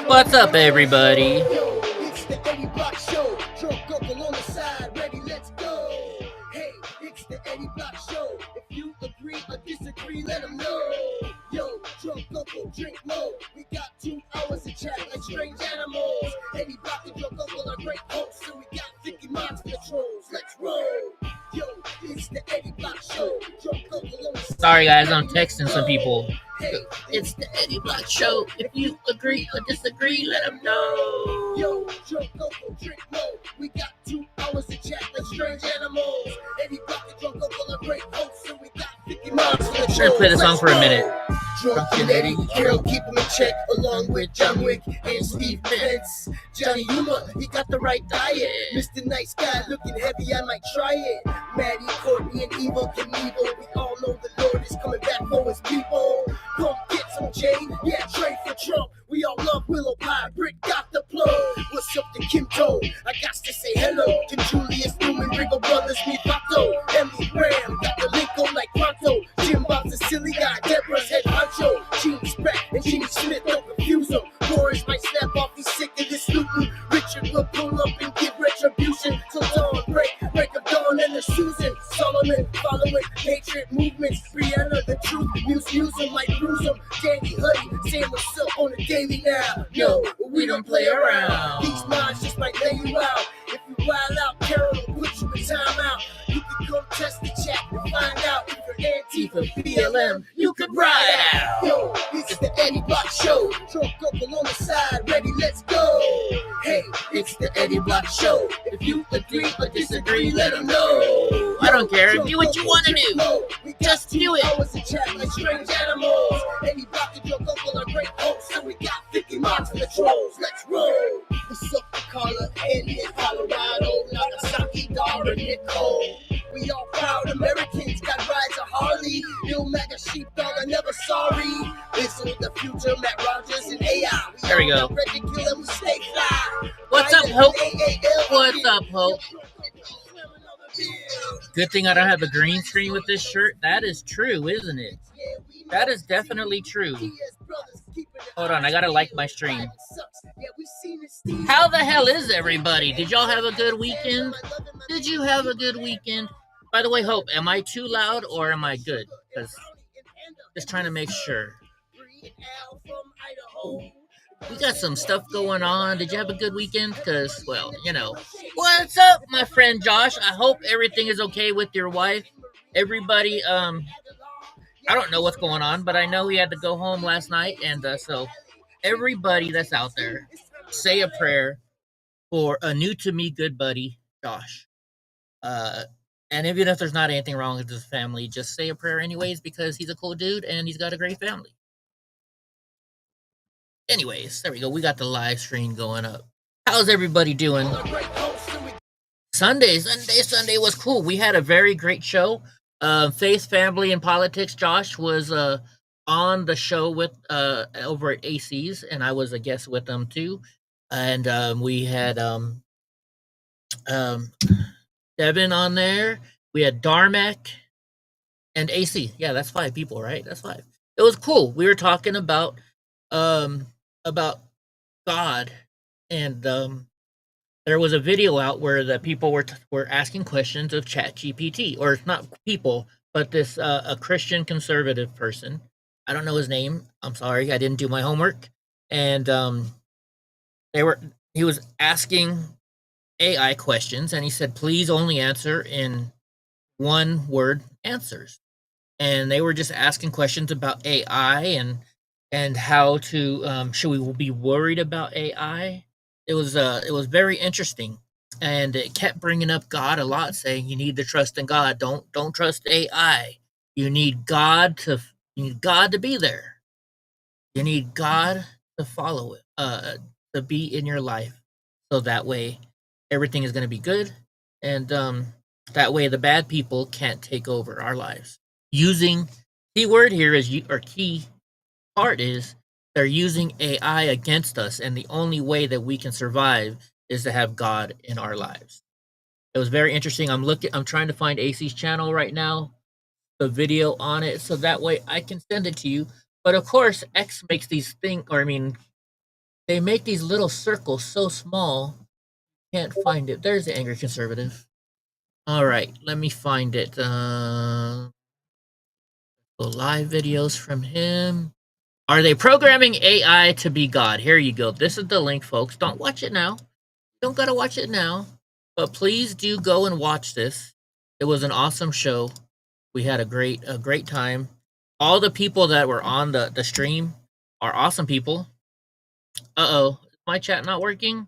What's up, everybody? Yo, it's the Eddie Block Show. Drunk uncle on the side, ready, let's go. Hey, it's the Eddie Block Show. If you agree or disagree, let them know. Yo, drunk uncle, drink more. We got 2 hours of chat like strange animals. Eddie Block and drunk uncle are great hosts, and we got 50 minds for the trolls. Let's roll. Yo, it's the Eddie Block Show. Drunk uncle on the side. Sorry, guys, I'm texting some people. Hey, It's the Eddie Block Show. If you agree or disagree, let them know. Yo, drunk uncle, drink more. We got 2 hours of chat like strange animals. Eddie Block and drunk uncle are great hosts, and we got 50 miles for the I'm gonna play the song for a minute. Drunk and Eddie, Carol, keep him in check, along with John Wick and Steve Pence. Johnny Yuma, he got the right diet. Mr. Nice Guy, looking heavy, I might try it. Maddie, Courtney, and Evil Knievel, we all know the Lord is coming back for his people. Come get some Jay, yeah, trade for Trump. We all love Willow Pie, Britt got the plug. What's up to Kim Toe? I got to say hello to Julius Newman, Ringo Brothers, me Vato. Emily Graham, got the link on like Pronto. Jim Bob's a silly guy, Deborah's head honcho. Gene Spratt and Gene Smith, don't confuse them. Boris might snap off, he's sick of this looting. Richard will pull up and give retribution. So Dawn, break of dawn and the Susan. Solomon, following Patriot movements. Brianna, the truth, use them like bruise them. Danny Huddy, saying what's up on the daily now. Yo, we don't play around. These minds just might lay you out. If you wild out, Carol will put you in timeout. You can come test the chat and find out if you're Antifa, BLM, you can ride out. Yo, it's the Eddie Block Show. Drunk uncle on the side, ready, let's go. Hey, it's the Eddie Block Show. If you agree or disagree, let them know. I don't care. Do what you want to do. We Just do it. hours of chat like strange animals. Eddie Block and drunk uncle are great hosts, and we got 50 miles for the trolls. Let's roll. What's up, Carla, Andy, in Colorado, Nagasaki, Dara, Nicole. We all proud Americans, got rides of Harley. Bill MAGA sheepdog, I'm never sorry. Listen with the future, Matt Rogers and AI. There we go. Ready to kill them, we stay fly. What's up, Hope? What's up, Hope? Good thing I don't have a green screen with this shirt. That is true, isn't it? That is definitely true. Hold on, I gotta like my stream. How the hell is everybody? Did y'all have a good weekend? Did you have a good weekend? By the way, Hope, am I too loud or am I good? Because just trying to make sure. We got some stuff going on. Did you have a good weekend? Because, well, you know. What's up, my friend Josh? I hope everything is okay with your wife. Everybody, I don't know what's going on, but I know he had to go home last night. And so everybody that's out there, say a prayer for a new to me good buddy, Josh. And even if there's not anything wrong with his family, just say a prayer anyways, because he's a cool dude and he's got a great family. Anyways, there we go. We got the live stream going up. How's everybody doing? Sunday was cool. We had a very great show. Faith, Family, and Politics. Josh was on the show with over at AC's, and I was a guest with them too. And we had Devin on there. We had Darmek and AC. Yeah, that's 5 people, right? That's 5. It was cool. We were talking about God, and there was a video out where the people were asking questions of ChatGPT, or not people, but this a Christian conservative person. I don't know his name. I'm sorry, I didn't do my homework. And he was asking AI questions, and he said, please only answer in 1-word answers. And they were just asking questions about AI and how to should we be worried about AI. It was very interesting, and it kept bringing up God a lot, saying you need to trust in God. Don't trust AI. You need God to be there. You need God to follow it, to be in your life, so that way everything is going to be good, and that way the bad people can't take over our lives. Using key word here is key part is they're using AI against us, and the only way that we can survive is to have God in our lives. It was very interesting. I'm trying to find AC's channel right now, the video on it, so that way I can send it to you. But of course, X makes these things, or I mean, They make these little circles so small, can't find it. There's the angry conservative. All right, let me find it. Live videos from him. Are they programming AI to be God? Here you go. This is the link, folks. Don't watch it now. Don't gotta watch it now, but please do go and watch this. It was an awesome show. We had a great time. All the people that were on the stream are awesome people. Uh-oh, is my chat not working?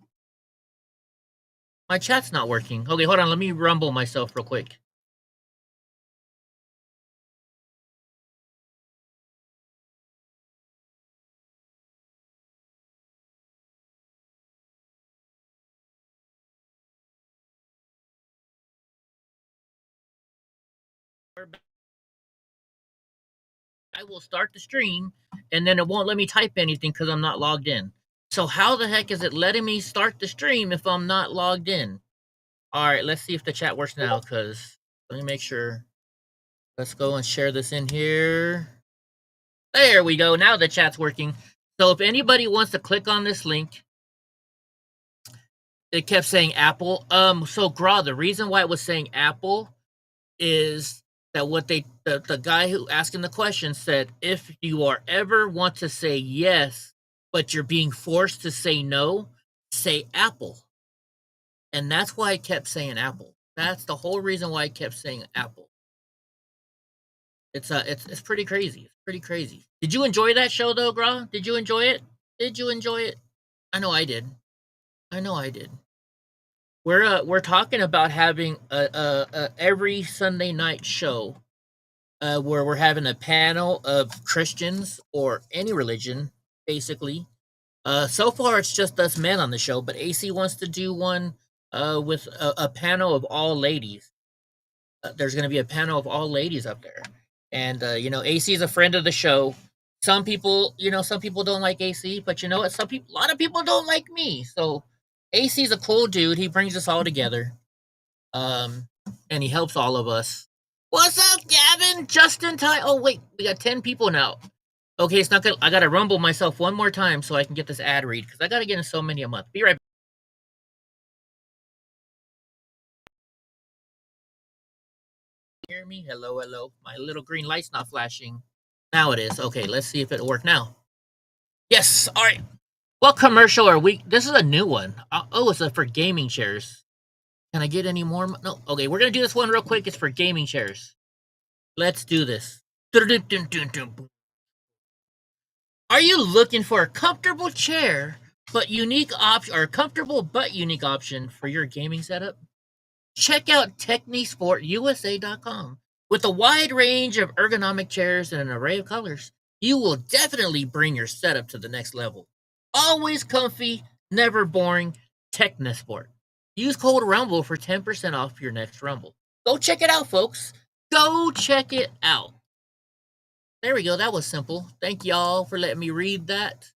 My chat's not working. Okay, hold on. Let me rumble myself real quick. I will start the stream, and then it won't let me type anything because I'm not logged in. So how the heck is it letting me start the stream if I'm not logged in? All right, let's see if the chat works now, because let me make sure. Let's go and share this in here. There we go. Now the chat's working. So if anybody wants to click on this link, it kept saying Apple. So Gra, the reason why it was saying Apple is that what the guy who asking the question said, if you are ever want to say yes, but you're being forced to say no, say Apple. And that's why I kept saying Apple. That's the whole reason why I kept saying Apple. It's pretty crazy. It's pretty crazy. Did you enjoy that show though, Gra? Did you enjoy it? Did you enjoy it? I know I did. I know I did. We're talking about having a every Sunday night show where we're having a panel of Christians or any religion, basically. So far, it's just us men on the show, but AC wants to do one with a panel of all ladies. There's going to be a panel of all ladies up there, and you know, AC is a friend of the show. Some people, you know, some people don't like AC, but you know what? A lot of people don't like me. So AC's a cool dude. He brings us all together, and he helps all of us. What's up, Gavin? Just in time. Oh wait, we got 10 people now. Okay, it's not good. I gotta rumble myself one more time so I can get this ad read because I gotta get in so many a month. Be right back. Hear me? Hello, hello. My little green light's not flashing. Now it is. Okay, let's see if it'll work now. Yes. All right. What commercial are we? This is a new one. Oh, it's for gaming chairs. Can I get any more? No. Okay, we're gonna do this one real quick. It's for gaming chairs. Let's do this. Are you looking for a comfortable chair but unique option, or comfortable but unique option for your gaming setup? Check out TechniSportUSA.com. With a wide range of ergonomic chairs and an array of colors, you will definitely bring your setup to the next level. Always comfy, never boring, Technisport. Use code RUMBLE for 10% off your next Rumble. Go check it out, folks. Go check it out. There we go. That was simple. Thank y'all for letting me read that.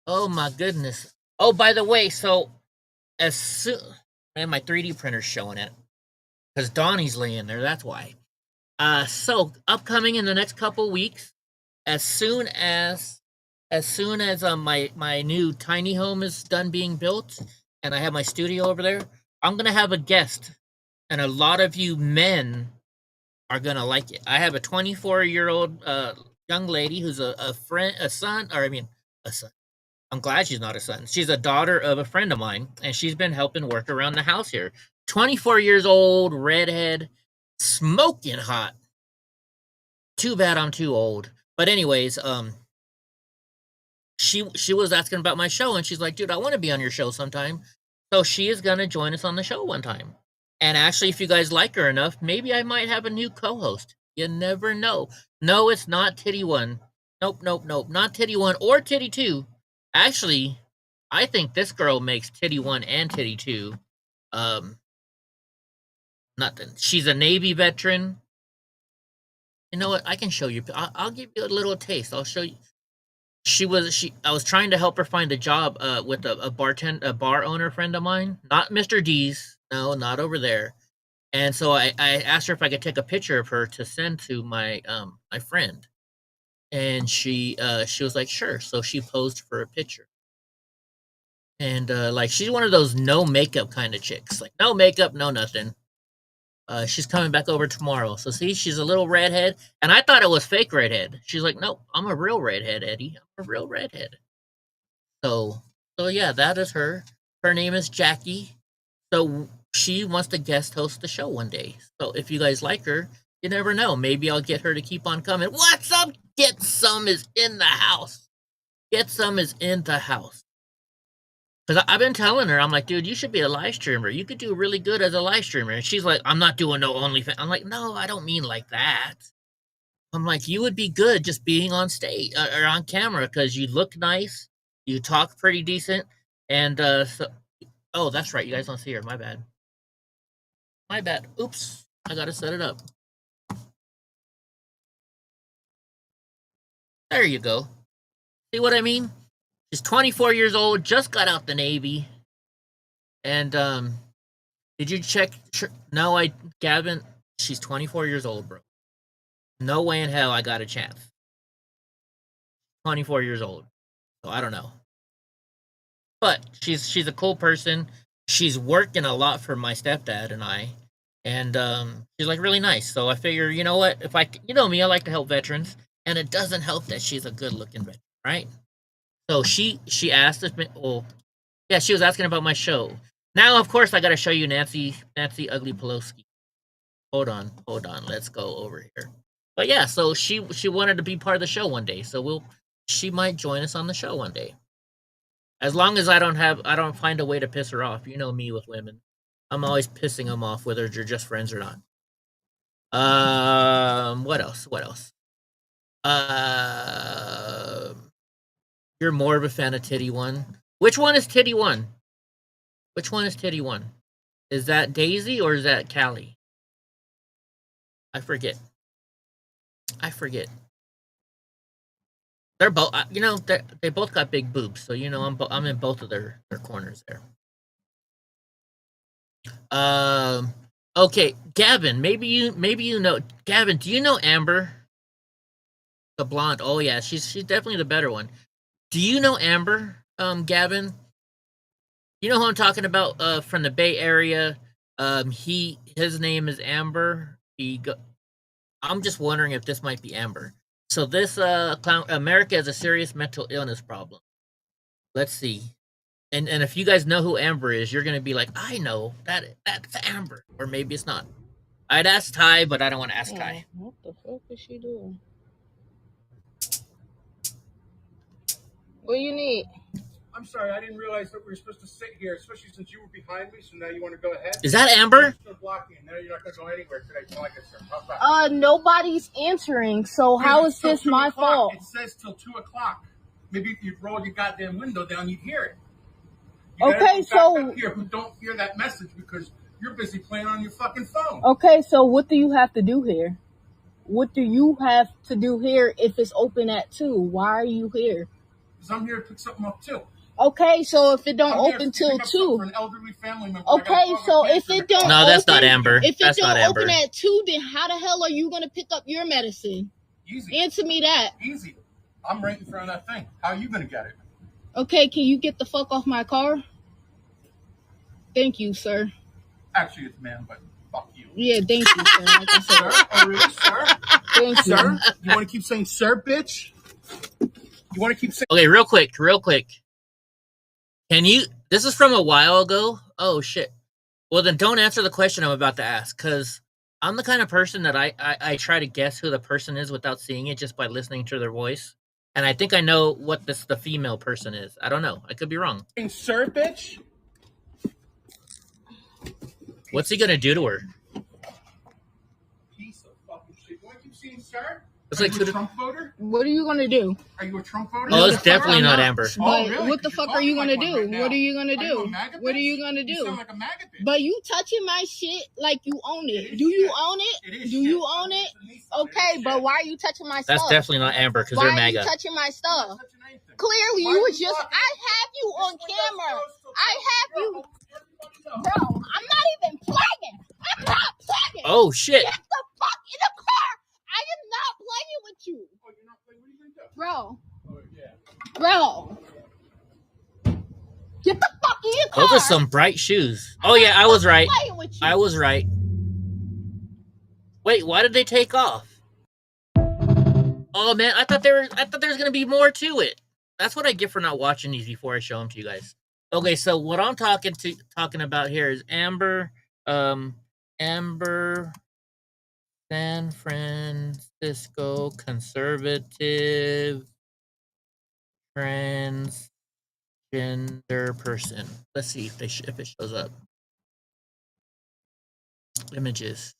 Oh my goodness. Oh, by the way, so as soon, man, my 3D printer's showing it because Donnie's laying there. That's why. So upcoming in the next couple weeks, as soon as my new tiny home is done being built and I have my studio over there, I'm gonna have a guest, and a lot of you men are gonna like it. I have a 24-year-old young lady who's a son. I'm glad she's not a son. She's a daughter of a friend of mine, and she's been helping work around the house here. 24 years old, redhead, smoking hot. Too bad I'm too old. But anyways, she was asking about my show, and she's like, dude, I want to be on your show sometime. So she is gonna join us on the show one time. And actually, if you guys like her enough, maybe I might have a new co-host. You never know. No, it's not Titty One. Nope. Not Titty One or Titty Two. Actually, I think this girl makes Titty One and Titty Two. Nothing. She's a Navy veteran. You know what? I can show you. I'll give you a little taste. I'll show you. I was trying to help her find a job with a bar owner friend of mine. Not Mr. D's. No, not over there. And so I asked her if I could take a picture of her to send to my my friend. And she was like, sure. So she posed for a picture. And like she's one of those no makeup kind of chicks. Like no makeup, no nothing. She's coming back over tomorrow. So see, she's a little redhead, and I thought it was fake redhead. She's like, "No, I'm a real redhead, Eddie. I'm a real redhead." So, so yeah, that is her. Her name is Jackie. So she wants to guest host the show one day. So if you guys like her, you never know. Maybe I'll get her to keep on coming. What's up? Get Some is in the house. Get Some is in the house. Because I've been telling her, I'm like, dude, you should be a live streamer. You could do really good as a live streamer. And she's like, I'm not doing no OnlyFans. I'm like, no, I don't mean like that. I'm like, you would be good just being on stage or on camera because you look nice, you talk pretty decent, and so. Oh, that's right. You guys don't see her. My bad. My bad. Oops. I gotta set it up. There you go. See what I mean? She's 24 years old, just got out the Navy. And did you check? No, Gavin, she's 24 years old, bro. No way in hell I got a chance. 24 years old. So I don't know. But she's a cool person. She's working a lot for my stepdad and I. And she's like really nice. So I figure, you know what? If you know me, I like to help veterans. And it doesn't help that she's a good looking veteran, right? So she asked us, well, yeah, she was asking about my show. Now, of course, I got to show you Nancy Ugly Pelosi. Hold on. Let's go over here. But yeah, so she wanted to be part of the show one day. So she might join us on the show one day. As long as I don't find a way to piss her off. You know me with women. I'm always pissing them off, whether you're just friends or not. What else? You're more of a fan of Titty One. Which one is Titty One? Is that Daisy or is that Callie? I forget. They're both, they both got big boobs, so I'm in both of their corners there. Okay, Gavin, maybe you know Gavin. Do you know Amber, the blonde? Oh yeah, she's definitely the better one. Do you know Amber, Gavin? You know who I'm talking about? From the Bay Area. His name is Amber. I'm just wondering if this might be Amber. So this America has a serious mental illness problem. Let's see. And if you guys know who Amber is, you're gonna be like, I know that's Amber, or maybe it's not. I'd ask Ty, but I don't want to ask Ty. What the fuck is she doing? What do you need? I'm sorry, I didn't realize that we were supposed to sit here, especially since you were behind me. So now you want to go ahead? Is that Amber? I'm still blocking. Now you're not going to go anywhere today. Like I said, how fast? Nobody's answering. So how is this my fault? It says till 2:00. Maybe if you rolled your goddamn window down, you'd hear it. Okay, so here who don't hear that message because you're busy playing on your fucking phone. Okay, so what do you have to do here? What do you have to do here if it's open at 2? Why are you here? Because I'm here to pick something up too. Okay, so if it don't open till 2. For an elderly family member, okay, so if it don't No, that's not Amber. If that's it don't not Amber. open at 2, then how the hell are you going to pick up your medicine? Easy. Answer me that. Easy. I'm right in front of that thing. How are you going to get it? Okay, can you get the fuck off my car? Thank you, sir. Actually, it's man, but fuck you. Yeah, thank you, sir. Like I said. Sir? Oh, really, sir? Thank you. Sir? You want to keep saying sir, bitch? You want to keep saying... Okay, real quick. This is from a while ago? Oh, shit. Well, then don't answer the question I'm about to ask, because I'm the kind of person that I try to guess who the person is without seeing it just by listening to their voice. And I think I know what the female person is. I don't know. I could be wrong. Sir, bitch? What's he gonna do to her? Piece of fucking shit. You want to keep saying sir? It's Are like you a Trump voter? What are you going to do? Are you a Trump voter? Oh, it's definitely not Amber. But Oh, really? what the fuck are you going to do? Right, what are you going to are you a do? MAGA What are bitch? you going to You do? sound like a MAGA bitch. But you touching my shit like you own it. It is Do you shit. own It it? is Do you shit. own it? It is Okay, shit. but why are you touching my That's stuff? definitely not Amber because Why they're are you MAGA. touching my stuff? I'm not touching anything. Clearly, Why you are was you just, blocking I me? have you This on window camera. goes till I have you. everybody knows. Bro, I'm not even playing. I'm not playing. Oh shit! Get the fuck in the car. I am not playing with you. Oh, you're not playing? What are you going to do? Bro, Oh, yeah. bro. Get the car. Those are some bright shoes. Oh yeah, I was right. Playing with you. I was right. Wait, why did they take off? Oh man, I thought there was gonna be more to it. That's what I get for not watching these before I show them to you guys. Okay, so what I'm talking about here is Amber, Amber, San Francisco conservative transgender person. Let's see if it shows up. Images.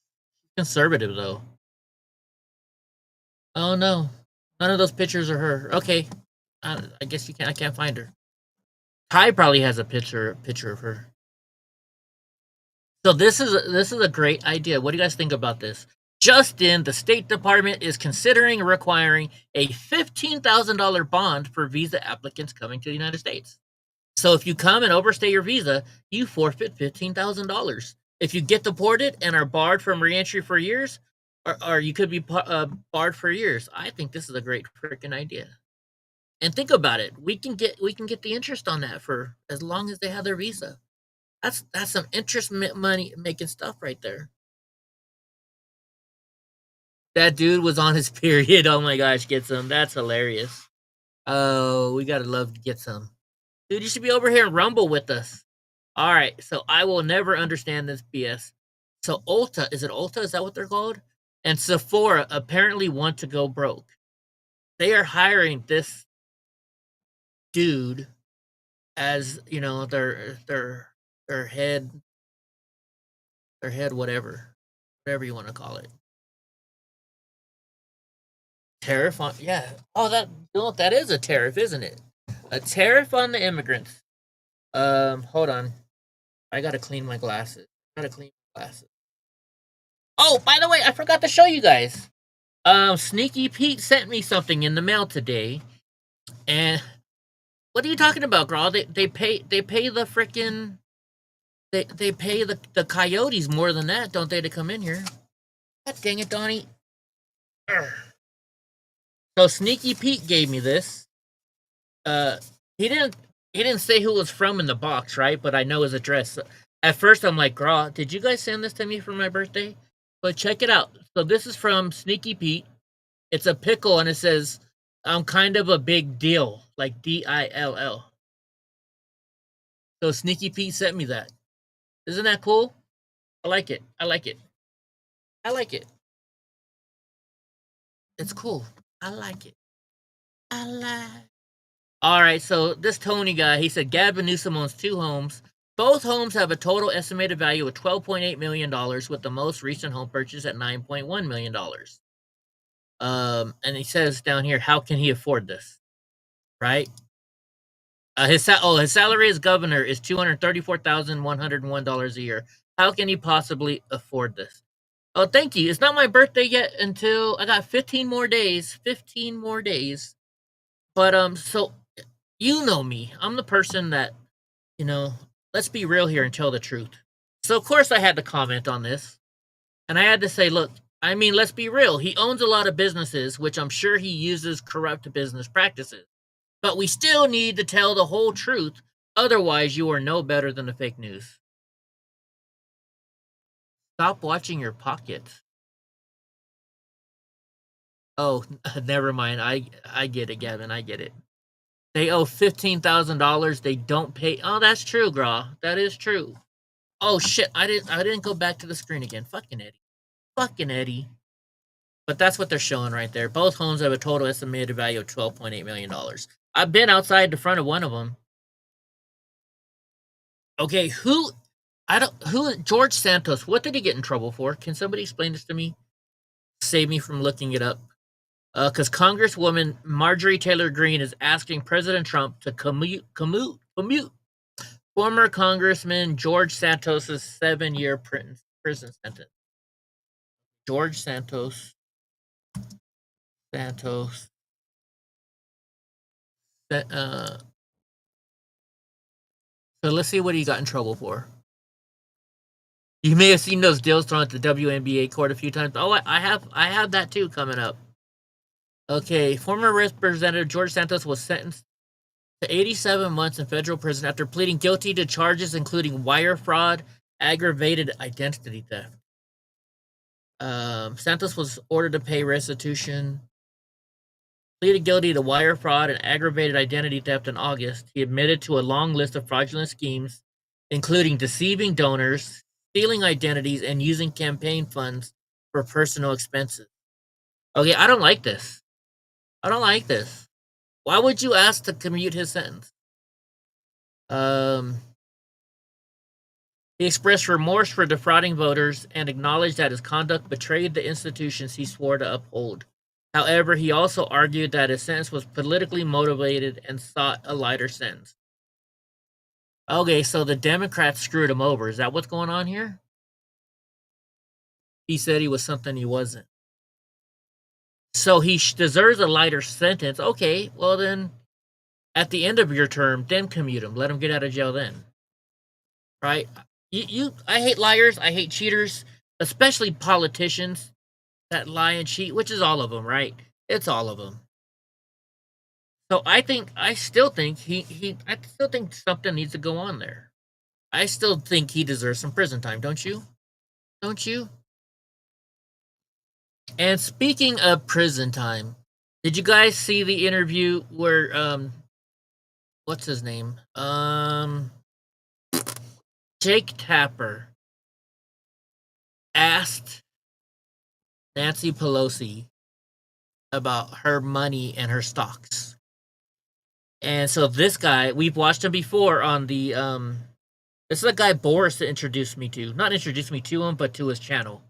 Conservative though. Oh no, none of those pictures are her. Okay, I guess you can't. I can't find her. Ty probably has a picture of her. So this is a great idea. What do you guys think about this? Just in, the State Department is considering requiring a $15,000 bond for visa applicants coming to the United States. So if you come and overstay your visa, you forfeit $15,000. If you get deported and are barred from reentry for years, or you could be barred for years. I think this is a great freaking idea. And think about it. We can get the interest on that for as long as they have their visa. That's some interest money making stuff right there. That dude was on his period. Oh my gosh, get some. That's hilarious. Oh, we gotta love to get some. Dude, you should be over here and rumble with us. All right, so I will never understand this BS. So Ulta, is it Ulta? Is that what they're called? And Sephora apparently want to go broke. They are hiring this dude as, their head whatever you want to call it. Tariff on, yeah. Oh, that is a tariff, isn't it? A tariff on the immigrants. Hold on. I gotta clean my glasses. Oh, by the way, I forgot to show you guys. Sneaky Pete sent me something in the mail today, and what are you talking about, girl? They pay the freaking they pay the coyotes more than that, don't they, to come in here? God dang it, Donnie. Urgh. So Sneaky Pete gave me this. He didn't say who it was from in the box, right? But I know his address. At first, I'm like, girl, did you guys send this to me for my birthday? But check it out. So this is from Sneaky Pete. It's a pickle, and it says, I'm kind of a big deal, like DILL. So Sneaky Pete sent me that. Isn't that cool? I like it. It's cool. I like it. All right, so this Tony guy, he said Gavin Newsom owns 2 homes. Both homes have a total estimated value of $12.8 million, with the most recent home purchase at $9.1 million. And he says down here, how can he afford this? Right? His salary as governor is $234,101 a year. How can he possibly afford this? Oh, thank you. It's not my birthday yet until I got 15 more days. 15 more days. But so you know me. I'm the person that, let's be real here and tell the truth. So of course I had to comment on this. And I had to say, look, I mean, let's be real. He owns a lot of businesses, which I'm sure he uses corrupt business practices. But we still need to tell the whole truth. Otherwise, you are no better than the fake news. Stop watching your pockets. Oh, never mind. I get it, Gavin. I get it. They owe $15,000. They don't pay. Oh, that's true, Gra. That is true. Oh shit! I didn't go back to the screen again. Fucking Eddie. But that's what they're showing right there. Both homes have a total estimated value of $12.8 million. I've been outside the front of one of them. Okay, George Santos, what did he get in trouble for? Can somebody explain this to me? Save me from looking it up. Because Congresswoman Marjorie Taylor Greene is asking President Trump to commute former Congressman George Santos' 7-year prison sentence. George Santos. So let's see what he got in trouble for. You may have seen those deals thrown at the WNBA court a few times. Oh, I have that too coming up. Okay, former Representative George Santos was sentenced to 87 months in federal prison after pleading guilty to charges including wire fraud, aggravated identity theft. Santos was ordered to pay restitution. Pleaded guilty to wire fraud and aggravated identity theft in August. He admitted to a long list of fraudulent schemes, including deceiving donors, stealing identities, and using campaign funds for personal expenses. Okay, I don't like this. I don't like this. Why would you ask to commute his sentence? He expressed remorse for defrauding voters and acknowledged that his conduct betrayed the institutions he swore to uphold. However, he also argued that his sentence was politically motivated and sought a lighter sentence. Okay, so the Democrats screwed him over. Is that what's going on here? He said he was something he wasn't. So he deserves a lighter sentence. Okay, well then, at the end of your term, then commute him. Let him get out of jail then. Right? I hate liars. I hate cheaters, especially politicians that lie and cheat, which is all of them, right? It's all of them. So I still think something needs to go on there. I still think he deserves some prison time, don't you? Don't you? And speaking of prison time, did you guys see the interview where what's his name? Jake Tapper asked Nancy Pelosi about her money and her stocks. And so this guy, we've watched him before on the this is the guy Boris introduced me to. Not introduced me to him, but to his channel.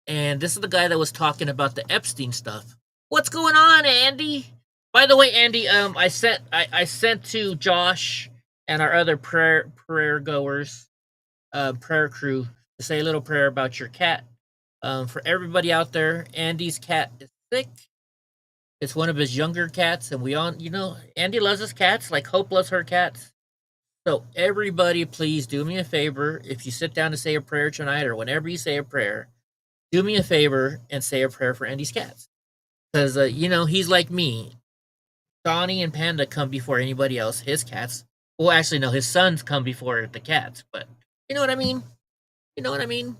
And this is the guy that was talking about the Epstein stuff. What's going on, Andy? By the way, Andy, I sent to Josh and our other prayer goers, prayer crew, to say a little prayer about your cat. For everybody out there, Andy's cat is sick. It's one of his younger cats, and we all, Andy loves his cats, like Hope loves her cats. So everybody, please do me a favor. If you sit down to say a prayer tonight, or whenever you say a prayer, do me a favor and say a prayer for Andy's cats. Because, he's like me. Donnie and Panda come before anybody else. His cats, well, actually, no, his sons come before the cats. But you know what I mean? You know what I mean?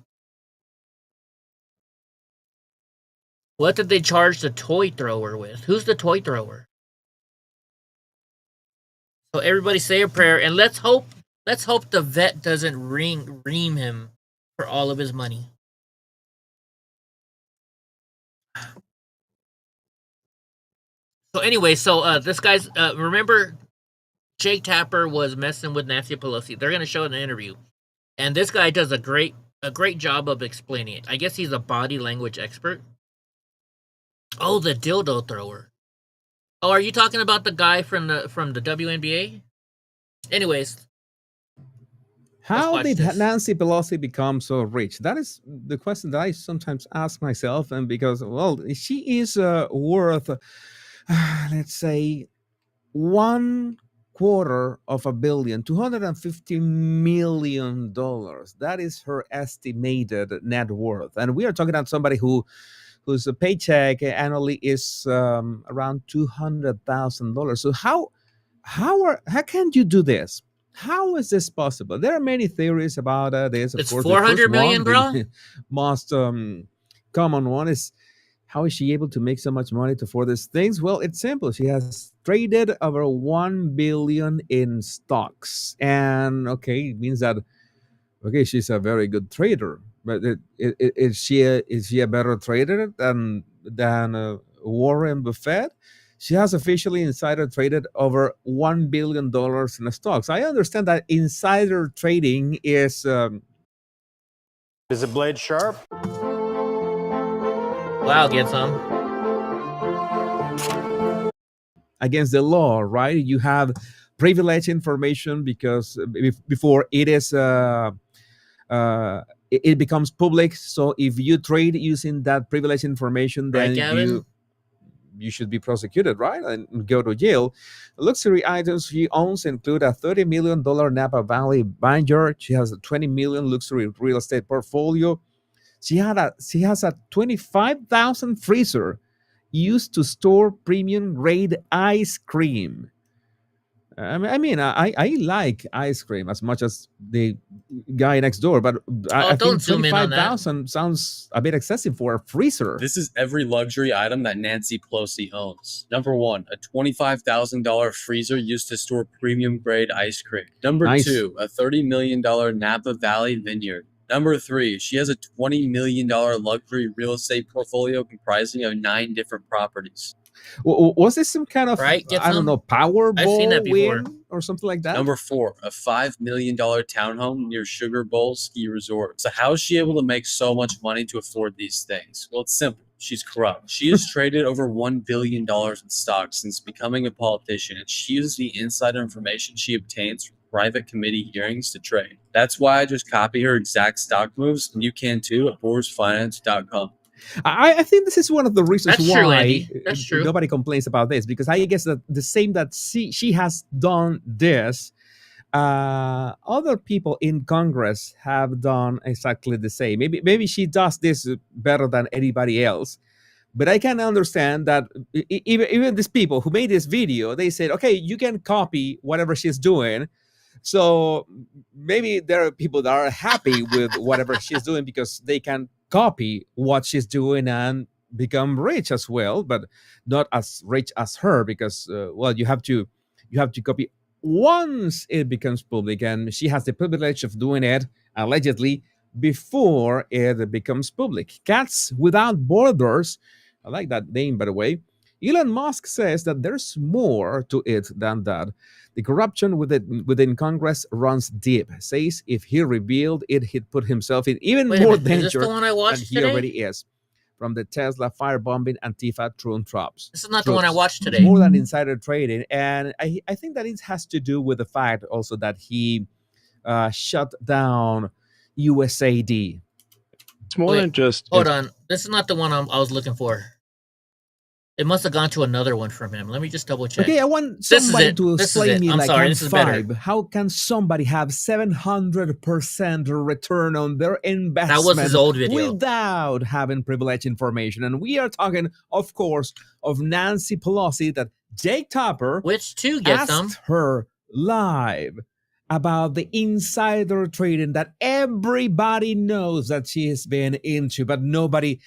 What did they charge the toy thrower with? Who's the toy thrower? So everybody say a prayer, and let's hope the vet doesn't ream him for all of his money. So anyway, this guy's remember Jake Tapper was messing with Nancy Pelosi. They're gonna show it in an interview, and this guy does a great job of explaining it. I guess he's a body language expert. Oh, the dildo thrower. Oh, are you talking about the guy from the WNBA? Anyways, how did Nancy Pelosi become so rich? That is the question that I sometimes ask myself, and because, well, she is worth, let's say, $250 million, $250 million. That is her estimated net worth, and we are talking about somebody whose paycheck annually is around $200,000. So how can you do this? How is this possible? There are many theories about this. Of course, 400 million, bro. The most common one is, how is she able to make so much money to afford these things? Well, it's simple. She has traded over $1 billion in stocks, and it means that she's a very good trader. But is she a better trader than Warren Buffett? She has officially insider traded over $1 billion in stocks. I understand that insider trading is. Is the blade sharp? Wow, get some. Against the law, right? You have privileged information because before it is. It becomes public. So if you trade using that privileged information, then you should be prosecuted, right? And go to jail. Luxury items she owns include a $30 million Napa Valley vineyard. She has a $20 million luxury real estate portfolio. She has a 25,000 freezer used to store premium grade ice cream. I like ice cream as much as the guy next door, but I don't think zoom in on that. 25,000 sounds a bit excessive for a freezer. This is every luxury item that Nancy Pelosi owns. Number one, a $25,000 freezer used to store premium grade ice cream. Number Nice. two, a $30 million Napa Valley vineyard. Number three, she has a $20 million luxury real estate portfolio comprising of 9 different properties. Was this some kind of, Right, get I don't some? know, I've seen that Powerball before. win or something like that? Number four, a $5 million townhome near Sugar Bowl Ski Resort. So how is she able to make so much money to afford these things? Well, it's simple. She's corrupt. She has traded over $1 billion in stocks since becoming a politician, and she uses the insider information she obtains from private committee hearings to trade. That's why I just copy her exact stock moves, and you can too at BorsFinance.com. I think this is one of the reasons That's why true, Andy. That's true. nobody complains about this, because I guess that the same that she has done this, other people in Congress have done exactly the same. Maybe she does this better than anybody else, but I can understand that even these people who made this video, they said, okay, you can copy whatever she's doing. So maybe there are people that are happy with whatever she's doing because they can copy what she's doing and become rich as well, but not as rich as her, because you have to copy once it becomes public, and she has the privilege of doing it allegedly before it becomes public. Cats Without Borders, I like that name, by the way. Elon Musk says that there's more to it than that. The corruption within Congress runs deep. Says if he revealed it, he'd put himself in even Wait a more minute, is this danger the one I than watched he today? already is. From the Tesla firebombing Antifa troops. This is not the one I watched It's today. more than insider trading, and I think that it has to do with the fact also that he shut down USAID. It's more Wait, than just. Hold on. This is not the one I was looking for. It must have gone to another one from him. Let me just double check. Okay, I want This is somebody it. to This is explain it. me I'm like sorry, I'm this is better. 5. How can somebody have 700% return on their investment That was his old video. without having privileged information? And we are talking, of course, of Nancy Pelosi, that Jake Tapper Which two get some? asked her live about the insider trading that everybody knows that she has been into, but nobody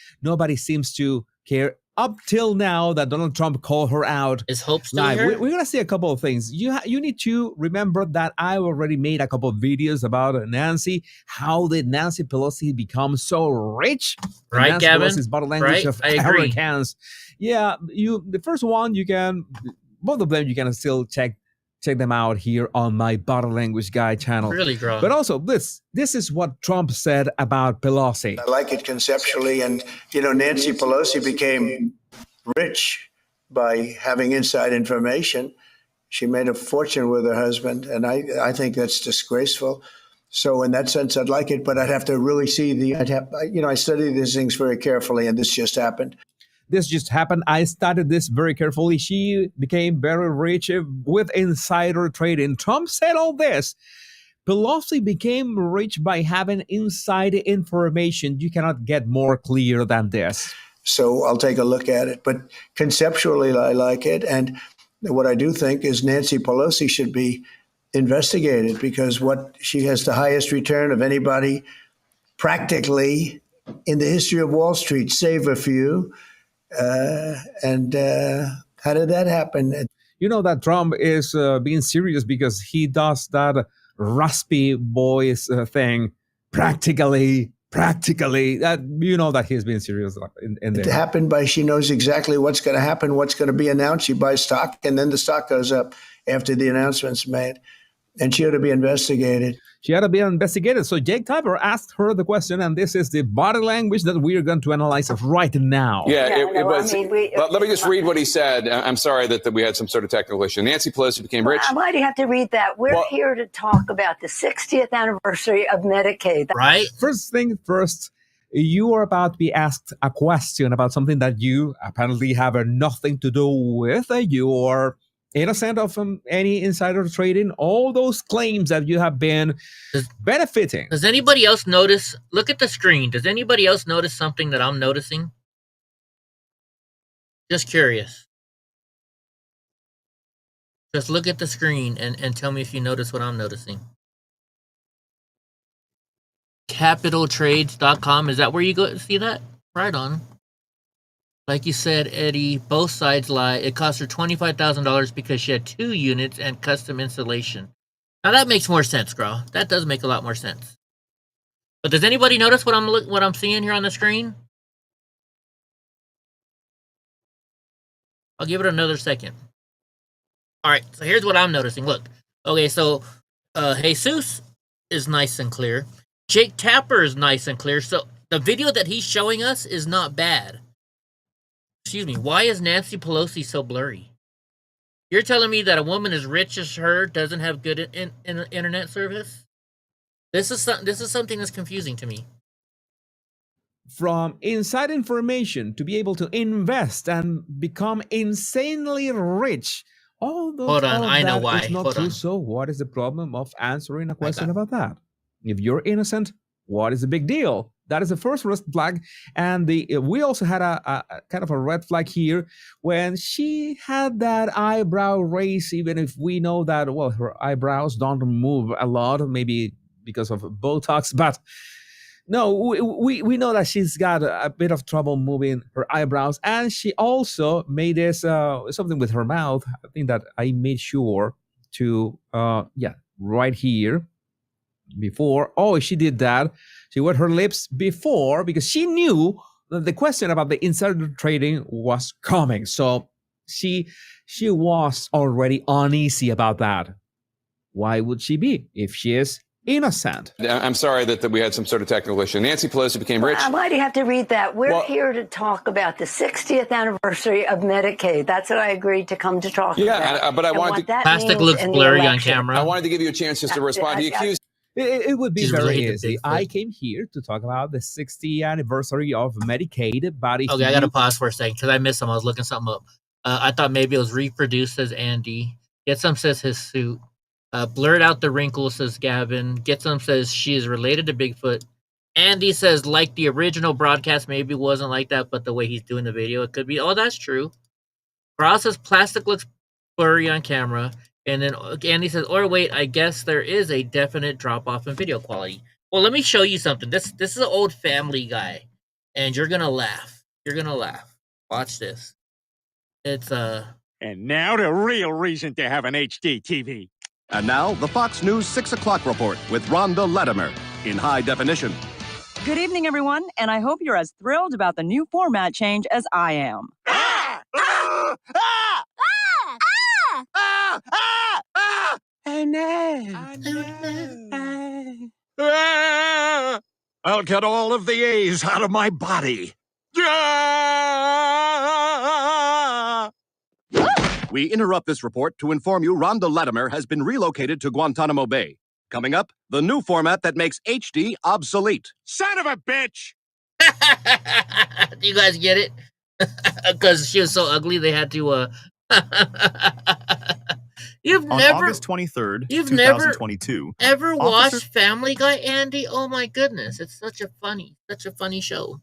seems to care up till now that Donald Trump called her out Is Hope still live. here? We're gonna see a couple of things. You need to remember that I already made a couple of videos about Nancy. How did Nancy Pelosi become so rich? Right, Nancy Gavin? Pelosi's body language Right? of I agree. hurricanes. Yeah, the first one both of them you can still check them out here on my Body Language Guy channel. Really, bro. But also this is what Trump said about Pelosi. I like it conceptually. And, Nancy Pelosi became rich by having inside information. She made a fortune with her husband, and I think that's disgraceful. So in that sense, I'd like it, but I'd have to really see I study these things very carefully, and this just happened. This just happened. I studied this very carefully. She became very rich with insider trading. Trump said all this. Pelosi became rich by having inside information. You cannot get more clear than this. So I'll take a look at it. But conceptually, I like it. And what I do think is Nancy Pelosi should be investigated, because she has the highest return of anybody practically in the history of Wall Street, save a few. How did that happen? You know that Trump is being serious because he does that raspy voice thing practically. That that he's being serious in there. It happened by she knows exactly what's going to happen, what's going to be announced. She buys stock, and then the stock goes up after the announcement's made. And she ought to be investigated. So Jake Tapper asked her the question, and this is the body language that we are going to analyze right now. It was. Let me just read what he said. I'm sorry that we had some sort of technical issue. Nancy Pelosi became rich. Why do you have to read that? We're here to talk about the 60th anniversary of Medicaid. Right? First thing first, you are about to be asked a question about something that you apparently have nothing to do with. You are innocent of any insider trading, all those claims that you have been benefiting. Does anybody else notice? Look at the screen. Does anybody else notice something that I'm noticing? Just curious. Just look at the screen and tell me if you notice what I'm noticing. Capitaltrades.com, is that where you go see that? Right on. Like you said, Eddie, both sides lie. It cost her $25,000 because she had 2 units and custom installation. Now that makes more sense, girl. That does make a lot more sense. But does anybody notice what I'm seeing here on the screen? I'll give it another second. All right, so here's what I'm noticing. Look, okay, so Jesus is nice and clear. Jake Tapper is nice and clear. So the video that he's showing us is not bad. Excuse me. Why is Nancy Pelosi so blurry? You're telling me that a woman as rich as her doesn't have good internet service? This is something that's confusing to me. From inside information to be able to invest and become insanely rich. Hold on, I know why. It's not true. So what is the problem of answering a question about that? If you're innocent, what is the big deal? That is the first red flag. And we also had a kind of a red flag here when she had that eyebrow raise, even if we know that, well, her eyebrows don't move a lot, maybe because of Botox, but no, we know that she's got a bit of trouble moving her eyebrows, and she also made this something with her mouth. I think that I made sure to right here before. Oh, she did that. She wet her lips before because she knew that the question about the insider trading was coming. So she was already uneasy about that. Why would she be if she is innocent? I'm sorry that we had some sort of technical issue. Nancy Pelosi became rich. Why do you have to read that? We're here to talk about the 60th anniversary of Medicaid. That's what I agreed to come to talk about. Yeah, but I wanted to... Plastic looks blurry on camera. I wanted to give you a chance just to respond. He accused... It would be very easy. I came here to talk about the 60th anniversary of Medicaid. But okay, I got to pause for a second because I missed some. I was looking something up. I thought maybe it was reproduced, says Andy. Get some says his suit. Blurred out the wrinkles, says Gavin. Get some says she is related to Bigfoot. Andy says like the original broadcast maybe wasn't like that, but the way he's doing the video, it could be. Oh, that's true. Ross says plastic looks blurry on camera. And then Andy says, or wait, I guess there is a definite drop-off in video quality. Well, let me show you something. This is an old Family Guy, and you're going to laugh. You're going to laugh. Watch this. It's And now the real reason to have an HD TV. And now, the Fox News 6 o'clock report with Rhonda Latimer in high definition. Good evening, everyone, and I hope you're as thrilled about the new format change as I am. I'll get all of the A's out of my body. We interrupt this report to inform you Rhonda Latimer has been relocated to Guantanamo Bay. Coming up, the new format that makes HD obsolete. Son of a bitch! Do you guys get it? Because she was so ugly, they had to. On August 23rd, 2022, ever watched Family Guy, Andy? Oh my goodness, it's such a funny show.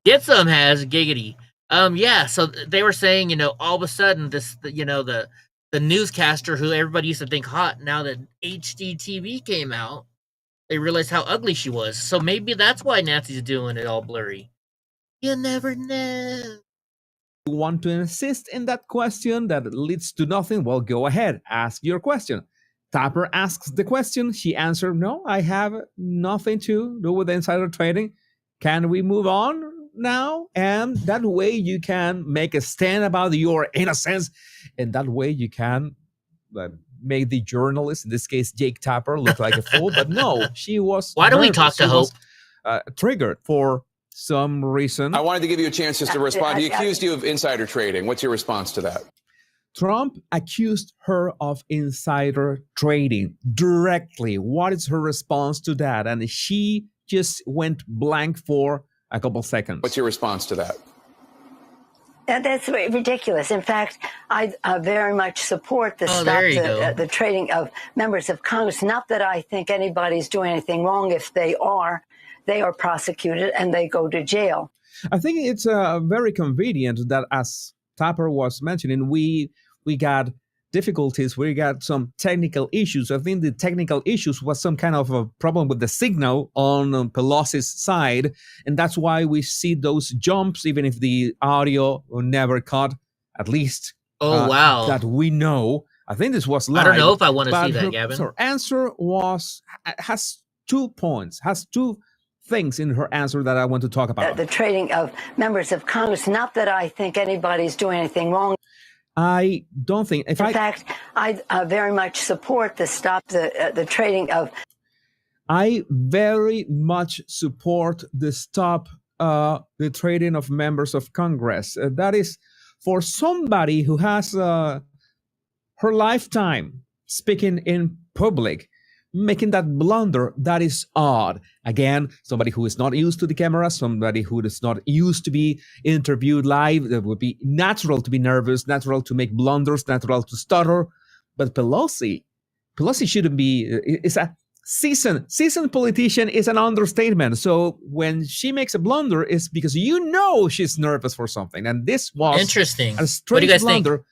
Get Some has giggity. Yeah, so they were saying, all of a sudden the newscaster who everybody used to think hot, now that HD TV came out, they realized how ugly she was. So maybe that's why Nancy's doing it all blurry. You never know. You want to insist in that question that leads to nothing? Well, go ahead, ask your question. Tapper asks the question. She answered, no, I have nothing to do with insider trading. Can we move on now? And that way you can make a stand about your innocence. And that way you can make the journalist, in this case, Jake Tapper, look like a fool. But no, she was... Why do we talk to Hope? Triggered for some reason. I wanted to give you a chance just to respond. He accused you of insider trading. What's your response to that? Trump accused her of insider trading directly. What is her response to that? And she just went blank for a couple seconds. What's your response to that? That's ridiculous. In fact, I very much support the trading of members of Congress. Not that I think anybody's doing anything wrong. If they are prosecuted and they go to jail. I think it's very convenient that, as Tapper was mentioning, we got difficulties. We got some technical issues. I think the technical issues was some kind of a problem with the signal on Pelosi's side, and that's why we see those jumps, even if the audio will never cut, at least. Wow. That we know. I think this was live. I don't know if I want to see that, Gavin. Her answer has 2 points, has 2 things in her answer that I want to talk about. The trading of members of Congress, not that I think anybody's doing anything wrong. I don't think. In fact, I very much support the trading of. I very much support the stop the trading of members of Congress. That is for somebody who has her lifetime speaking in public, making that blunder. That is odd. Again, somebody who is not used to the camera, somebody who is not used to be interviewed live, it would be natural to be nervous, natural to make blunders, natural to stutter. But Pelosi shouldn't be. It's a seasoned politician is an understatement. So when she makes a blunder, it's because she's nervous for something. And this was interesting. A strange blunder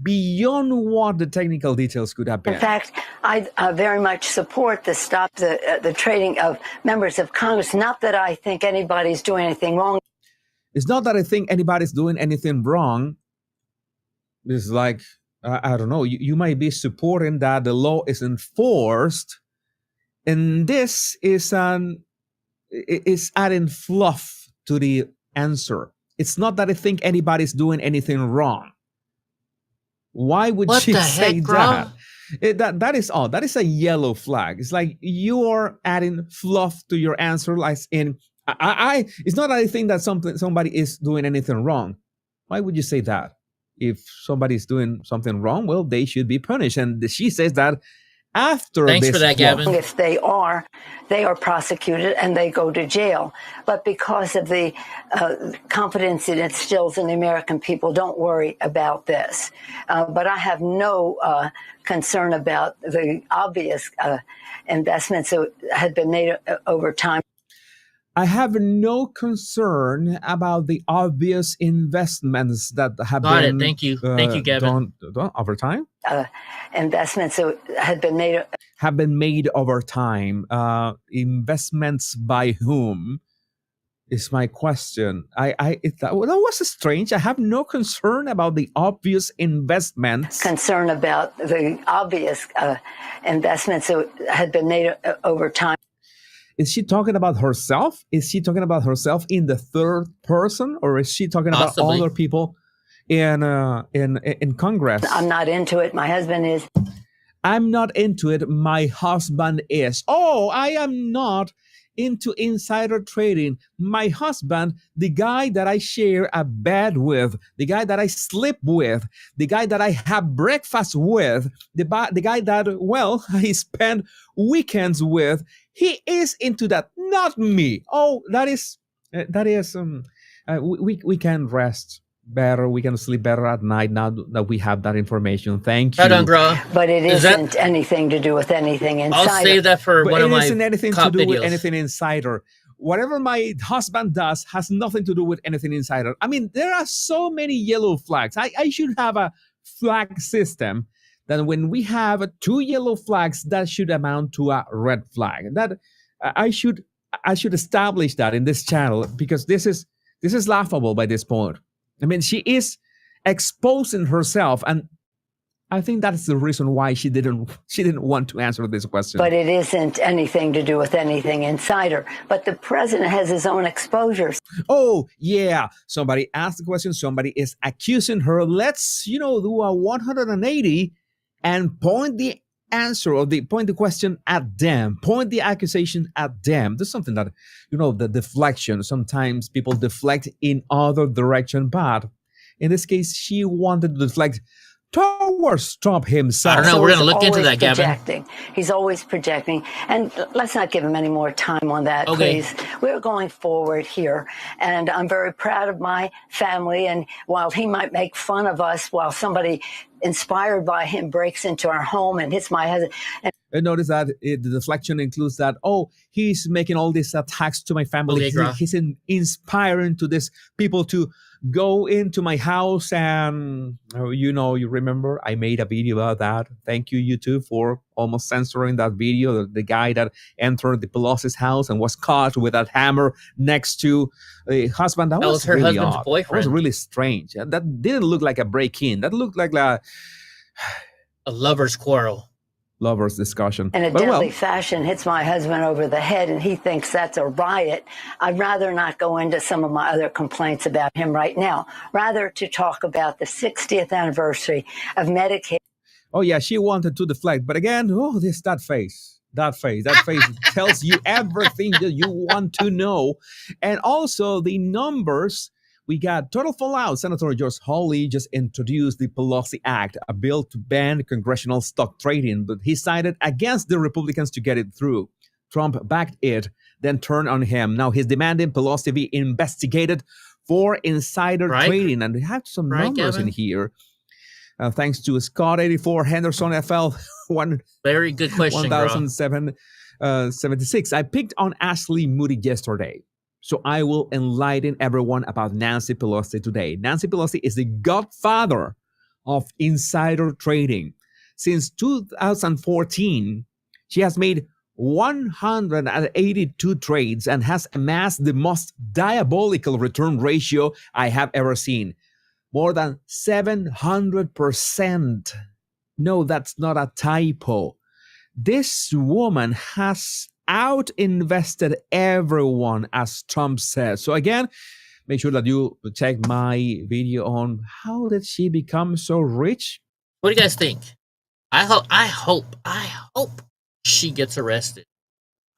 beyond what the technical details could have been. In fact, I very much support the trading of members of Congress. Not that I think anybody's doing anything wrong. It's not that I think anybody's doing anything wrong. It's like, I don't know, you might be supporting that the law is enforced. And this is adding fluff to the answer. It's not that I think anybody's doing anything wrong. Why would she say that? That is odd. That is a yellow flag. It's like you are adding fluff to your answer. Like in, it's not that I think that somebody is doing anything wrong. Why would you say that? If somebody is doing something wrong, well, they should be punished. And she says that after Thanks for that, Gavin. If they are prosecuted and they go to jail. But because of the confidence it instills in the American people, don't worry about this. But I have no concern about the obvious investments that had been made over time. I have no concern about the obvious investments that have Got been it. Thank you, Gavin. Done over time. Investments that had been made over time. Investments by whom is my question. That was strange. I have no concern about the obvious investments. Concern about the obvious investments that had been made over time. Is she talking about herself? Is she talking about herself in the third person, or is she talking about other people in Congress? I'm not into it. My husband is. I'm not into it. My husband is. Oh, I am not into insider trading. My husband, the guy that I share a bed with, the guy that I sleep with, the guy that I have breakfast with, the guy that, well, I spend weekends with, he is into that, not me. Oh, that is, we can rest better. We can sleep better at night now that we have that information. Thank you. But it isn't anything to do with anything insider. I'll save that for one of my It isn't anything to do videos. with anything insider. Whatever my husband does has nothing to do with anything insider. I mean, there are so many yellow flags. I should have a flag system that when we have 2 yellow flags, that should amount to a red flag. That I should establish that in this channel, because this is laughable by this point. I mean, she is exposing herself, and I think that's the reason why she didn't want to answer this question. But it isn't anything to do with anything insider. But the president has his own exposures. Oh, yeah. Somebody asked the question. Somebody is accusing her. Let's, do a 180 and point the answer or point the question at them, point the accusation at them. There's something that, the deflection. Sometimes people deflect in other direction, but in this case, she wanted to deflect towards Trump himself. I don't know. We're going to look into that, Gavin. He's always projecting. And let's not give him any more time on that, please. We're going forward here. And I'm very proud of my family. And while he might make fun of us while somebody inspired by him breaks into our home and hits my husband. Notice that the deflection includes that, oh, he's making all these attacks to my family. He's inspiring to these people to go into my house. And, you remember I made a video about that. Thank you, YouTube, for almost censoring that video. The guy that entered the Pelosi's house and was caught with that hammer next to the husband. That was her really husband's boyfriend. That was really strange. And that didn't look like a break-in. That looked like a lover's quarrel. Lovers discussion. In a deadly fashion, hits my husband over the head, and he thinks that's a riot. I'd rather not go into some of my other complaints about him right now, rather to talk about the 60th anniversary of Medicaid. Oh, yeah, she wanted to deflect. But again, that face tells you everything that you want to know. And also the numbers. We got total fallout. Senator Josh Hawley just introduced the Pelosi Act, a bill to ban congressional stock trading, but he sided against the Republicans to get it through. Trump backed it, then turned on him. Now he's demanding Pelosi be investigated for insider trading. And they have some numbers in here. Thanks to Scott84 Henderson FL. Very good question, 1076. I picked on Ashley Moody yesterday. So I will enlighten everyone about Nancy Pelosi today. Nancy Pelosi is the godfather of insider trading. Since 2014, she has made 182 trades and has amassed the most diabolical return ratio I have ever seen. More than 700%. No, that's not a typo. This woman has out-invested everyone, as Trump says. So again, make sure that you check my video on how did she become so rich. What do you guys think? I hope she gets arrested.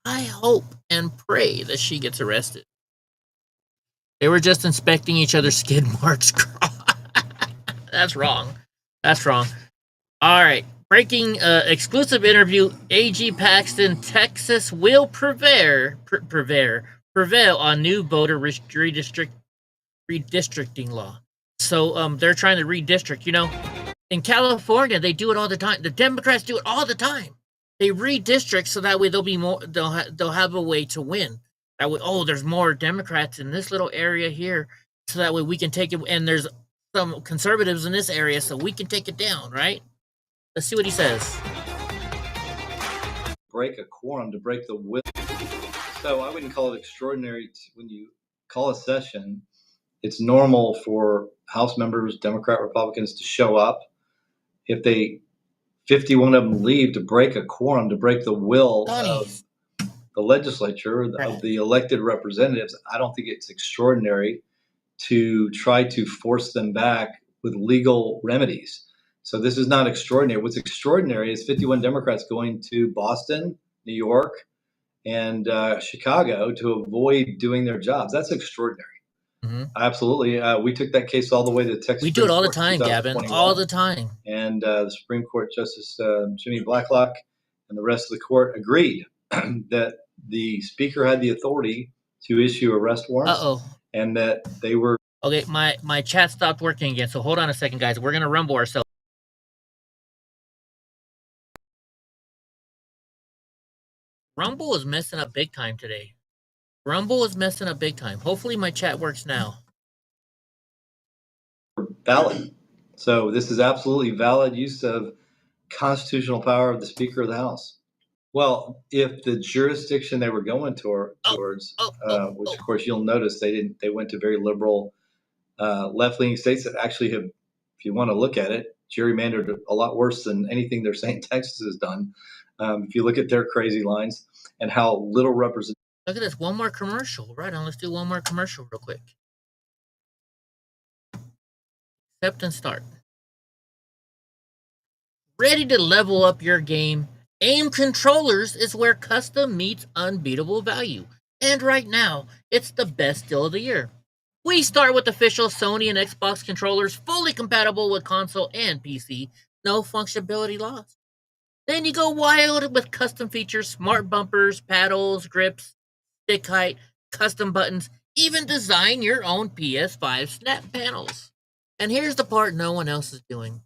I hope and pray that she gets arrested. They were just inspecting each other's skid marks. That's wrong. All right. Breaking exclusive interview, A.G. Paxton, Texas will prevail on new voter redistricting law. So they're trying to redistrict. In California, they do it all the time. The Democrats do it all the time. They redistrict so that way they'll be more. They'll have a way to win. That way, there's more Democrats in this little area here, so that way we can take it. And there's some conservatives in this area, so we can take it down, right? Let's see what he says. Break a quorum to break the will. So I wouldn't call it extraordinary when you call a session. It's normal for House members, Democrat, Republicans, to show up. If 51 of them leave, to break a quorum, to break the will of the legislature, of the elected representatives, I don't think it's extraordinary to try to force them back with legal remedies. So this is not extraordinary. What's extraordinary is 51 Democrats going to Boston, New York, and Chicago to avoid doing their jobs. That's extraordinary. Mm-hmm. Absolutely. We took that case all the way to Texas. We do it all the time, Gavin. All the time. And the Supreme Court Justice Jimmy Blacklock and the rest of the court agreed that the speaker had the authority to issue arrest warrants. And that they were... Okay, my chat stopped working again, so hold on a second, guys. We're going to rumble ourselves. Rumble is messing up big time today. Hopefully my chat works now. Valid. So this is absolutely valid use of constitutional power of the Speaker of the House. Well, if the jurisdiction they were going towards, which of course you'll notice they went to very liberal, left-leaning states that actually have, if you want to look at it, gerrymandered a lot worse than anything they're saying Texas has done. If you look at their crazy lines and how little representation. Look at this. One more commercial. Right on. Let's do one more commercial real quick. Accept and start. Ready to level up your game? AIM Controllers is where custom meets unbeatable value. And right now, it's the best deal of the year. We start with official Sony and Xbox controllers, fully compatible with console and PC. No functionality lost. Then you go wild with custom features, smart bumpers, paddles, grips, stick height, custom buttons, even design your own PS5 snap panels. And here's the part no one else is doing.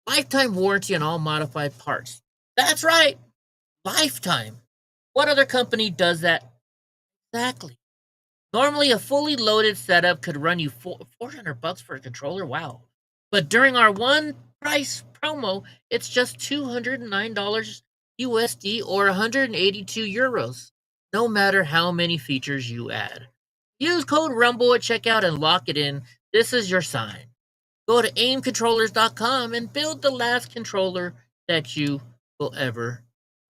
Lifetime warranty on all modified parts. That's right. Lifetime. What other company does that? Exactly. Normally, a fully loaded setup could run you $400 for a controller. Wow. But during our one price promo, it's just $209 USD or 182 euros, no matter how many features you add. Use code RUMBLE at checkout and lock it in. This is your sign. Go to aimcontrollers.com and build the last controller that you will ever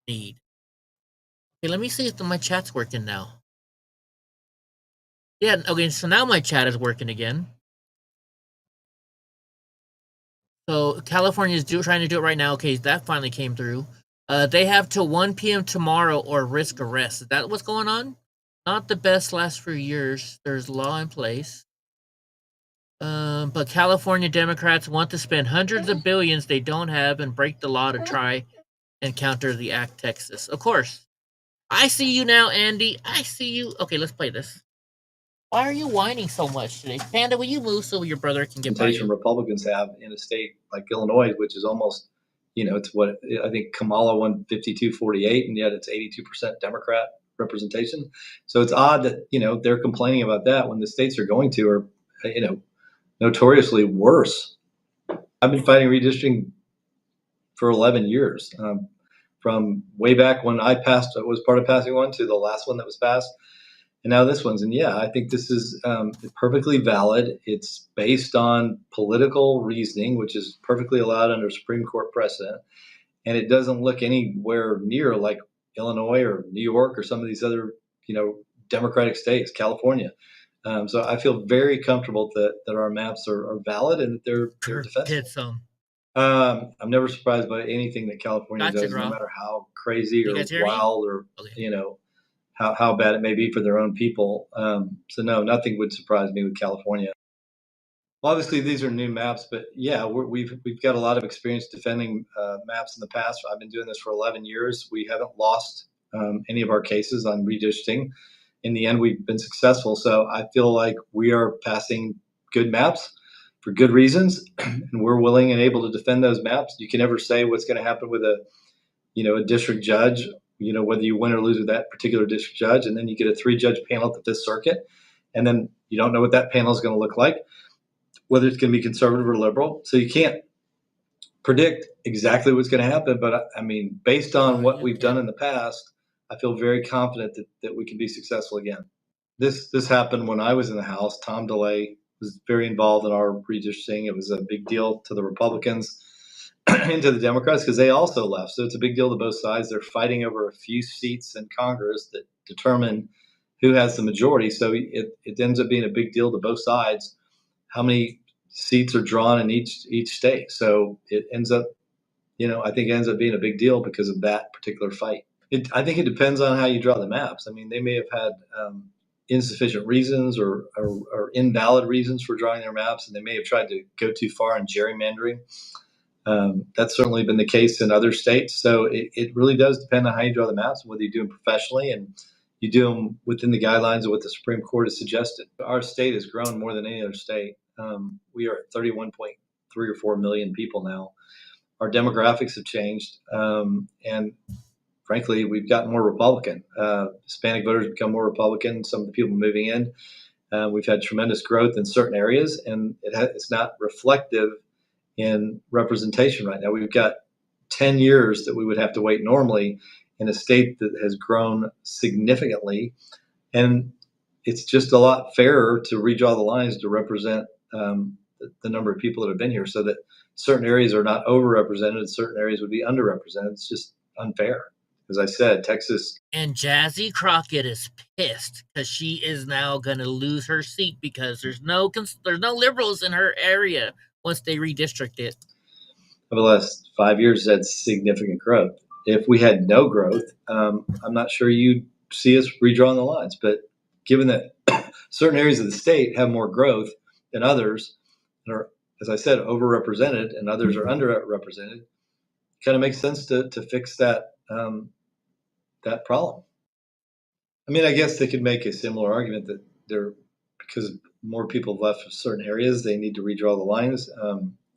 need. Okay, let me see if my chat's working now. Yeah, okay, so now my chat is working again. So California is trying to do it right now. Okay, that finally came through. They have till 1 p.m. tomorrow or risk arrest. Is that what's going on? Not the best last few years. There's law in place. But California Democrats want to spend hundreds of billions they don't have and break the law to try and counter the Act Texas. Of course. I see you now, Andy. I see you. Okay, let's play this. Why are you whining so much today? Panda, will you move so your brother can get by you? Republicans have in a state like Illinois, which is almost, it's what I think Kamala won 52-48, and yet it's 82% Democrat representation. So it's odd that, they're complaining about that when the states they're going to are, notoriously worse. I've been fighting redistricting for 11 years, from way back when I was part of passing one to the last one that was passed. And now this one's, and yeah, I think this is perfectly valid. It's based on political reasoning, which is perfectly allowed under Supreme Court precedent. And it doesn't look anywhere near like Illinois or New York or some of these other, Democratic states, California. So I feel very comfortable that our maps are valid and that they're defensible. I'm never surprised by anything that California does, no matter how crazy or wild or, how bad it may be for their own people. So no, nothing would surprise me with California. Well, obviously these are new maps, but yeah, we've got a lot of experience defending maps in the past. I've been doing this for 11 years. We haven't lost any of our cases on redistricting. In the end, we've been successful. So I feel like we are passing good maps for good reasons, and we're willing and able to defend those maps. You can never say what's going to happen with a district judge, whether you win or lose with that particular district judge, and then you get a 3-judge panel at the Fifth Circuit, and then you don't know what that panel is going to look like, whether it's going to be conservative or liberal. So you can't predict exactly what's going to happen. But I mean, based on what we've done in the past, I feel very confident that we can be successful again. This happened when I was in the House. Tom DeLay was very involved in our redistricting. It was a big deal to the Republicans and to the Democrats because they also left. So it's a big deal to both sides. They're fighting over a few seats in Congress that determine who has the majority. So it ends up being a big deal to both sides how many seats are drawn in each state. So it ends up, I think it ends up being a big deal because of that particular fight. I think it depends on how you draw the maps. I mean, they may have had insufficient reasons or invalid reasons for drawing their maps, and they may have tried to go too far in gerrymandering. That's certainly been the case in other states. So it really does depend on how you draw the maps, whether you do them professionally and you do them within the guidelines of what the Supreme Court has suggested. Our state has grown more than any other state. We are at 31.3 or 4 million people now. Our demographics have changed, and frankly, we've gotten more Republican. Hispanic voters become more Republican. Some of the people moving in. We've had tremendous growth in certain areas, and it's not reflective in representation right now. We've got 10 years that we would have to wait normally in a state that has grown significantly. And it's just a lot fairer to redraw the lines to represent the number of people that have been here so that certain areas are not overrepresented and certain areas would be underrepresented. It's just unfair. As I said, Texas. And Jazzy Crockett is pissed because she is now going to lose her seat because there's no liberals in her area once they redistrict it. Over the last 5 years, that's significant growth. If we had no growth, I'm not sure you'd see us redrawing the lines. But given that certain areas of the state have more growth than others, and are, as I said, overrepresented, and others are underrepresented, kind of makes sense to fix that that problem. I mean, I guess they could make a similar argument that because more people have left from certain areas, they need to redraw the lines.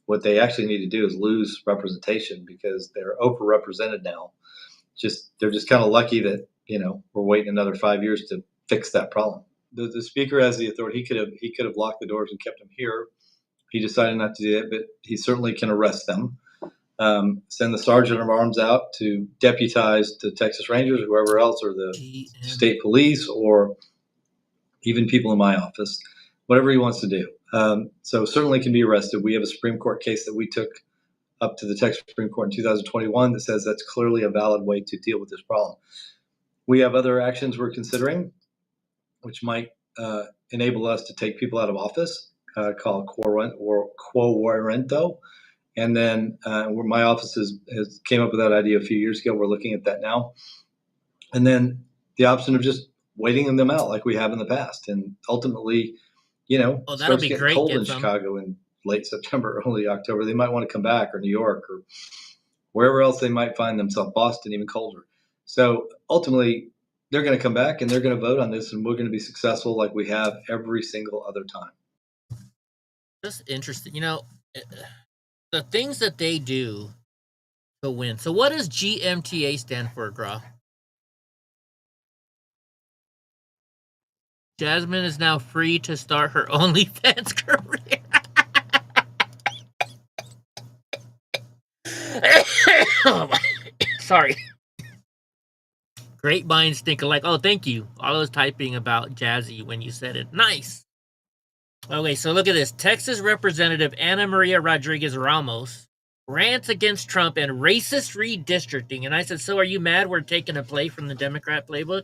What they actually need to do is lose representation because they're overrepresented now. they're just kind of lucky that, we're waiting another 5 years to fix that problem. The speaker has the authority. He could have locked the doors and kept them here. He decided not to do that, but he certainly can arrest them. Send the sergeant of arms out to deputize the Texas Rangers, whoever else, or the state police, or even people in my office, whatever he wants to do. So certainly can be arrested. We have a Supreme Court case that we took up to the Texas Supreme Court in 2021 that says that's clearly a valid way to deal with this problem. We have other actions we're considering, which might enable us to take people out of office, called quo warranto. And then my office has came up with that idea a few years ago. We're looking at that now. And then the option of just waiting them out like we have in the past. And ultimately, it starts getting cold in Chicago in late September, early October. They might want to come back, or New York, or wherever else they might find themselves, Boston, even colder. So ultimately, they're going to come back and they're going to vote on this, and we're going to be successful like we have every single other time. That's interesting. The things that they do to win. So what does GMTA stand for, Gra? Jasmine is now free to start her OnlyFans career. Oh my, sorry. Great minds think alike. Oh, thank you. I was typing about Jazzy when you said it. Nice. Okay, so look at this. Texas Representative Ana Maria Rodriguez Ramos rants against Trump and racist redistricting. And I said, so are you mad we're taking a play from the Democrat playbook?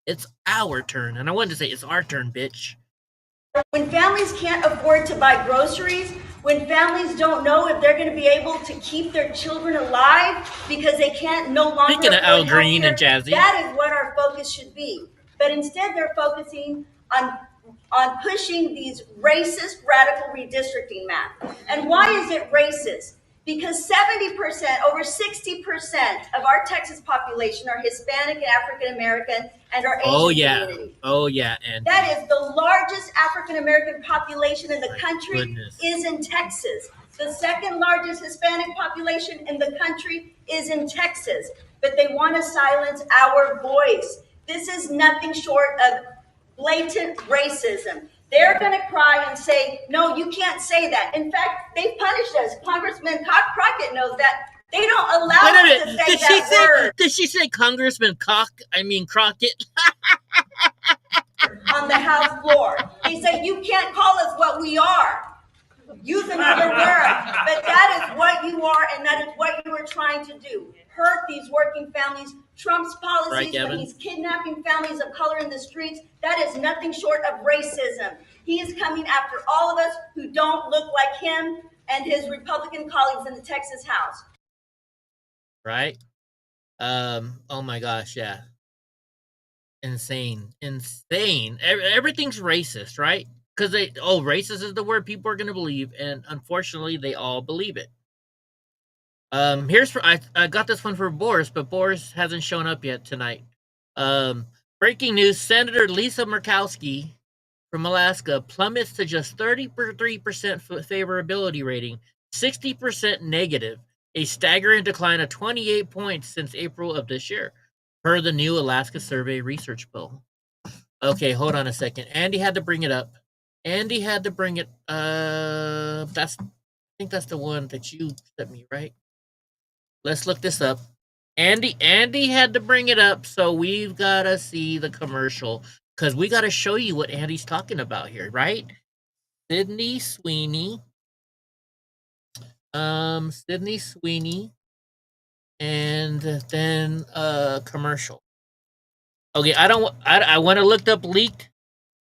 It's our turn. And I wanted to say, it's our turn, bitch. When families can't afford to buy groceries, when families don't know if they're going to be able to keep their children alive because they can't no longer. Speaking of Al Green and Jazzy, that is what our focus should be. But instead, they're focusing on pushing these racist, radical redistricting maps. And why is it racist? Because 70%, over 60% of our Texas population are Hispanic and African American and are Asian community. Oh yeah, and that is the largest African American population in the country is in Texas. The second largest Hispanic population in the country is in Texas. But they want to silence our voice. This is nothing short of blatant racism. They're going to cry and say, no, you can't say that. In fact, they punished us. Congressman Crockett knows that. They don't allow us to say that word. Did she say Congressman Crockett? On the House floor. They say, you can't call us what we are. Use another word. But that is what you are, and that is what you are trying to do. Hurt these working families. Trump's policies, when he's kidnapping families of color in the streets, that is nothing short of racism. He is coming after all of us who don't look like him and his Republican colleagues in the Texas House. Right? Oh my gosh, yeah. Insane. Everything's racist, right? Because racist is the word people are going to believe, and unfortunately, they all believe it. I got this one for Boris, but Boris hasn't shown up yet tonight. Breaking news: Senator Lisa Murkowski from Alaska plummets to just 33% favorability rating, 60% negative, a staggering decline of 28 points since April of this year, per the new Alaska Survey research poll. Okay, hold on a second. Andy had to bring it up. I think that's the one that you sent me, right? Let's look this up. Andy had to bring it up, so we've got to see the commercial because we got to show you what Andy's talking about here, right? Sydney Sweeney, and then commercial. Okay, I want to look up leaked,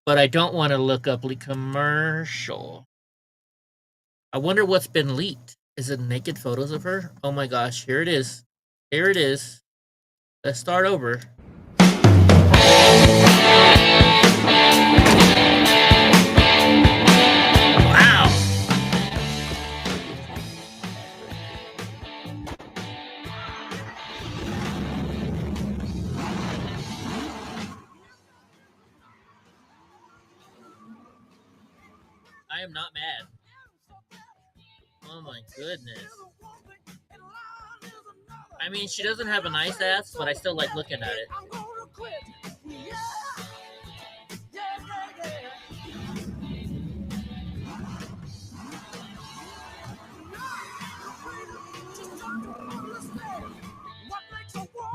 but I don't want to look up leaked commercial. I wonder what's been leaked. Is it naked photos of her? Oh my gosh, here it is. Let's start over. Wow. I am not mad. Oh my goodness. I mean, she doesn't have a nice ass, but I still like looking at it.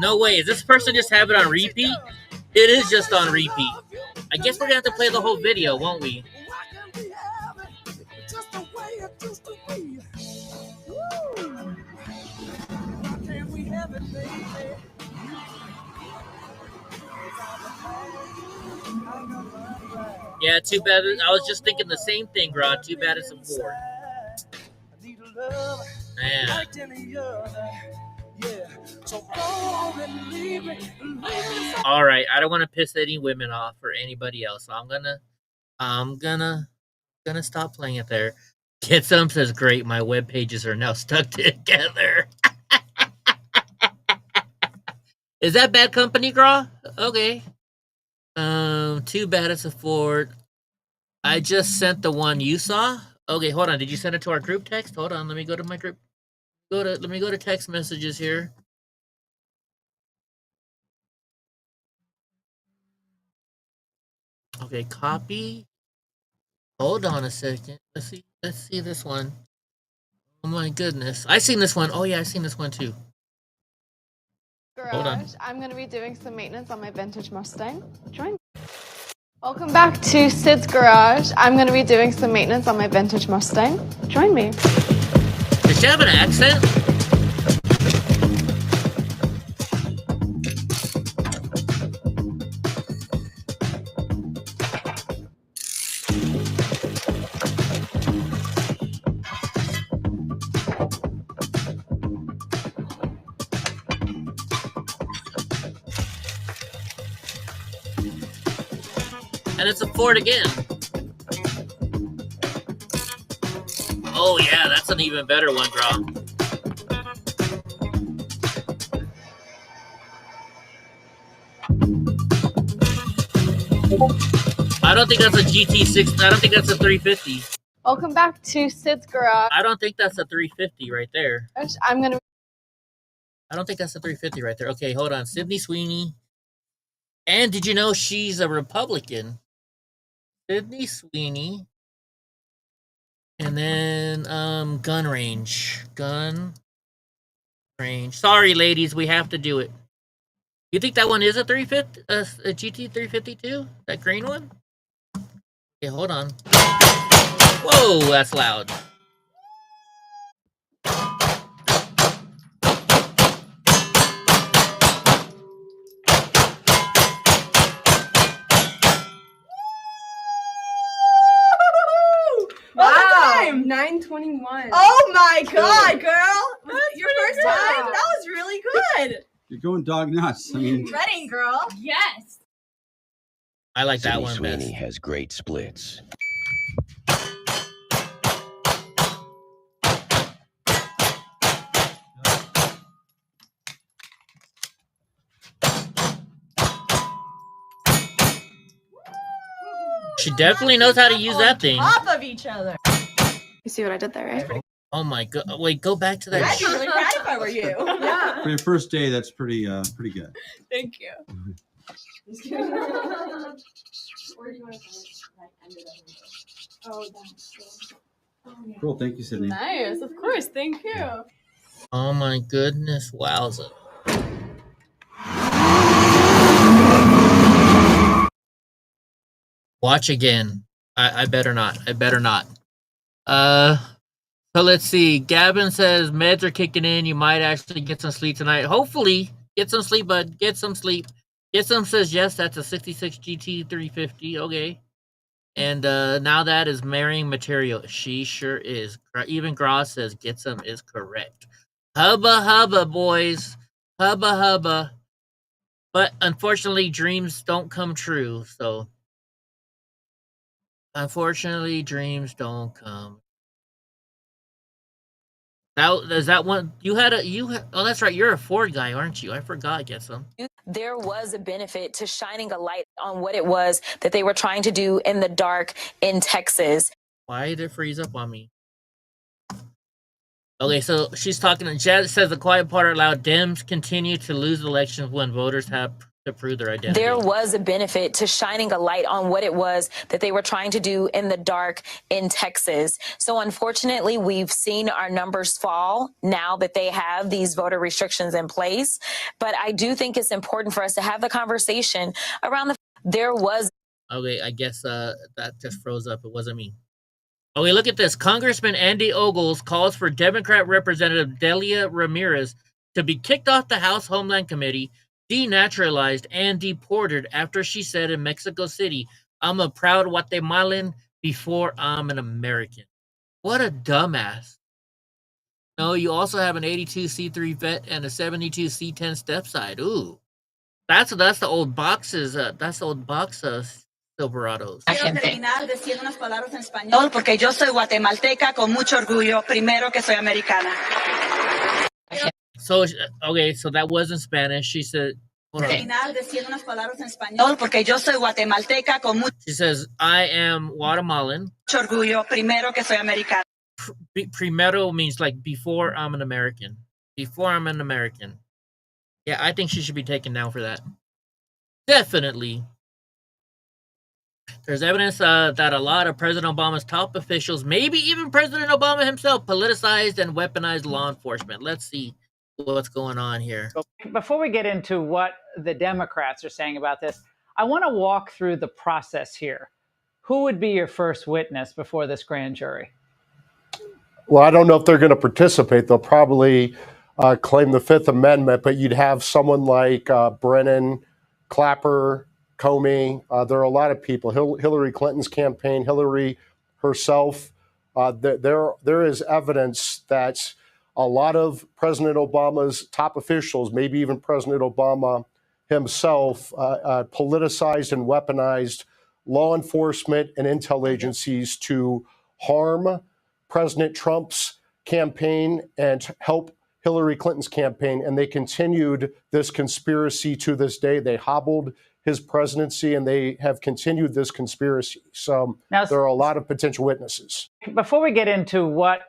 No way, is this person just have it on repeat? It is just on repeat. I guess we're gonna have to play the whole video, won't we? Yeah, too bad. I was just thinking the same thing, Rod. Too bad it's a 4. Man. All right, I don't want to piss any women off or anybody else, so I'm gonna stop playing it there. Get Some says, great, my web pages are now stuck together. Is that Bad Company, Graw? Okay. Too bad it's a 4. I just sent the one you saw. Okay, hold on. Did you send it to our group text? Hold on. Let me go to my group. Let me go to text messages here. Okay, copy. Hold on a second. Let's see this one. Oh my goodness. I seen this one. Oh yeah, I seen this one too. Hold on. I'm going to be doing some maintenance on my vintage Mustang. Join me. Welcome back to Sid's Garage. I'm going to be doing some maintenance on my vintage Mustang. Join me. Does she have an accent? And it's a 4 again. Oh yeah, that's an even better one, bro. I don't think that's a GT6. I don't think that's a 350. Welcome back to Sid's Garage. I don't think that's a 350 right there. I'm going to... I don't think that's a 350 right there. Okay, hold on. Sydney Sweeney. And did you know she's a Republican? Sydney Sweeney. And then Gun Range. Sorry, ladies, we have to do it. You think that one is a 350? A GT 352? That green one? Okay, hold on. Whoa, that's loud. Wow, 9:21. Oh my god, girl! Was it your first time? That was really good. You're going dog nuts. I mean, Ready, girl? Yes. I like that Sydney one Sweeney best. has great splits. She definitely knows how to use that thing. Top of each other. You see what I did there, right? Oh my god! Wait, go back to that. I'd be really proud if I were you. Yeah. for your first day, that's pretty good. Thank you. Cool. Thank you, Sydney. Nice, of course. Thank you. Oh my goodness! Wowza! Watch again. I better not. I better not. So let's see. Gavin says meds are kicking in. You might actually get some sleep tonight. Hopefully, get some sleep, bud. Get some sleep. Get some says yes. That's a 66 GT 350. Okay. And now that is marrying material. She sure is. Even Gross says get some is correct. Hubba hubba, boys. Hubba hubba. But unfortunately, dreams don't come true. So unfortunately, dreams don't come. Is that one you had oh, that's right, you're a Ford guy, aren't you? I forgot. Get some. There was a benefit to shining a light on what it was that they were trying to do in the dark in Texas. Why did it freeze up on me? Okay, so she's talking, and Jazz says the quiet part out loud, Dems continue to lose elections when voters have to prove their identity. There was a benefit to shining a light on what it was that they were trying to do in the dark in Texas. So unfortunately, we've seen our numbers fall now that they have these voter restrictions in place. But I do think it's important for us to have the conversation around there was. Okay, I guess that just froze up. It wasn't me. Okay, look at this. Congressman Andy Ogles calls for Democrat Representative Delia Ramirez to be kicked off the House Homeland Committee, denaturalized, and deported after she said in Mexico City, "I'm a proud Guatemalan before I'm an American." What a dumbass. No, you also have an 82 C3 vet and a 72 C10 stepside. Ooh. That's the old boxes. That's the old box Silverados. Quiero terminar diciendo unas palabras en español porque yo soy guatemalteca con mucho orgullo, primero que soy americana. So, okay, so that was in Spanish. She said, terminar diciendo unas palabras en español porque yo soy guatemalteca con mucho. She says, I am Guatemalan. Mucho orgullo, primero que soy americana. Primero means like before I'm an American. Before I'm an American. Yeah, I think she should be taken down for that. Definitely. There's evidence that a lot of President Obama's top officials, maybe even President Obama himself, politicized and weaponized law enforcement. Let's see what's going on here. So before we get into what the Democrats are saying about this, I want to walk through the process here. Who would be your first witness before this grand jury? Well, I don't know if they're going to participate. They'll probably claim the Fifth Amendment, but you'd have someone like Brennan, Clapper, Comey. There are a lot of people. Hillary Clinton's campaign, Hillary herself. There is evidence that a lot of President Obama's top officials, maybe even President Obama himself, politicized and weaponized law enforcement and intel agencies to harm President Trump's campaign and help Hillary Clinton's campaign. And they continued this conspiracy to this day. They hobbled his presidency, and they have continued this conspiracy. So now, there are a lot of potential witnesses. Before we get into what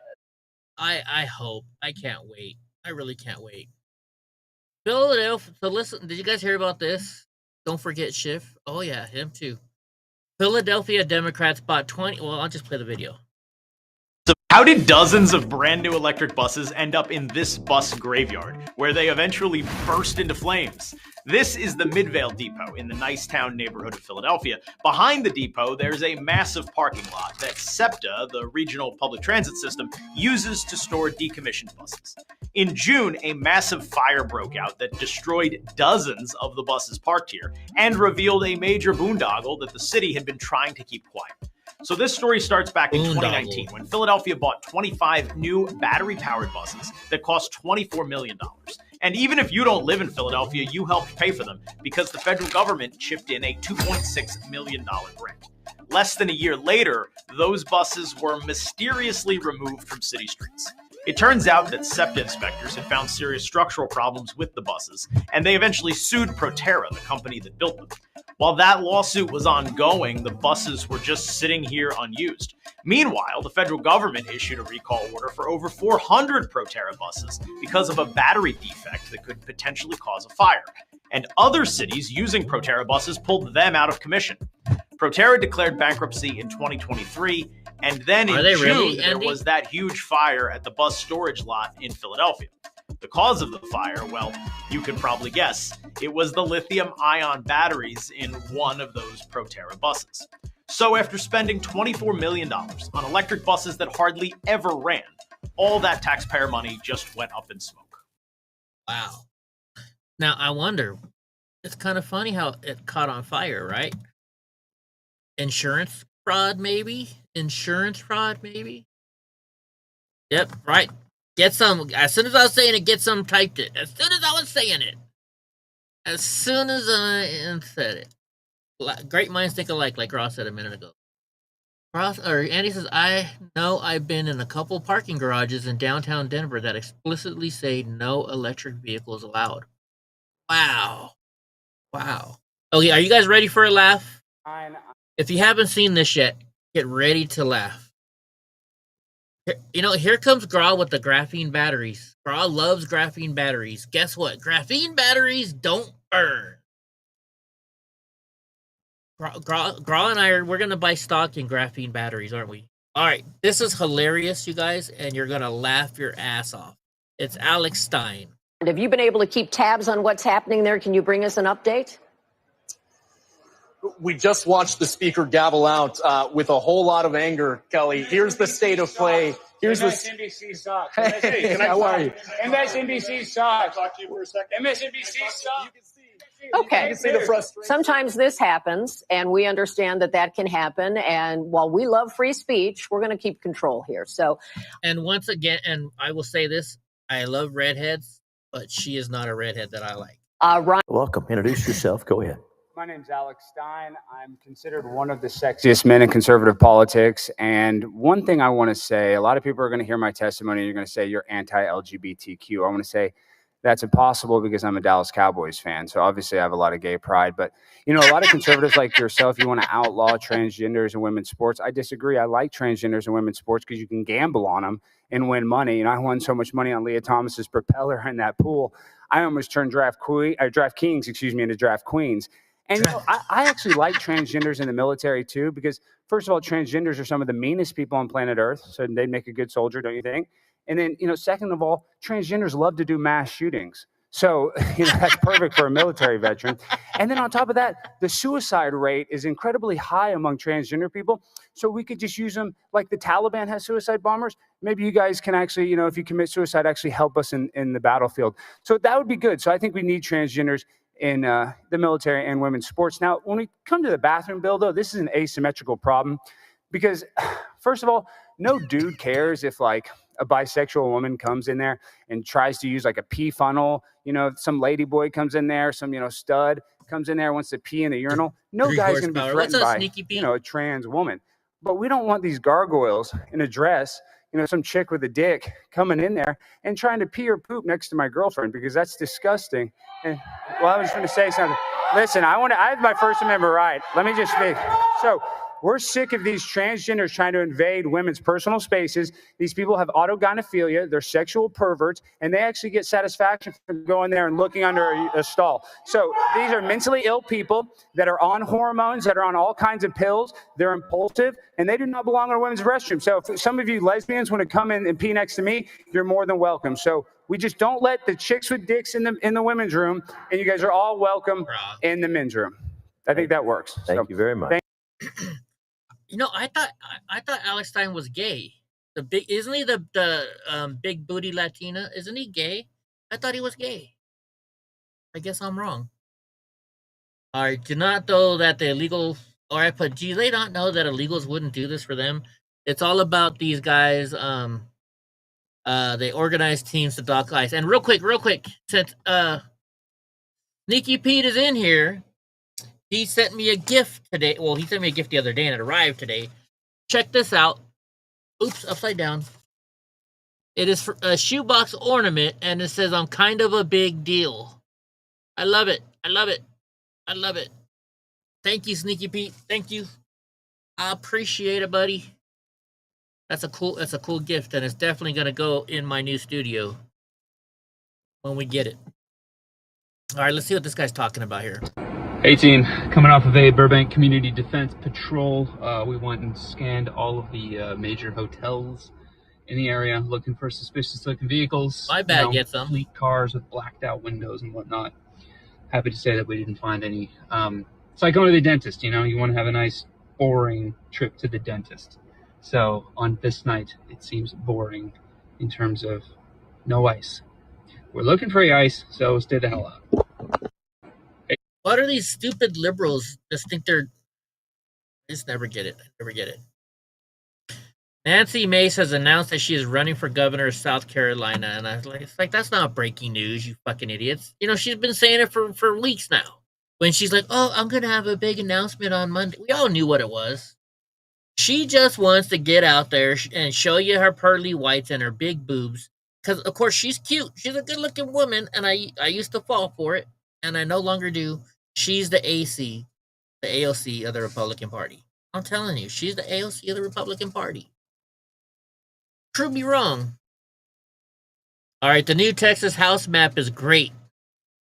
I hope, I can't wait. I really can't wait. Philadelphia. So listen, did you guys hear about this? Don't forget Schiff. Oh yeah, him too. Philadelphia Democrats bought 20. Well, I'll just play the video. So how did dozens of brand new electric buses end up in this bus graveyard, where they eventually burst into flames? This is the Midvale Depot in the Nicetown neighborhood of Philadelphia. Behind the depot, there's a massive parking lot that SEPTA, the regional public transit system, uses to store decommissioned buses. In June, a massive fire broke out that destroyed dozens of the buses parked here and revealed a major boondoggle that the city had been trying to keep quiet. So this story starts back in 2019 when Philadelphia bought 25 new battery-powered buses that cost $24 million. And even if you don't live in Philadelphia, you helped pay for them because the federal government chipped in a $2.6 million grant. Less than a year later, those buses were mysteriously removed from city streets. It turns out that SEPTA inspectors had found serious structural problems with the buses, and they eventually sued Proterra, the company that built them. While that lawsuit was ongoing, the buses were just sitting here unused. Meanwhile, the federal government issued a recall order for over 400 Proterra buses because of a battery defect that could potentially cause a fire. And other cities using Proterra buses pulled them out of commission. Proterra declared bankruptcy in 2023, and then in June, really, there was that huge fire at the bus storage lot in Philadelphia. The cause of the fire, well, you can probably guess. It was the lithium-ion batteries in one of those Proterra buses. So after spending $24 million on electric buses that hardly ever ran, all that taxpayer money just went up in smoke. Wow. Now, I wonder, it's kind of funny how it caught on fire, right? Insurance fraud, maybe? Insurance fraud, maybe? Yep, right. Get some. As soon as I was saying it, get some typed it. As soon as I was saying it. As soon as I said it. Great minds think alike, like Ross said a minute ago. Andy says, I know I've been in a couple parking garages in downtown Denver that explicitly say no electric vehicles allowed. Wow. Wow. Okay, are you guys ready for a laugh? If you haven't seen this yet, get ready to laugh. Here comes Gra with the graphene batteries. Gra loves graphene batteries. Guess what? Graphene batteries don't burn. Gra and I we're gonna buy stock in graphene batteries, aren't we? All right, this is hilarious, you guys, and you're gonna laugh your ass off. It's Alex Stein. Have you been able to keep tabs on what's happening there? Can you bring us an update? We just watched the speaker gavel out with a whole lot of anger, Kelly. Here's the state of play. Here's MSNBC sucks. Hey, how are you? MSNBC sucks. Talk to you for a second. MSNBC sucks. Okay. Sometimes this happens, and we understand that can happen. And while we love free speech, we're going to keep control here. So, and once again, and I will say this: I love redheads, but she is not a redhead that I like. Ryan. Welcome. Introduce yourself. Go ahead. My name's Alex Stein. I'm considered one of the sexiest men in conservative politics. And one thing I want to say, a lot of people are going to hear my testimony and you're going to say you're anti-LGBTQ. I want to say that's impossible because I'm a Dallas Cowboys fan. So obviously I have a lot of gay pride. But, a lot of conservatives like yourself, you want to outlaw transgenders in women's sports. I disagree. I like transgenders in women's sports because you can gamble on them and win money. I won so much money on Leah Thomas's propeller in that pool. I almost turned DraftKings, into Draft Queens. And I actually like transgenders in the military too, because first of all, transgenders are some of the meanest people on planet Earth. So they'd make a good soldier, don't you think? And then, second of all, transgenders love to do mass shootings. So, that's perfect for a military veteran. And then on top of that, the suicide rate is incredibly high among transgender people. So we could just use them like the Taliban has suicide bombers. Maybe you guys can actually, if you commit suicide, actually help us in the battlefield. So that would be good. So I think we need transgenders in the military and women's sports. Now, when we come to the bathroom bill, though, this is an asymmetrical problem because, first of all, no dude cares if, like, a bisexual woman comes in there and tries to use, like, a pee funnel. Some lady boy comes in there, some, stud comes in there, wants to pee in the urinal. No guy's going to be threatened by, a trans woman. But we don't want these gargoyles in a dress, some chick with a dick coming in there and trying to pee or poop next to my girlfriend because that's disgusting. And I was going to say something. Listen, I have my First Amendment right. Let me just speak. So we're sick of these transgenders trying to invade women's personal spaces. These people have autogynephilia. They're sexual perverts, and they actually get satisfaction from going there and looking under a stall. So these are mentally ill people that are on hormones, that are on all kinds of pills. They're impulsive, and they do not belong in a women's restroom. So if some of you lesbians want to come in and pee next to me, you're more than welcome. So we just don't let the chicks with dicks in the women's room, and you guys are all welcome in the men's room. I think that works. Thank you very much. I thought Alex Stein was gay. Isn't he the big booty Latina? Isn't he gay? I thought he was gay. I guess I'm wrong. All right, do not know that the illegal. All right, but do they not know that illegals wouldn't do this for them? It's all about these guys. They organize teams to dock ice. And real quick, since Sneaky Pete is in here. He sent me a gift today. Well, he sent me a gift the other day and it arrived today. Check this out. Oops, upside down. It is for a shoebox ornament and it says, I'm kind of a big deal. I love it. I love it. I love it. Thank you, Sneaky Pete. Thank you. I appreciate it, buddy. That's a cool gift and it's definitely going to go in my new studio when we get it. All right, let's see what this guy's talking about here. Hey team, coming off of a Burbank Community Defense Patrol, we went and scanned all of the major hotels in the area looking for suspicious looking vehicles. My bad, get some. Fleet cars with blacked out windows and whatnot. Happy to say that we didn't find any. It's like going to the dentist, you want to have a nice boring trip to the dentist. So on this night, it seems boring in terms of no ice. We're looking for ice, so stay the hell out. What are these stupid liberals just think they're... I just never get it. Never get it. Nancy Mace has announced that she is running for governor of South Carolina. And I was like, it's like, that's not breaking news, you fucking idiots. She's been saying it for weeks now. When she's like, oh, I'm going to have a big announcement on Monday. We all knew what it was. She just wants to get out there and show you her pearly whites and her big boobs. Because, of course, she's cute. She's a good-looking woman. And I used to fall for it. And I no longer do. She's the AC, the AOC of the Republican Party. I'm telling you, she's the AOC of the Republican Party. Prove me wrong. All right, the new Texas House map is great.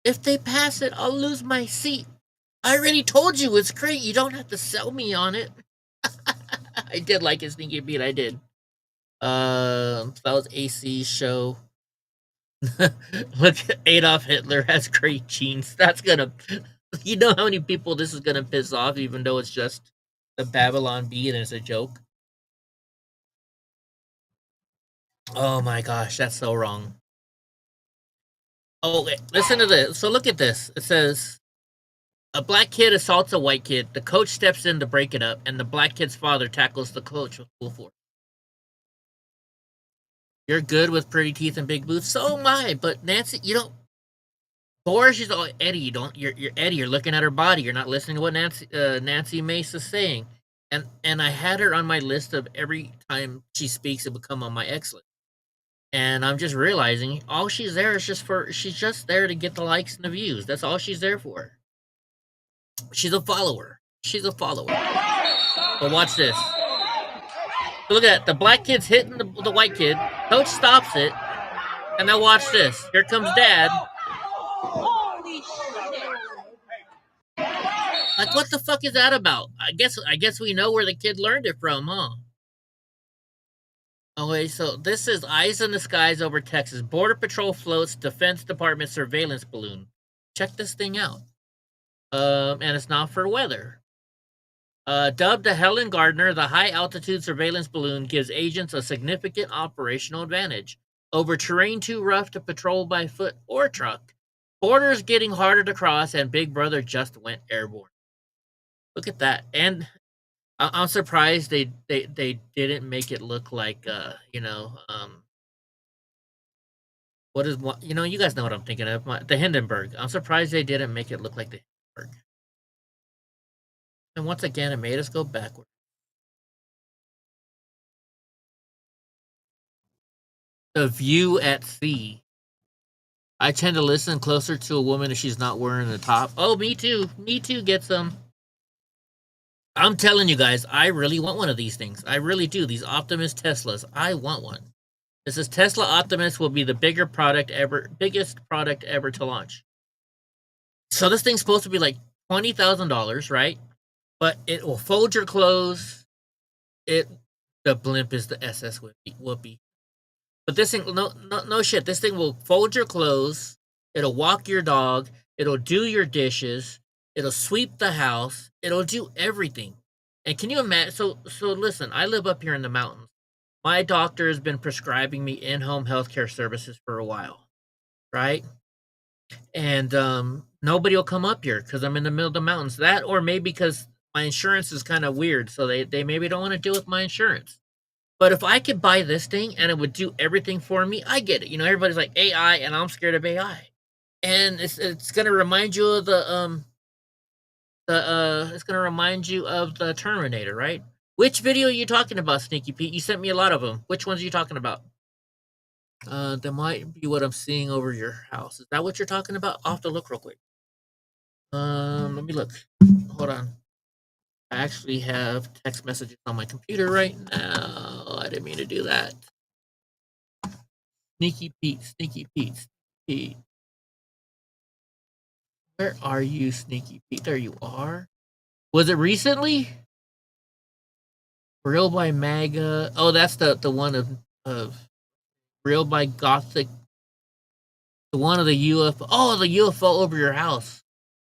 If they pass it, I'll lose my seat. I already told you it's great. You don't have to sell me on it. I did like his Sneaky Pete. I did. That was AC's show. Look, Adolf Hitler has great genes. That's gonna, you know how many people this is gonna piss off, even though it's just the Babylon Bee and it's a joke. Oh my gosh, that's so wrong. Oh, wait, listen to this. So look at this. It says, a black kid assaults a white kid. The coach steps in to break it up, and the black kid's father tackles the coach with full force. You're good with pretty teeth and big boots. So am I. But Nancy, you don't. Boris, she's all Eddie. You don't. You're Eddie. You're looking at her body. You're not listening to what Nancy Mace is saying. And I had her on my list of every time she speaks, it would come on my X list. And I'm just realizing all she's there is she's just there to get the likes and the views. That's all she's there for. She's a follower. She's a follower. But watch this. Look at that. The black kid's hitting the white kid. Coach stops it. And now watch this. Here comes Dad. Like, what the fuck is that about? I guess we know where the kid learned it from, huh? Okay, so this is Eyes in the Skies over Texas. Border Patrol floats Defense Department surveillance balloon. Check this thing out. And it's not for weather. Dubbed the Helen Gardner, the high-altitude surveillance balloon gives agents a significant operational advantage over terrain too rough to patrol by foot or truck. Borders getting harder to cross, and Big Brother just went airborne. Look at that. And I'm surprised they didn't make it look like what is what you guys know what I'm thinking of, the Hindenburg. I'm surprised they didn't make it look like the Hindenburg. And once again, it made us go backward. The view at sea. I tend to listen closer to a woman if she's not wearing the top. Oh, me too. Me too. Get some. I'm telling you guys, I really want one of these things. I really do. These Optimus Teslas. I want one. This is Tesla Optimus will be the biggest product ever to launch. So this thing's supposed to be like $20,000, right? But it will fold your clothes. The blimp is the SS Whoopi. But this thing, no shit. This thing will fold your clothes. It'll walk your dog. It'll do your dishes. It'll sweep the house. It'll do everything. And can you imagine? So listen, I live up here in the mountains. My doctor has been prescribing me in-home healthcare services for a while, right? And nobody will come up here because I'm in the middle of the mountains. That, or maybe because my insurance is kind of weird, so they maybe don't want to deal with my insurance. But if I could buy this thing and it would do everything for me, I get it. Everybody's like AI, and I'm scared of AI. And it's gonna remind you of it's gonna remind you of the Terminator, right? Which video are you talking about, Sneaky Pete? You sent me a lot of them. Which ones are you talking about? That might be what I'm seeing over your house. Is that what you're talking about? I'll have to look real quick. Let me look. Hold on. I actually have text messages on my computer right now. I didn't mean to do that. Sneaky Pete, Sneaky Pete, Sneaky Pete. Where are you, Sneaky Pete? There you are. Was it recently? Real by MAGA. Oh, that's the one of Real by Gothic. The one of the UFO. Oh, the UFO over your house.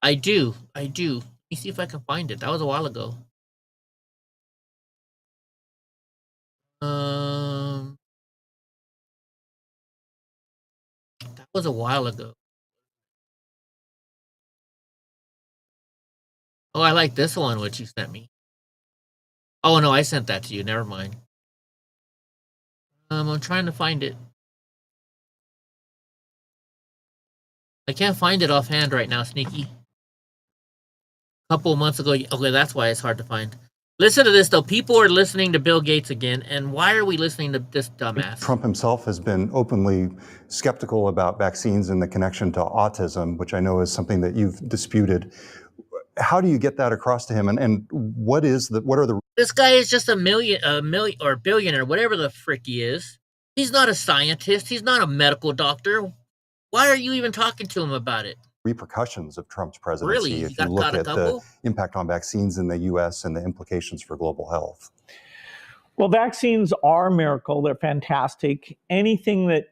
I do. Let me see if I can find it. That was a while ago. That was a while ago. Oh, I like this one, which you sent me. Oh, no, I sent that to you. Never mind. I'm trying to find it. I can't find it offhand right now, Sneaky. A couple of months ago. Okay, that's why it's hard to find. Listen to this, though. People are listening to Bill Gates again. And why are we listening to this dumbass? Trump himself has been openly skeptical about vaccines and the connection to autism, which I know is something that you've disputed. How do you get that across to him? And what are the... This guy is just a million or billionaire, whatever the frick he is. He's not a scientist. He's not a medical doctor. Why are you even talking to him about it? Repercussions of Trump's presidency, Really? if you look at the impact on vaccines in the U.S. and the implications for global health. Well, vaccines are a miracle. They're fantastic. Anything that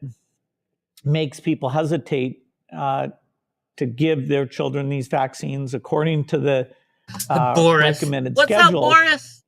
makes people hesitate to give their children these vaccines according to the recommended schedule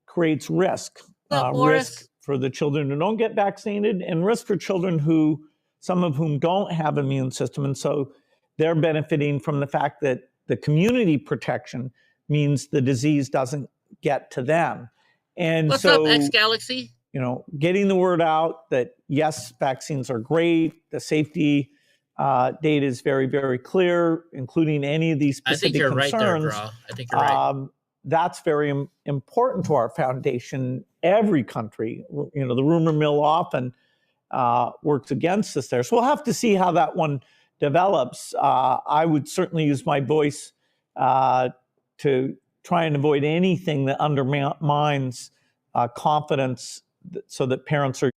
creates risk. Risk for the children who don't get vaccinated and risk for children who, some of whom don't have immune system. And so they're benefiting from the fact that the community protection means the disease doesn't get to them. And What's so, up, X Galaxy? You know, getting the word out that yes, vaccines are great. The safety data is very, very clear, including any of these specific concerns. Right there, Gra. I think you're right. That's very important to our foundation. Every country, you know, the rumor mill often works against us there. So we'll have to see how that one develops. I would certainly use my voice to try and avoid anything that undermines confidence so that parents are.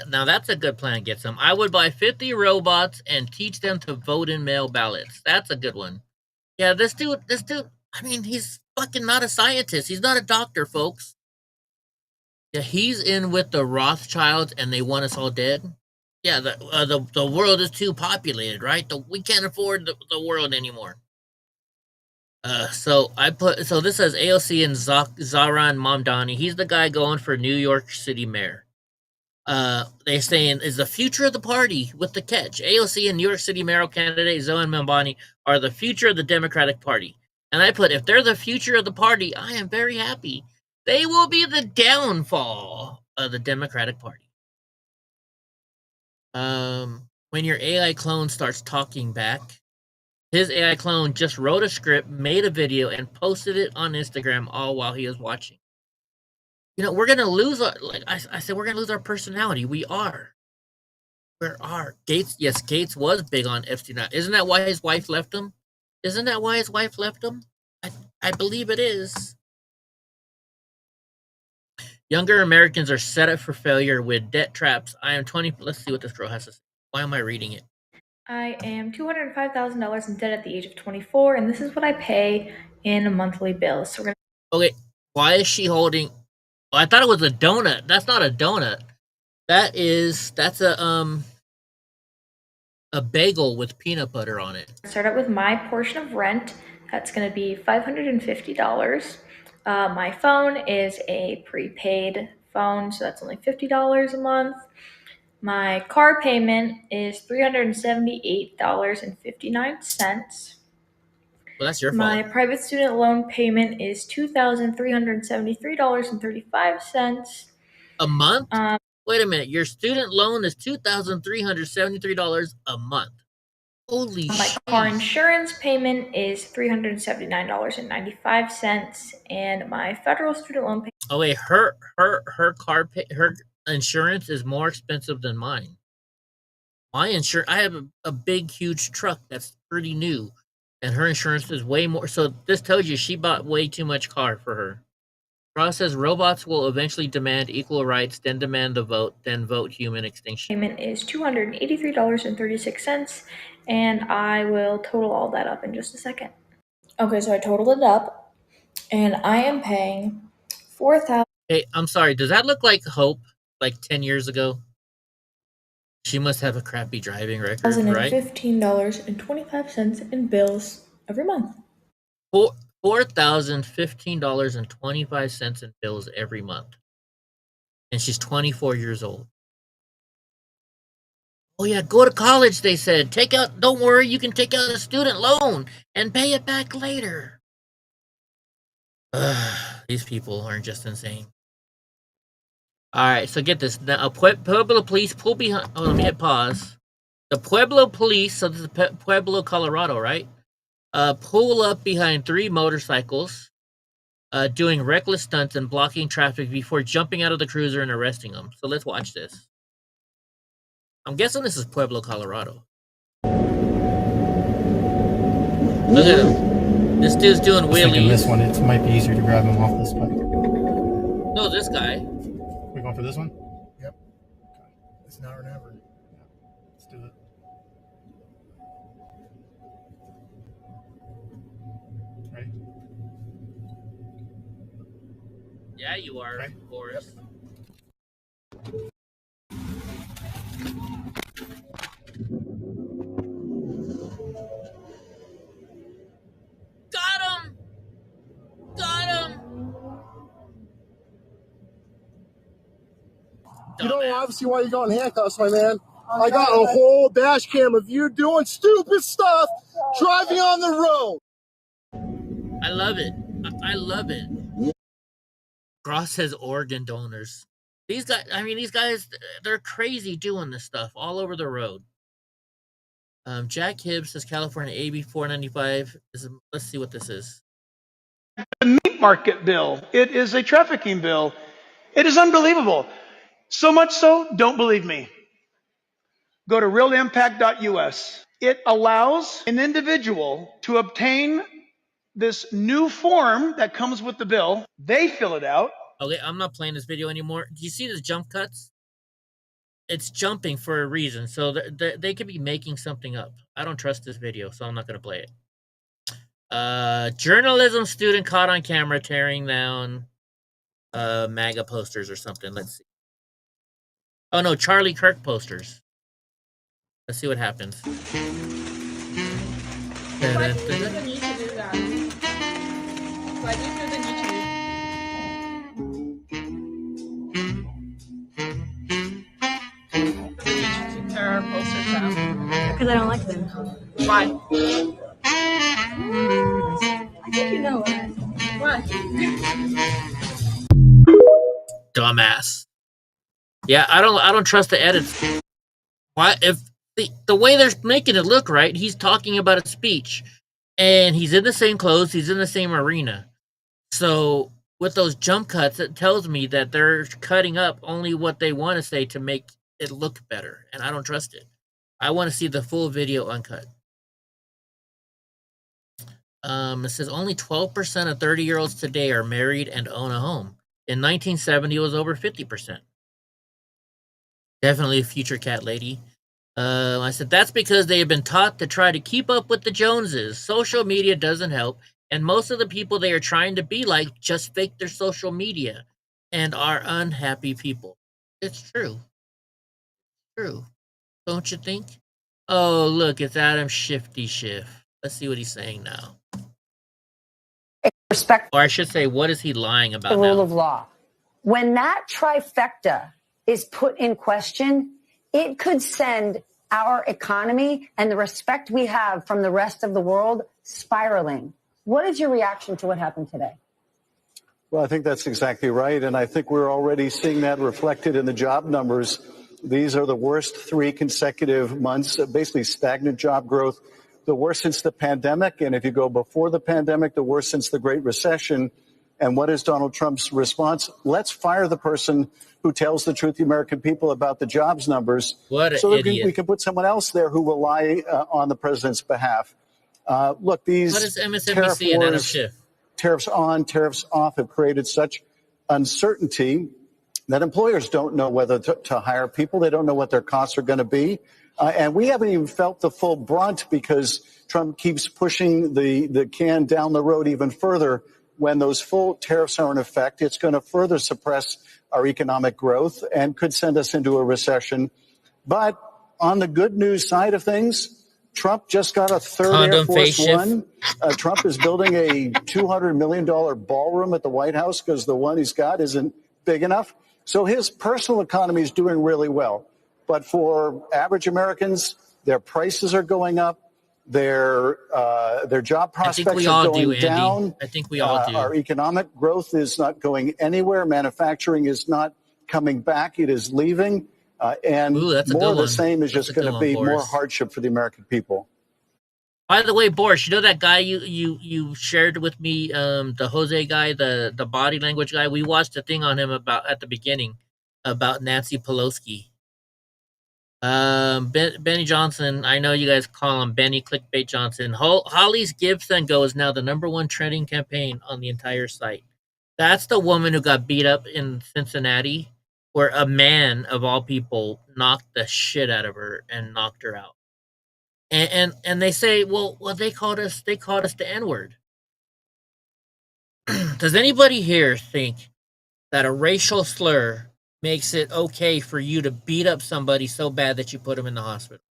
Now that's a good plan to get some. I would buy 50 robots and teach them to vote in mail ballots. That's a good one. Yeah, this dude, I mean, he's fucking not a scientist. He's not a doctor, folks. Yeah, he's in with the Rothschilds and they want us all dead. Yeah, the world is too populated, right? We can't afford the world anymore. So this says AOC and Zohran Mamdani. He's the guy going for New York City mayor. They're saying is the future of the party with the catch. AOC and New York City mayoral candidate Zohran Mamdani are the future of the Democratic Party. And I put, if they're the future of the party, I am very happy. They will be the downfall of the Democratic Party. When your AI clone starts talking back, his AI clone just wrote a script, made a video, and posted it on Instagram all while he was watching. You know, we're gonna lose our, like I said, we're gonna lose our personality. We are. Gates? Yes, Gates was big on Epstein. Isn't that why his wife left him? I believe it is. Younger Americans are set up for failure with debt traps. I am 20. Let's see what this girl has to say. Why am I reading it? I am $205,000 in debt at the age of 24, and this is what I pay in a monthly bill. So we're gonna. Okay, why is she holding? Oh, I thought it was a donut. That's not a donut. That's a bagel with peanut butter on it. Start out with my portion of rent. That's going to be $550. My phone is a prepaid phone, so that's only $50 a month. My car payment is $378.59. Well, that's your fault. My private student loan payment is $2,373.35 a month. Wait a minute, your student loan is $2,373 a month. Holy shit. My car insurance payment is $379.95, and my federal student loan payment. Oh wait, her insurance is more expensive than mine. My insurance, I have a big, huge truck that's pretty new, and her insurance is way more. So this tells you she bought way too much car for her. Ross says robots will eventually demand equal rights, then demand the vote, then vote human extinction. Payment is $283.36, and I will total all that up in just a second. Okay, so I totaled it up, and I am paying $4,000. Hey, I'm sorry. Does that look like Hope, like 10 years ago? She must have a crappy driving record, right? $1,015.25 in bills every month. $4,015.25 in bills every month. And she's 24 years old. Oh yeah, go to college, they said. Don't worry, you can take out a student loan and pay it back later. These people are just insane. Alright, so get this. Now, Pueblo police pull behind. Oh, let me hit pause. The Pueblo police, so this is Pueblo, Colorado, right? Pull up behind 3 motorcycles, doing reckless stunts and blocking traffic before jumping out of the cruiser and arresting them. So let's watch this. I'm guessing this is Pueblo, Colorado. Look at him. This dude's doing wheelies. This one, it might be easier to grab him off this bike. No, this guy. We're going for this one? Yep. now or never. Let's do it. Ready? Yeah, you are, Boris. Got him! Got him! You know, obviously, why you got in handcuffs, my man. I got a whole dash cam of you doing stupid stuff, driving on the road. I love it. I love it. Gross says organ donors. These guys, they're crazy doing this stuff all over the road. Jack Hibbs says California AB 495. Let's see what this is. The meat market bill. It is a trafficking bill. It is unbelievable. So much so, don't believe me. Go to realimpact.us. It allows an individual to obtain this new form that comes with the bill. They fill it out. Okay, I'm not playing this video anymore. Do you see the jump cuts? It's jumping for a reason. So they could be making something up. I don't trust this video, so I'm not going to play it. Journalism student caught on camera tearing down MAGA posters or something. Let's see. Oh, no, Charlie Kirk posters. Let's see what happens. Tear our posters down. Because I don't like them. Why? I think you know why. Dumbass. Yeah, I don't trust the edits. Why? If the way they're making it look right, he's talking about a speech, and he's in the same clothes, he's in the same arena. So with those jump cuts, it tells me that they're cutting up only what they want to say to make it look better, and I don't trust it. I want to see the full video uncut. It says only 12% of 30-year-olds today are married and own a home. In 1970, it was over 50%. Definitely a future cat lady. I said, that's because they have been taught to try to keep up with the Joneses. Social media doesn't help, and most of the people they are trying to be like just fake their social media and are unhappy people. It's true. True. Don't you think? Oh, look, it's Adam Shifty Schiff. Let's see what he's saying now. Respect. Or I should say, what is he lying about the rule now? of law. When that trifecta is put in question, it could send our economy and the respect we have from the rest of the world spiraling. What is your reaction to what happened today? Well, I think that's exactly right. And I think we're already seeing that reflected in the job numbers. These are the worst 3 consecutive months, basically stagnant job growth, the worst since the pandemic. And if you go before the pandemic, the worst since the Great Recession. And what is Donald Trump's response? Let's fire the person who tells the truth to the American people about the jobs numbers. What an so that idiot. we can put someone else there who will lie on the president's behalf. Look, these What is MSNBC tariff and Adam wars, Schiff? tariffs on, tariffs off have created such uncertainty that employers don't know whether to hire people. They don't know what their costs are going to be. And we haven't even felt the full brunt because Trump keeps pushing the can down the road even further. When those full tariffs are in effect, it's going to further suppress our economic growth and could send us into a recession. But on the good news side of things, Trump just got a third Condom Air Force face shift. One. Trump is building a $200 million ballroom at the White House because the one he's got isn't big enough. So his personal economy is doing really well. But for average Americans, their prices are going up. Their job prospects are going down. I think we all do. Our economic growth is not going anywhere. Manufacturing is not coming back. It is leaving. And Ooh, that's a more good of the one. same is That's just a good going to one, be more Boris. hardship for the American people. By the way, Boris, you know that guy you shared with me, the Jose guy, the body language guy? We watched a thing on him about at the beginning about Nancy Pelosi. Benny Johnson, I know you guys call him Benny Clickbait Johnson. Holly's Gibson Go is now the #1 trending campaign on the entire site. That's the woman who got beat up in Cincinnati where a man of all people knocked the shit out of her and knocked her out. And they say, well, they called us the N-word. Does anybody here think that a racial slur makes it okay for you to beat up somebody so bad that you put them in the hospital?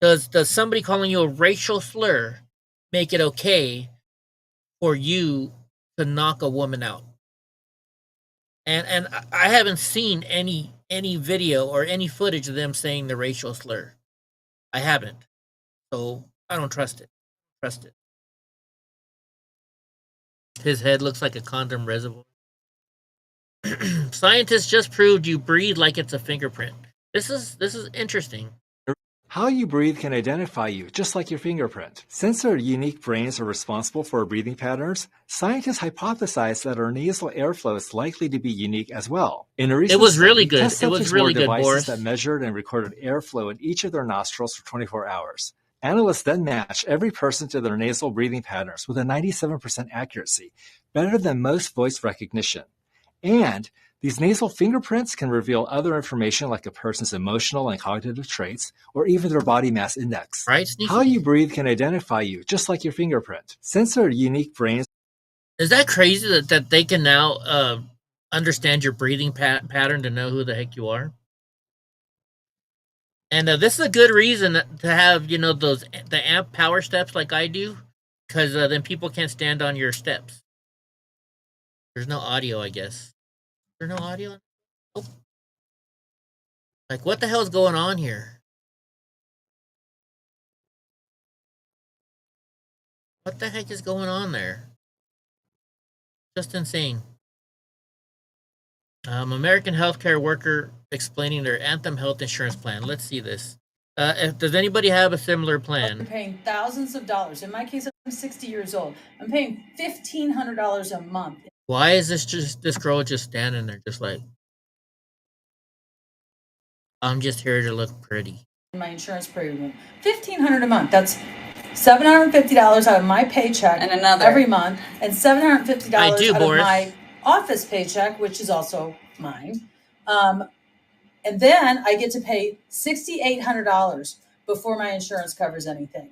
Does somebody calling you a racial slur make it okay for you to knock a woman out? And I haven't seen any video or any footage of them saying the racial slur. I haven't. So I don't trust it. His head looks like a condom reservoir. Scientists just proved you breathe like it's a fingerprint. This is interesting. How you breathe can identify you, just like your fingerprint. Since our unique brains are responsible for our breathing patterns, scientists hypothesized that our nasal airflow is likely to be unique as well. In a recent It was really study, good. test It was subjects really wore good, devices Boris. that measured and recorded airflow in each of their nostrils for 24 hours. Analysts then matched every person to their nasal breathing patterns with a 97% accuracy, better than most voice recognition. And these nasal fingerprints can reveal other information like a person's emotional and cognitive traits, or even their body mass index. Right, Sneaky? How you breathe can identify you, just like your fingerprint. Since our unique brains... Is that crazy that they can now understand your breathing pattern to know who the heck you are? And this is a good reason to have, the amp power steps like I do, because then people can't stand on your steps. There's no audio, I guess. There's no audio? Oh. Like, what the hell is going on here? What the heck is going on there? Just insane. American healthcare worker explaining their Anthem health insurance plan. Let's see this. Does anybody have a similar plan? I'm paying thousands of dollars. In my case, I'm 60 years old. I'm paying $1,500 a month. Why is this girl just standing there just like, I'm just here to look pretty? In my insurance premium, $1,500 a month. That's $750 out of my paycheck And another. every month, and $750 I do, out Boris. of my office paycheck, which is also mine. And then I get to pay $6,800 before my insurance covers anything.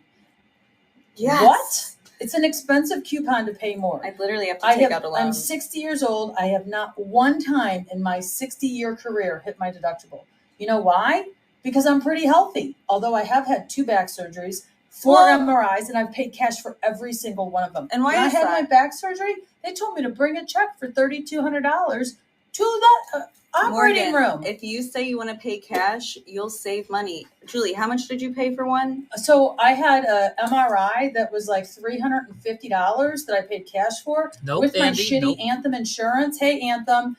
Yes. What? It's an expensive coupon to pay more. I literally have to take out a loan. I'm 60 years old. I have not one time in my 60-year career hit my deductible. You know why? Because I'm pretty healthy. Although I have had 2 back surgeries, 4 MRIs, and I've paid cash for every single one of them. And why when is I had that? my back surgery, they told me to bring a check for $3,200 to the operating room. If you say you want to pay cash, you'll save money. Julie, how much did you pay for one? So I had a MRI that was like $350 that I paid cash for Nope, with my Andy, shitty nope. Anthem insurance. Hey, Anthem.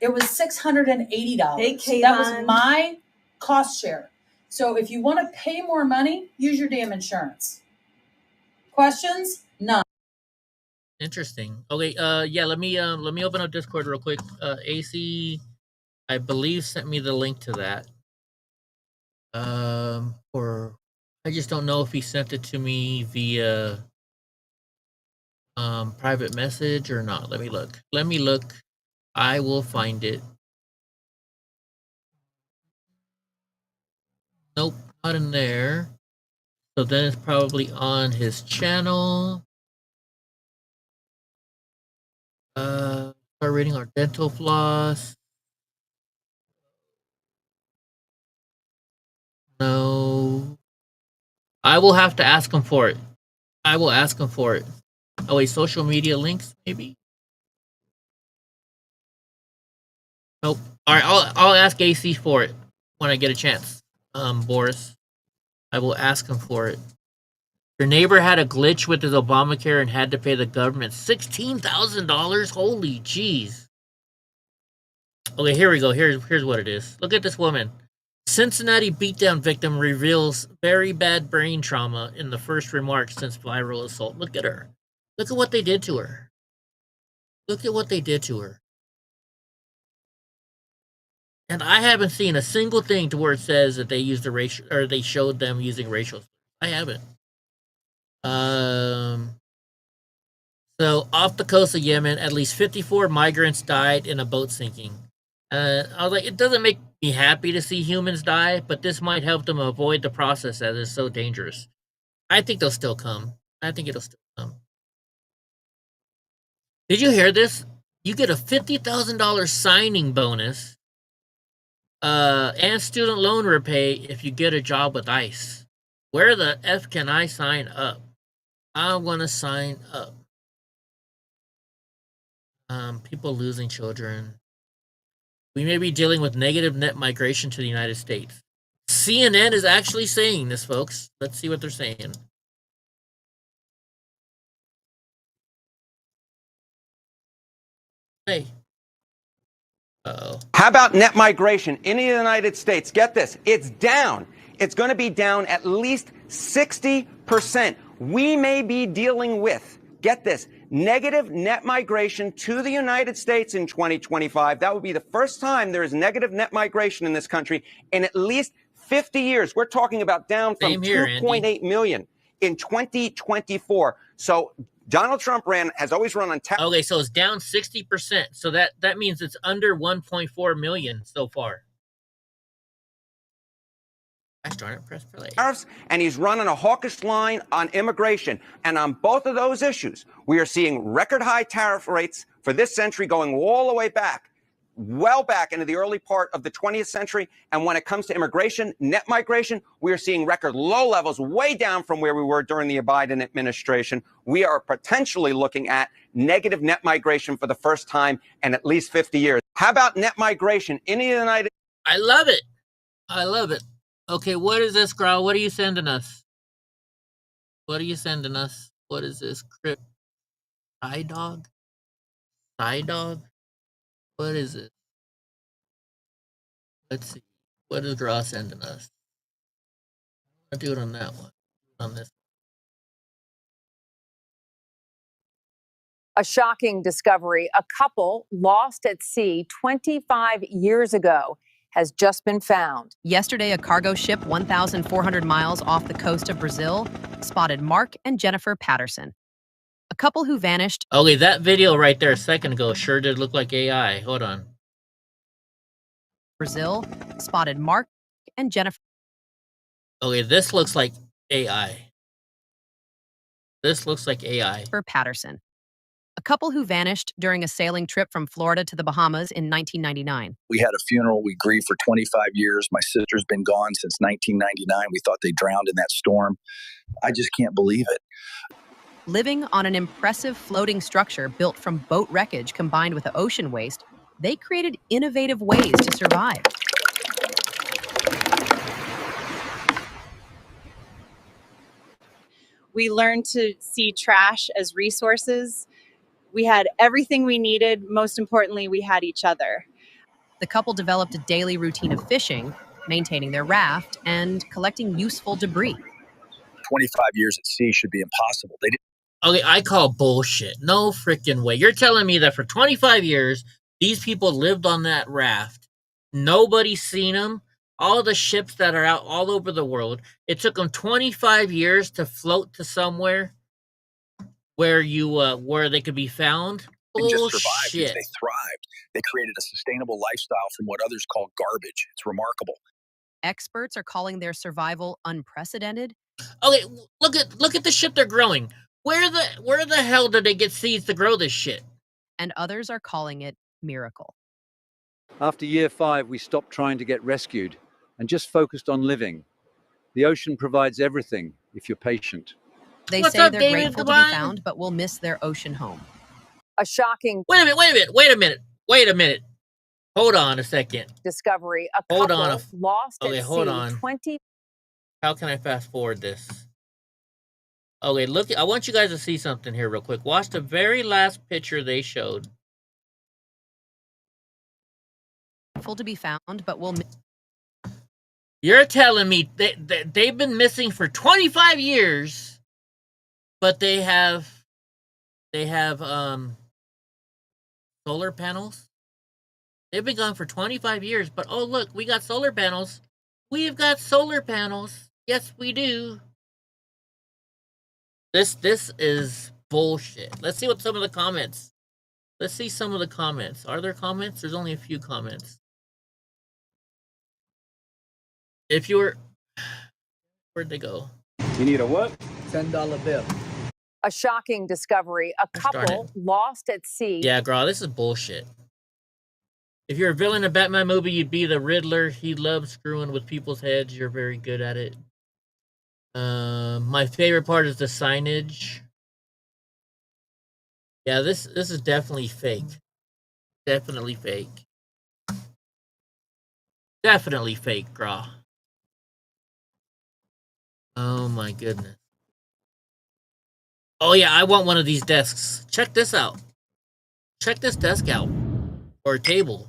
It was $680. Hey, That was Kayvon. my cost share. So if you want to pay more money, use your damn insurance. Questions? None. Interesting. Okay, yeah, let me open up Discord real quick. AC, I believe, sent me the link to that. Or I just don't know if he sent it to me via private message or not. Let me look. I will find it. Nope, not in there. So then it's probably on his channel. Start reading our dental floss. No. I will have to ask him for it. I will ask him for it. Oh wait, social media links maybe? Nope. Alright, I'll ask AC for it when I get a chance. Boris. I will ask him for it. Your neighbor had a glitch with his Obamacare and had to pay the government $16,000? Holy jeez. Okay, here we go. Here's what it is. Look at this woman. Cincinnati beatdown victim reveals very bad brain trauma in the first remarks since viral assault. Look at her. Look at what they did to her. Look at what they did to her. And I haven't seen a single thing to where it says that they used a racial, or they showed them using racial slurs. I haven't. So, off the coast of Yemen, at least 54 migrants died in a boat sinking. I was like, it doesn't make me happy to see humans die, but this might help them avoid the process as it's so dangerous. I think they'll still come. I think it'll still come. Did you hear this? You get a $50,000 signing bonus and student loan repay if you get a job with ICE. Where the F can I sign up? I want to sign up. People losing children. We may be dealing with negative net migration to the United States. CNN is actually saying this, folks. Let's see what they're saying. Hey. Uh-oh. How about net migration in the United States? Get this. It's down. It's going to be down at least 60%. We may be dealing with, get this, negative net migration to the United States in 2025. That would be the first time there is negative net migration in this country in at least 50 years. We're talking about down from 2.8 million in 2024. So Donald Trump has always run on Okay, so it's down 60%. So that means it's under 1.4 million so far. Gosh darn it, press play. tariffs, and he's running a hawkish line on immigration. And on both of those issues, we are seeing record high tariff rates for this century going all the way back, well back into the early part of the 20th century. And when it comes to immigration, net migration, we are seeing record low levels, way down from where we were during the Biden administration. We are potentially looking at negative net migration for the first time in at least 50 years. How about net migration in the United States? I love it. I love it. Okay, what is this, Growl? What are you sending us? What are you sending us? What is this? Crypt? Dog? Dog? What is it? Let's see. What is Growl sending us? I'll do it on that one. On this. A shocking discovery. A couple lost at sea 25 years ago has just been found. Yesterday, a cargo ship 1,400 miles off the coast of Brazil spotted Mark and Jennifer Patterson, a couple who vanished. Okay, that video right there a second ago sure did look like AI. Hold on. Brazil spotted Mark and Jennifer. Okay, this looks like AI. This looks like AI. Patterson, a couple who vanished during a sailing trip from Florida to the Bahamas in 1999. We had a funeral. We grieved for 25 years. My sister's been gone since 1999. We thought they drowned in that storm. I just can't believe it. Living on an impressive floating structure built from boat wreckage combined with the ocean waste, they created innovative ways to survive. We learned to see trash as resources. We had everything we needed. Most importantly, we had each other. The couple developed a daily routine of fishing, maintaining their raft, and collecting useful debris. 25 years at sea should be impossible. They didn't. Okay, I call bullshit. No freaking way. You're telling me that for 25 years, these people lived on that raft. Nobody's seen them. All the ships that are out all over the world. It took them 25 years to float to somewhere where they could be found. They just survived. They thrived. They created a sustainable lifestyle from what others call garbage. It's remarkable. Experts are calling their survival unprecedented. Okay, look at the shit they're growing. Where the hell did they get seeds to grow this shit? And others are calling it miracle. After year 5, we stopped trying to get rescued and just focused on living. The ocean provides everything if you're patient. They What's say up, they're David? grateful to be found, but will miss their ocean home. A shocking Wait a minute. Hold on a second. discovery. A Hold couple on. lost Okay, at hold sea on. 20. How can I fast forward this? Okay, look, I want you guys to see something here real quick. Watch the very last picture they showed. Grateful to be found, but will. You're telling me they've been missing for 25 years, but they have solar panels? They've been gone for 25 years, but oh look, we got solar panels. We've got solar panels. Yes, we do. This is bullshit. Let's see what some of the comments. Let's see some of the comments. Are there comments? There's only a few comments. If you were, where'd they go? You need a what? $10 bill. A shocking discovery. A couple lost at sea. Yeah, girl, this is bullshit. If you're a villain in a Batman movie, you'd be the Riddler. He loves screwing with people's heads. You're very good at it. My favorite part is the signage. Yeah, this is definitely fake. Definitely fake. Definitely fake, girl. Oh my goodness. Oh yeah, I want one of these desks. Check this out. Check this desk out. Or table.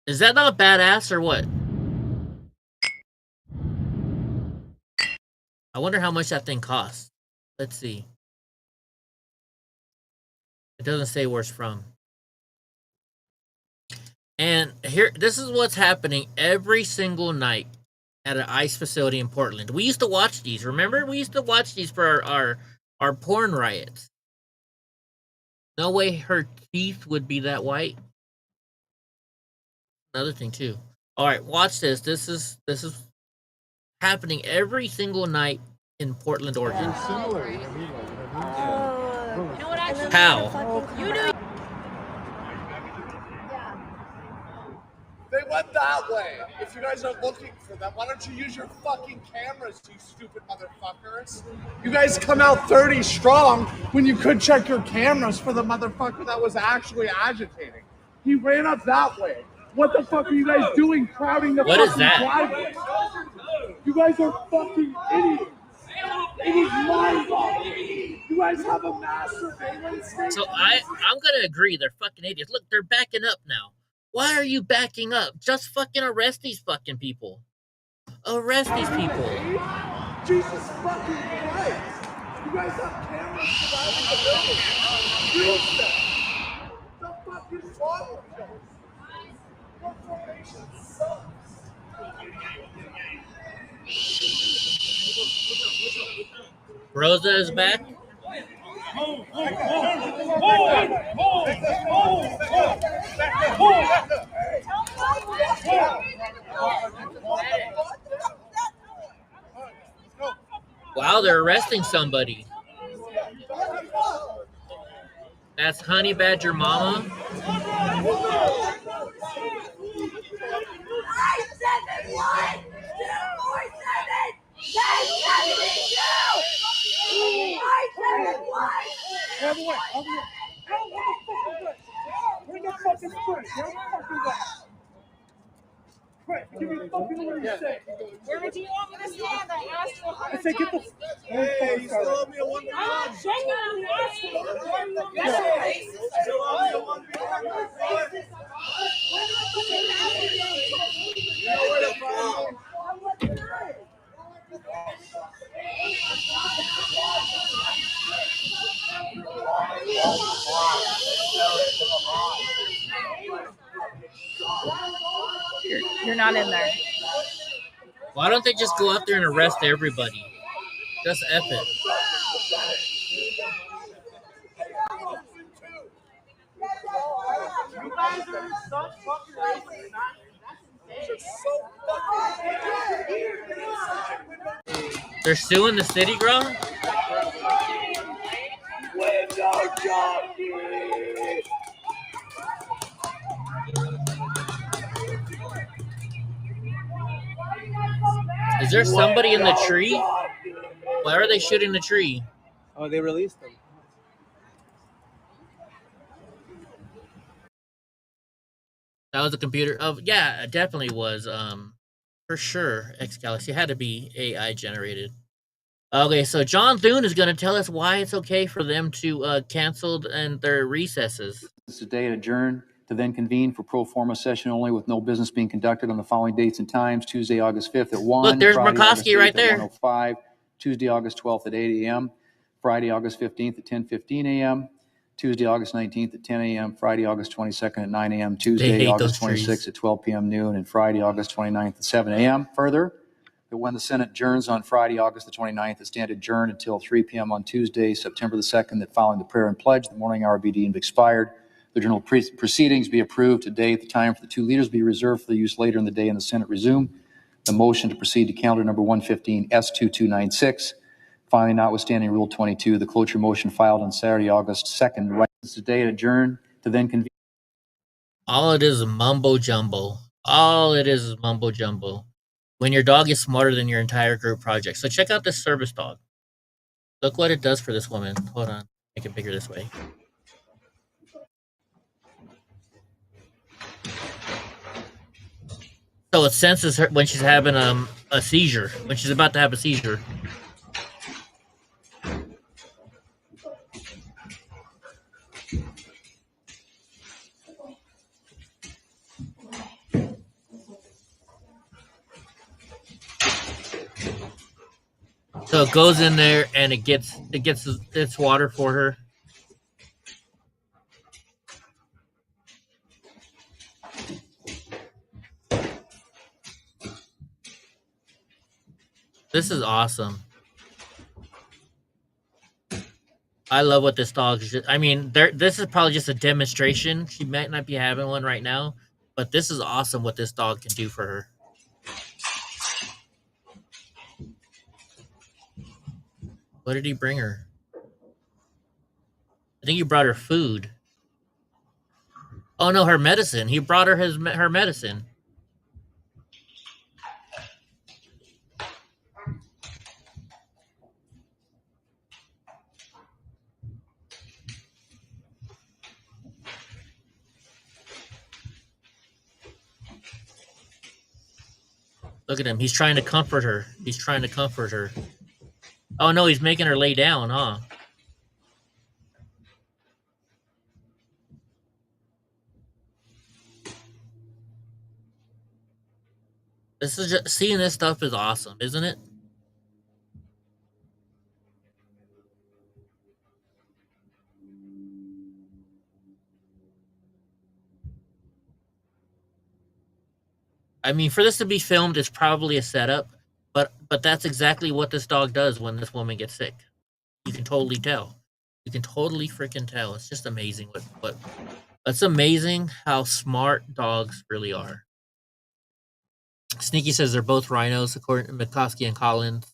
Is that not badass or what? I wonder how much that thing costs. Let's see. It doesn't say where it's from. And here, this is what's happening every single night at an ICE facility in Portland. We used to watch these. Remember? We used to watch these for our porn riots. No way her teeth would be that white. Another thing too. All right, watch this. This is happening every single night in Portland, Oregon. How? They went that way. If you guys are looking for them, why don't you use your fucking cameras, you stupid motherfuckers? You guys come out 30 strong when you could check your cameras for the motherfucker that was actually agitating. He ran up that way. What the fuck are you guys doing crowding the What is fucking that? driveway? You guys are fucking idiots. It is mind-boggling. You guys have a mass surveillance state. So I'm gonna agree they're fucking idiots. Look, they're backing up now. Why are you backing up? Just fucking arrest these fucking people. Arrest these people. Jesus fucking Christ. You guys have cameras surrounding the building. Use them. The fuck is wrong with you? Your formation sucks. Rosa is back. Wow, they're arresting somebody. That's Honey Badger Mama. Bring the fucking quick. Quick, give me fucking what you say. Where do you want me to stand? I asked for I say get the. Hey, you still owe me a 1v1. I'm genuinely asking. Where do you want me to stand? Still owe me a 1v1. You know where to go. You're not in there. Why don't they just go out there and arrest everybody? Just F it. You guys are such fucking racist. They're suing the city, bro? Is there somebody in the tree? Why are they shooting the tree? Oh, they released them. That was a computer. Oh, yeah, it definitely was. For sure, X-Galaxy had to be AI generated. Okay, so John Thune is going to tell us why it's okay for them to cancel and their recesses. This is day adjourned to then convene for pro forma session only with no business being conducted on the following dates and times: Tuesday, August 5th at 1. Look, there's Friday, Murkowski August 8th right at there. 1:05, Tuesday, August 12th at 8 a.m., Friday, August 15th at 10:15 a.m., Tuesday, August 19th at 10 a.m., Friday, August 22nd at 9 a.m., Tuesday, hate August those 26th trees. at 12 p.m. noon, and Friday, August 29th at 7 a.m. Further, that when the Senate adjourns on Friday, August the 29th, it stand adjourned until 3 p.m. on Tuesday, September the 2nd, that following the prayer and pledge, the morning hour be deemed expired. The general proceedings be approved today. The time for the two leaders be reserved for the use later in the day, and the Senate resume. The motion to proceed to calendar number 115 S2296. Finally, notwithstanding Rule 22, the cloture motion filed on Saturday, August 2nd, right today adjourn to then convene. All it is mumbo jumbo. All it is mumbo jumbo. When your dog is smarter than your entire group project. So check out this service dog. Look what it does for this woman. Hold on. Make it bigger this way. So it senses her when she's having a seizure. When she's about to have a seizure. So it goes in there and it gets its water for her. This is awesome. I love what this dog is. I mean, this is probably just a demonstration. She might not be having one right now, but this is awesome what this dog can do for her. What did he bring her? I think he brought her food. Oh no, her medicine. He brought her her medicine. Look at him. He's trying to comfort her. He's trying to comfort her. Oh no, he's making her lay down, huh? This is just, seeing this stuff is awesome, isn't it? I mean, for this to be filmed is probably a setup, but that's exactly what this dog does when this woman gets sick. You can totally tell. You can totally freaking tell. It's just amazing what it's amazing how smart dogs really are. Sneaky says they're both rhinos, according to McCoskey and Collins.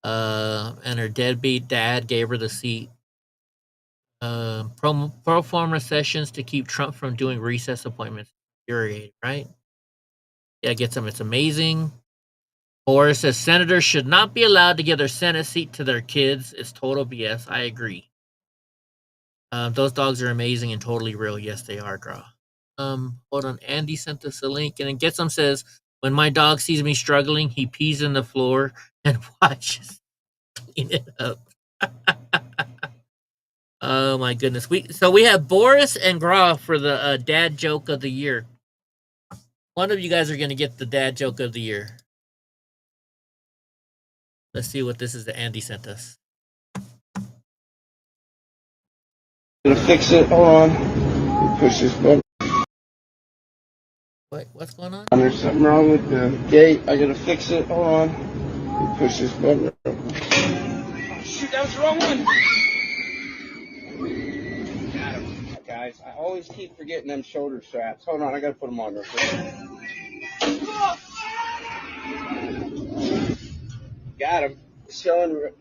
And her deadbeat dad gave her the seat. Pro forma sessions to keep Trump from doing recess appointments. Infuriating, right? Yeah, get some. It's amazing. Boris says senators should not be allowed to give their Senate seat to their kids. It's total BS. I agree. Those dogs are amazing and totally real. Yes, they are, Draw. Hold on. Andy sent us a link. And then Get Some says, when my dog sees me struggling, he pees in the floor and watches clean it up. Oh, my goodness. So we have Boris and Graf for the dad joke of the year. One of you guys are going to get the dad joke of the year. Let's see what this is that Andy sent us. Gonna fix it. Hold on. Push this button. What's going on? There's something wrong with the gate. I gotta fix it. Hold on. Push this button. Oh, shoot, that was the wrong one. Got him. Guys, I always keep forgetting them shoulder straps. Hold on, I gotta put them on real quick. Got him. Showing.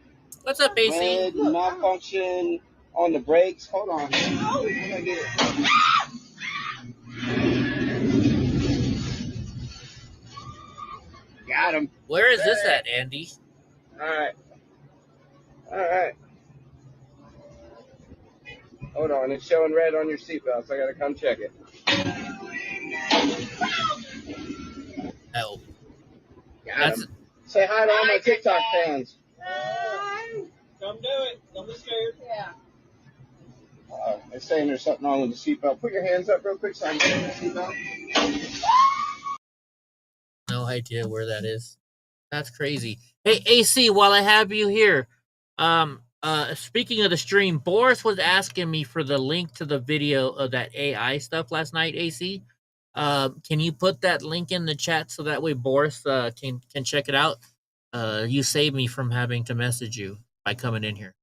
What's up, AC? Malfunction on the brakes. Hold on. How did I get it? Got him. Where is this at, Andy? All right. Hold on, it's showing red on your seatbelt, so I gotta come check it. Oh. Got him. Say hi to all my TikTok fans. Come do it. Don't be scared. Yeah. They're saying there's something wrong with the seatbelt. Put your hands up real quick so I can get the seatbelt. No idea where that is. That's crazy. Hey, AC, while I have you here, speaking of the stream, Boris was asking me for the link to the video of that AI stuff last night, AC. Can you put that link in the chat so that way Boris can check it out? You saved me from having to message you by coming in here.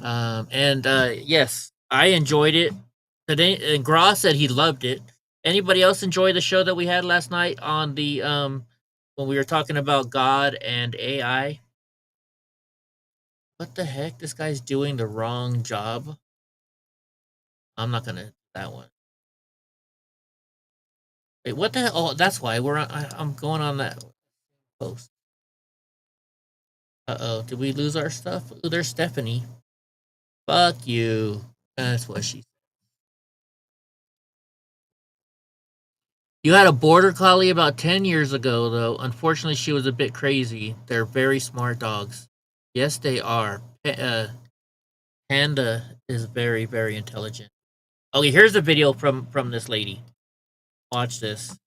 Yes, I enjoyed it today. And Gra said he loved it. Anybody else enjoy the show that we had last night on the when we were talking about God and AI? What the heck? This guy's doing the wrong job. I'm not gonna that one. Wait, what the hell? Oh, that's why I'm going on that post. Uh-oh, did we lose our stuff? Ooh, there's Stephanie. Fuck you. That's what she said. You had a border collie about 10 years ago, though. Unfortunately, she was a bit crazy. They're very smart dogs. Yes, they are. Panda is very, very intelligent. Okay, here's a video from this lady. Watch this.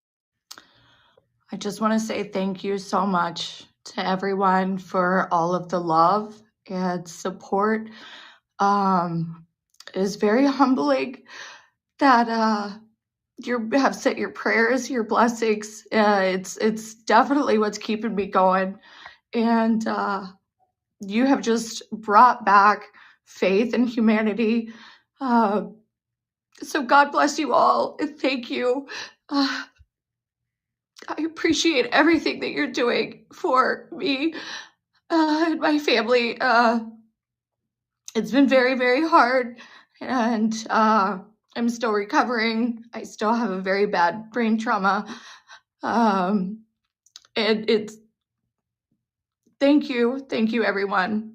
I just want to say thank you so much to everyone for all of the love and support. It is very humbling that you have sent your prayers, your blessings. It's definitely what's keeping me going, and you have just brought back faith in humanity. So God bless you all, and thank you. I appreciate everything that you're doing for me and my family. It's been very, very hard, and I'm still recovering. I still have a very bad brain trauma. And it's thank you, everyone.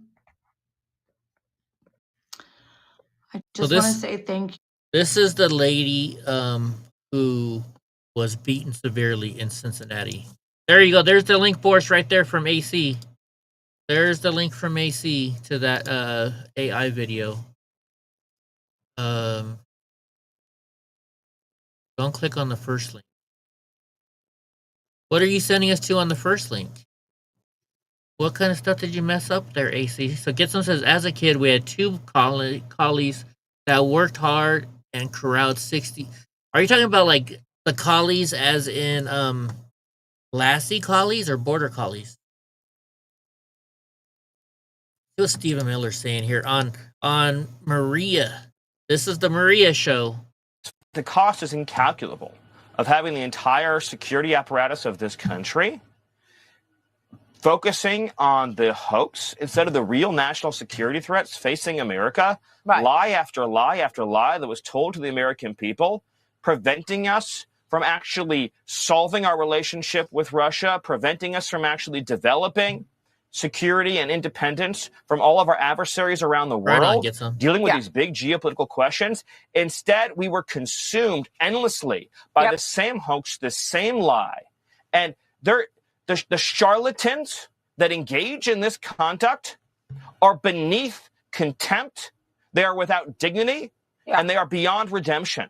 I just want to say thank you. This is the lady who was beaten severely in Cincinnati. There you go. There's the link for us right there from AC. There's the link from AC to that AI video. Don't click on the first link. What are you sending us to on the first link? What kind of stuff did you mess up there, AC? So Gitson says, as a kid, we had two collies that worked hard and corralled 60. Are you talking about like the collies as in Lassie collies or border collies? What's Stephen Miller saying here on Maria? This is the Maria show. The cost is incalculable of having the entire security apparatus of this country focusing on the hoax instead of the real national security threats facing America. Right. Lie after lie after lie that was told to the American people, preventing us from actually solving our relationship with Russia, preventing us from actually developing security and independence from all of our adversaries around the world, dealing with these big geopolitical questions. Instead, we were consumed endlessly by the same hoax, the same lie. And the charlatans that engage in this conduct are beneath contempt. They are without dignity, and they are beyond redemption.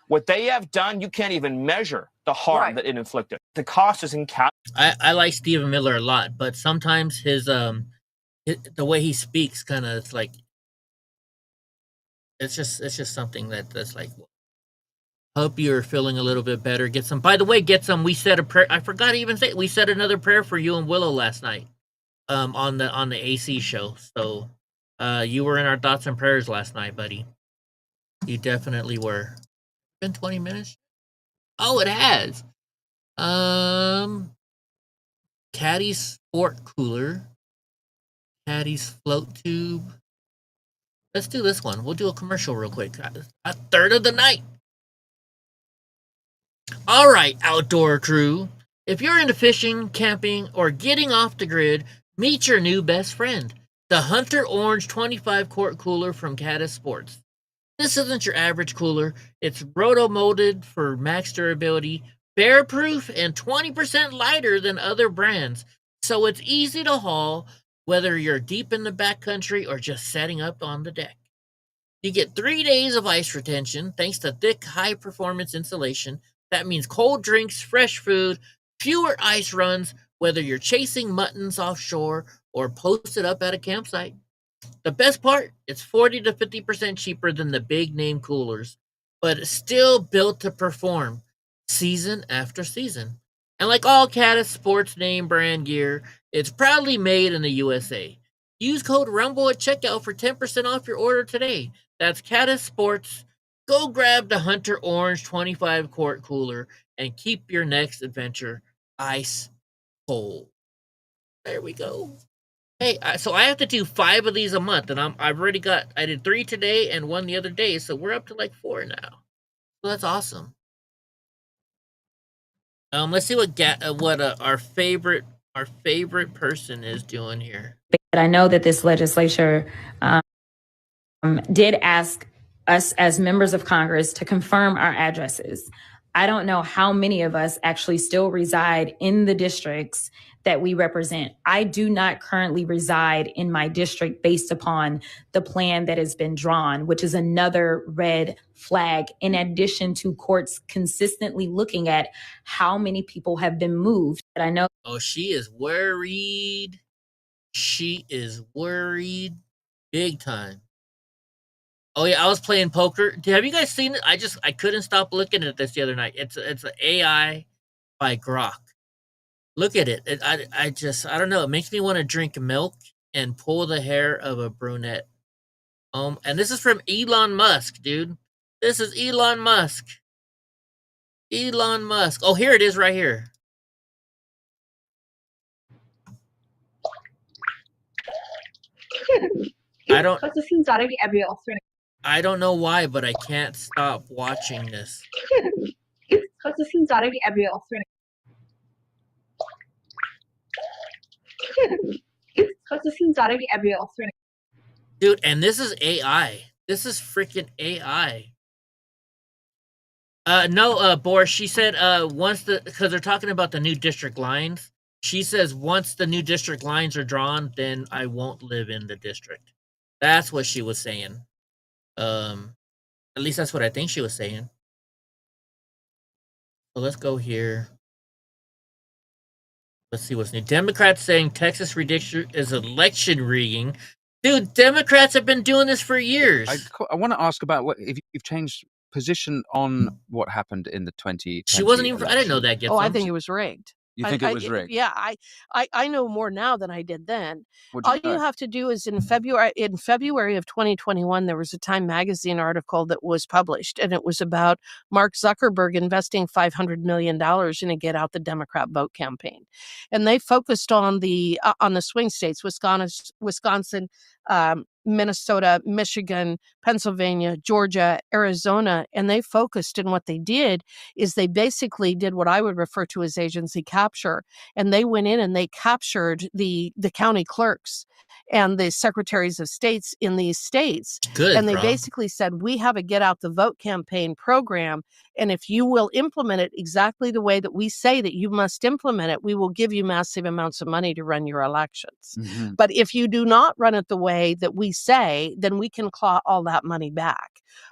What they have done, you can't even measure the harm that it inflicted. The cost is incalculable. I like Stephen Miller a lot, but sometimes his the way he speaks kind of it's like it's just something that's like, hope you're feeling a little bit better. Get some. By the way, get some. We said a prayer. I forgot to even say we said another prayer for you and Willow last night, on the AC show. So, you were in our thoughts and prayers last night, buddy. You definitely were. Been 20 minutes. Oh, it has. Caddy's sport cooler. Caddy's float tube. Let's do this one. We'll do a commercial real quick. A third of the night. All right, outdoor crew. If you're into fishing, camping, or getting off the grid, meet your new best friend, the Hunter Orange 25-quart cooler from Caddis Sports. This isn't your average cooler. It's roto-molded for max durability, bear-proof, and 20% lighter than other brands, so it's easy to haul whether you're deep in the backcountry or just setting up on the deck. You get 3 days of ice retention thanks to thick, high-performance insulation. That means cold drinks, fresh food, fewer ice runs, whether you're chasing muttons offshore or posted up at a campsite. The best part, it's 40 to 50% cheaper than the big name coolers, but it's still built to perform season after season. And like all Caddis sports name brand gear, it's proudly made in the USA. Use code RUMBLE at checkout for 10% off your order today. That's Caddis Sports. Go grab the Hunter Orange 25 quart cooler and keep your next adventure ice cold. There we go. Hey, so I have to do 5 of these a month, and I did 3 today and 1 the other day, so we're up to like 4 now. So that's awesome. Let's see what our favorite person is doing here. But I know that this legislature did ask us as members of Congress to confirm our addresses. I don't know how many of us actually still reside in the districts that we represent. I do not currently reside in my district based upon the plan that has been drawn, which is another red flag, in addition to courts consistently looking at how many people have been moved. I know. Oh, she is worried. She is worried big time. Oh yeah, I was playing poker. Have you guys seen it? I couldn't stop looking at this the other night. It's an AI by Grok. Look at it. I don't know. It makes me want to drink milk and pull the hair of a brunette. And this is from Elon Musk, dude. This is Elon Musk. Elon Musk. Oh, here it is right here. I don't know why, but I can't stop watching this. Dude, and this is AI. This is freaking AI. No, Boris, she said because they're talking about the new district lines. She says once the new district lines are drawn, then I won't live in the district. That's what she was saying. At least that's what I think she was saying. So let's go here. Let's see what's new. Democrats saying Texas is election rigging. Dude, Democrats have been doing this for years. I want to ask about if you've changed position on what happened in the 2020 She wasn't even. election. I didn't know that. Oh, I think it was rigged. You think it was rigged? Yeah, I know more now than I did then. What'd All you you know? have to do is in February of 2021, there was a Time magazine article that was published, and it was about Mark Zuckerberg investing $500 million in a Get Out the Democrat Vote campaign, and they focused on the swing states: Wisconsin, Minnesota, Michigan, Pennsylvania, Georgia, Arizona, and they focused. And what they did is they basically did what I would refer to as agency capture, and they went in and they captured the county clerks and the secretaries of states in these states. Good, and they bro. basically said, we have a Get Out the Vote campaign program, and if you will implement it exactly the way that we say that you must implement it, we will give you massive amounts of money to run your elections. Mm-hmm. But if you do not run it the way that we say, then we can claw all that money back.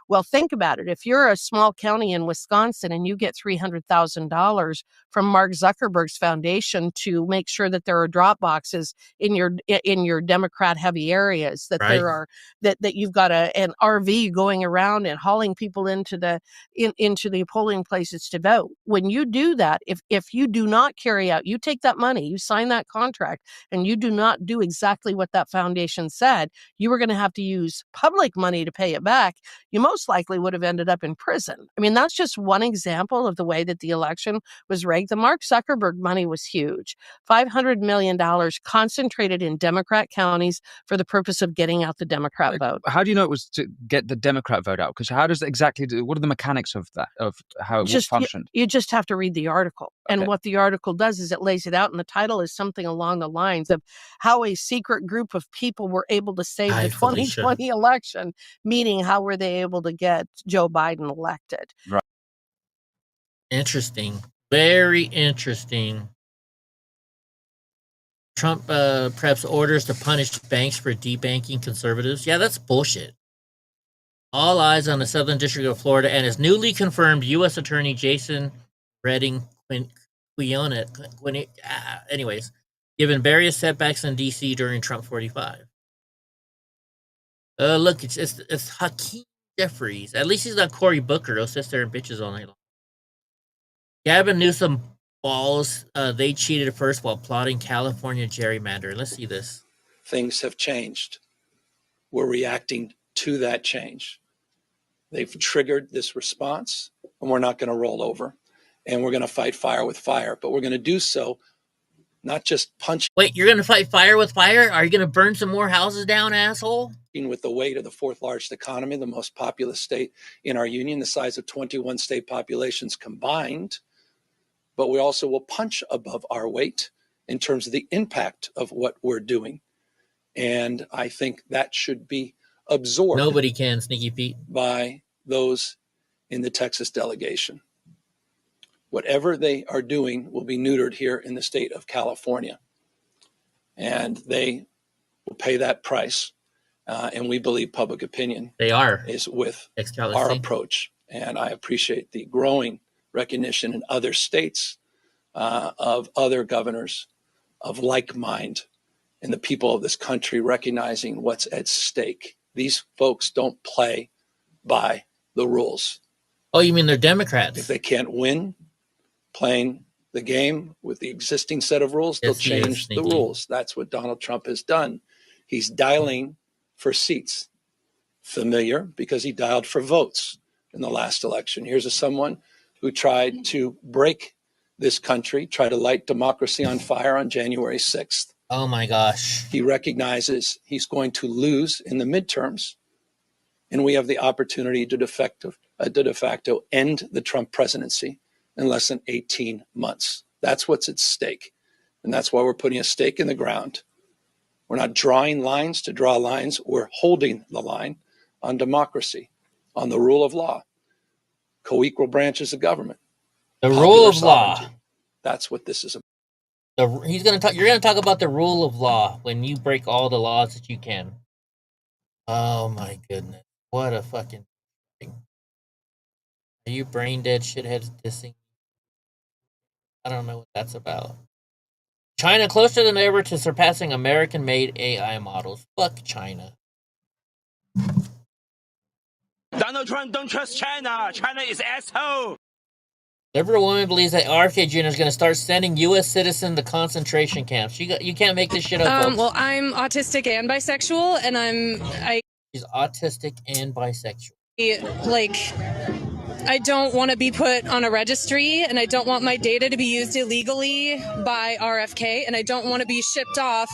Well, think about it. If you're a small county in Wisconsin and you get $300,000 from Mark Zuckerberg's foundation to make sure that there are drop boxes in your Democrat-heavy areas, that Right. there are that you've got an RV going around and hauling people into the polling places to vote. When you do that, if you do not carry out, you take that money, you sign that contract, and you do not do exactly what that foundation said, you were going to have to use public money to pay it back. You most likely would have ended up in prison. I mean, that's just one example of the way that the election was rigged. The Mark Zuckerberg money was huge. $500 million concentrated in Democrat counties for the purpose of getting out the Democrat vote. How do you know it was to get the Democrat vote out? Because how does it exactly do? What are the mechanics of that? Of how it functioned? You just have to read the article. And Okay. what the article does is it lays it out, and the title is something along the lines of how a secret group of people were able to save the Felicia. 2020 election, meaning how were they able to get Joe Biden elected. Right. Interesting. Very interesting. Trump preps orders to punish banks for debanking conservatives. Yeah, that's bullshit. All eyes on the Southern District of Florida and his newly confirmed U.S. Attorney Jason Redding anyways, given various setbacks in D.C. during Trump 45. Look, it's Hakeem Jeffries. At least he's not Cory Booker. He'll sit there and bitches all night long. Gavin Newsom balls. They cheated first while plotting California gerrymander. Let's see this. Things have changed. We're reacting to that change. They've triggered this response, and we're not going to roll over. And we're going to fight fire with fire. But we're going to do so not just punching. Wait, you're going to fight fire with fire? Are you going to burn some more houses down, asshole? With the weight of the fourth largest economy, the most populous state in our union, the size of 21 state populations combined. But we also will punch above our weight in terms of the impact of what we're doing. And I think that should be absorbed. Nobody can, Sneaky Pete. By those in the Texas delegation. Whatever they are doing will be neutered here in the state of California. And they will pay that price. And we believe public opinion is with our approach. And I appreciate the growing recognition in other states of other governors of like mind and the people of this country recognizing what's at stake. These folks don't play by the rules. Oh, you mean they're Democrats? If they can't win playing the game with the existing set of rules, they'll change the rules. That's what Donald Trump has done. He's dialing for seats. Familiar because he dialed for votes in the last election. Here's someone who tried to break this country, try to light democracy on fire on January 6th. Oh my gosh. He recognizes he's going to lose in the midterms, and we have the opportunity to de facto end the Trump presidency in less than 18 months. That's what's at stake. And that's why we're putting a stake in the ground. We're not drawing lines to draw lines. We're holding the line on democracy, on the rule of law, co-equal branches of government. The rule of law. That's what this is about. He's going to talk. You're going to talk about the rule of law when you break all the laws that you can. Oh my goodness! What a fucking thing! Are you brain dead shitheads dissing? I don't know what that's about. China closer than ever to surpassing American-made AI models. Fuck China. Donald Trump don't trust China. China is asshole. Liberal woman believes that RFK Jr. is going to start sending U.S. citizens to concentration camps. You can't make this shit up. Well, I'm autistic and bisexual, and She's autistic and bisexual. I don't want to be put on a registry, and I don't want my data to be used illegally by RFK, and I don't want to be shipped off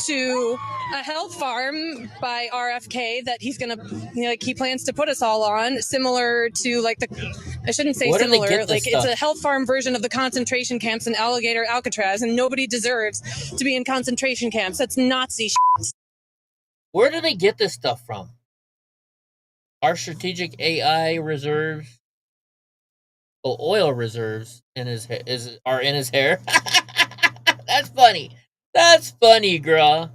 to a health farm by RFK that he's gonna, he plans to put us all on, similar to I shouldn't say similar, it's a health farm version of the concentration camps in Alligator Alcatraz, and nobody deserves to be in concentration camps. That's Nazi shit. Where do they get this stuff from? Our strategic AI reserves. Oh, oil reserves are in his hair. That's funny. That's funny, girl.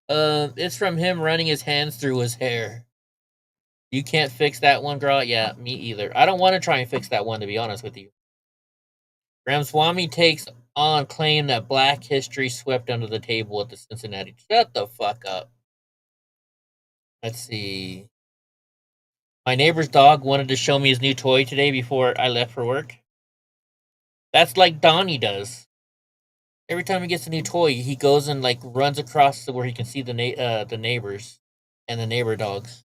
It's from him running his hands through his hair. You can't fix that one, girl? Yeah, me either. I don't want to try and fix that one, to be honest with you. Ramaswamy takes on claim that Black history swept under the table at the Cincinnati. Shut the fuck up. Let's see. My neighbor's dog wanted to show me his new toy today before I left for work. That's like Donnie does. Every time he gets a new toy, he goes and runs across to where he can see the neighbors and the neighbor dogs.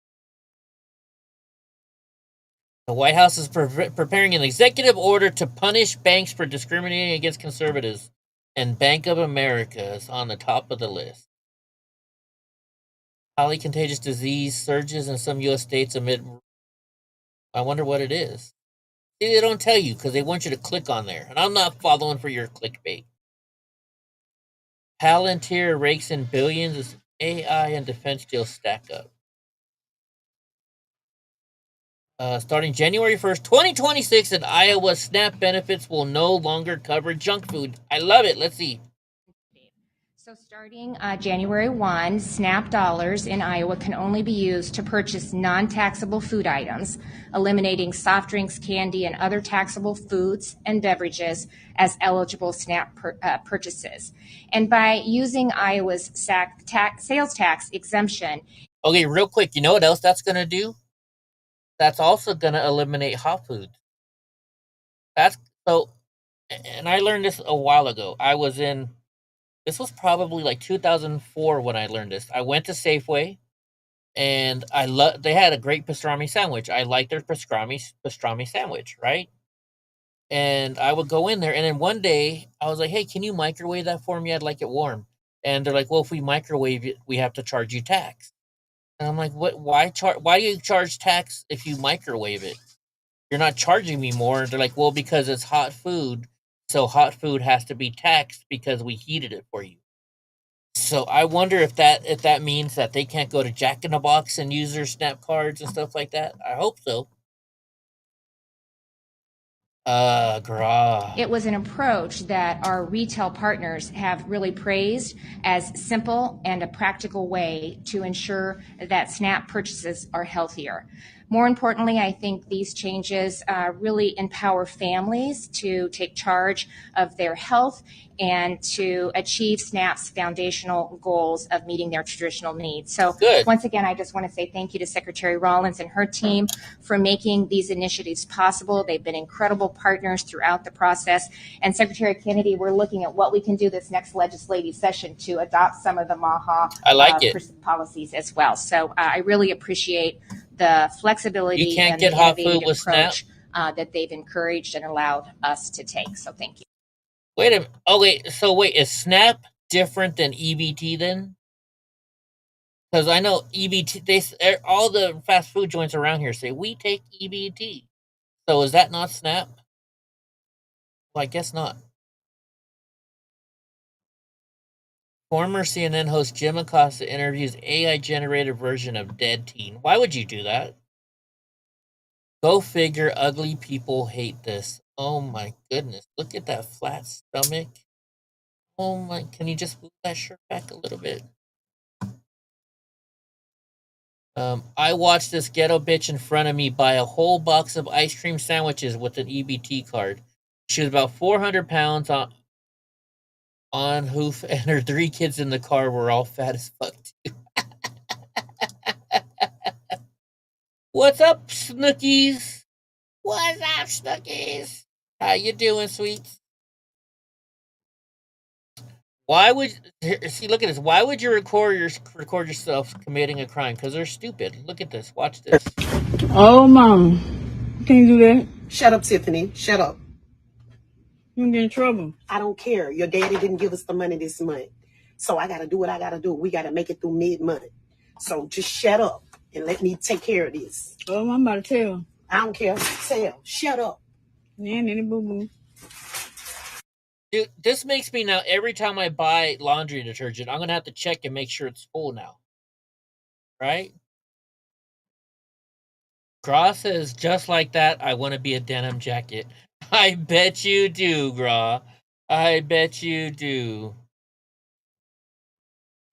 The White House is preparing an executive order to punish banks for discriminating against conservatives, and Bank of America is on the top of the list. Highly contagious disease surges in some U.S. states amid... I wonder what it is. See, they don't tell you because they want you to click on there, and I'm not following for your clickbait. Palantir rakes in billions as AI and defense deals stack up. Starting January 1st, 2026, in Iowa, SNAP benefits will no longer cover junk food. I love it. Let's see. So starting January 1, SNAP dollars in Iowa can only be used to purchase non-taxable food items, eliminating soft drinks, candy, and other taxable foods and beverages as eligible SNAP purchases. And by using Iowa's sales tax exemption. Okay, real quick, you know what else that's going to do? That's also going to eliminate hot food. So and I learned this a while ago. This was probably like 2004 when I learned this. I went to Safeway, and they had a great pastrami sandwich. I liked their pastrami sandwich, right? And I would go in there, and then one day I was like, "Hey, can you microwave that for me? I'd like it warm." And they're like, "Well, if we microwave it, we have to charge you tax." And I'm like, "What? Why do you charge tax if you microwave it? You're not charging me more." And they're like, "Well, because it's hot food, so hot food has to be taxed because we heated it for you." So I wonder if that means that they can't go to Jack in the Box and use their SNAP cards and stuff like that. I hope so. It was an approach that our retail partners have really praised as simple and a practical way to ensure that SNAP purchases are healthier. More importantly, I think these changes really empower families to take charge of their health and to achieve SNAP's foundational goals of meeting their traditional needs. So once again, I just want to say thank you to Secretary Rollins and her team for making these initiatives possible. They've been incredible partners throughout the process. And Secretary Kennedy, we're looking at what we can do this next legislative session to adopt some of the MAHA policies as well. So I really appreciate the flexibility and the innovative approach that they've encouraged and allowed us to take. So thank you. Wait a minute. Oh, wait. So wait, is SNAP different than EBT then? Because I know EBT, all the fast food joints around here say, we take EBT. So is that not SNAP? Well, I guess not. Former CNN host Jim Acosta interviews AI-generated version of Dead Teen. Why would you do that? Go figure, ugly people hate this. Oh my goodness. Look at that flat stomach. Oh my, can you just move that shirt back a little bit? I watched this ghetto bitch in front of me buy a whole box of ice cream sandwiches with an EBT card. She was about 400 pounds on hoof, and her 3 kids in the car were all fat as fuck too. What's up, Snookies? What's up, Snookies? How you doing, sweets? Why would see? Look at this. Why would you record yourself committing a crime? Because they're stupid. Look at this. Watch this. Oh, mom, can you do that? Shut up, Tiffany. Shut up. You get in trouble. I don't care. Your daddy didn't give us the money this month, so I got to do what I got to do. We got to make it through mid-month. So just shut up and let me take care of this. Oh, I'm about to tell. I don't care. Tell. Shut up. Nanny boo boo. Dude, this makes me now, every time I buy laundry detergent, I'm going to have to check and make sure it's full now. Right? Gra says, just like that, I want to be a denim jacket. I bet you do, Gra. I bet you do.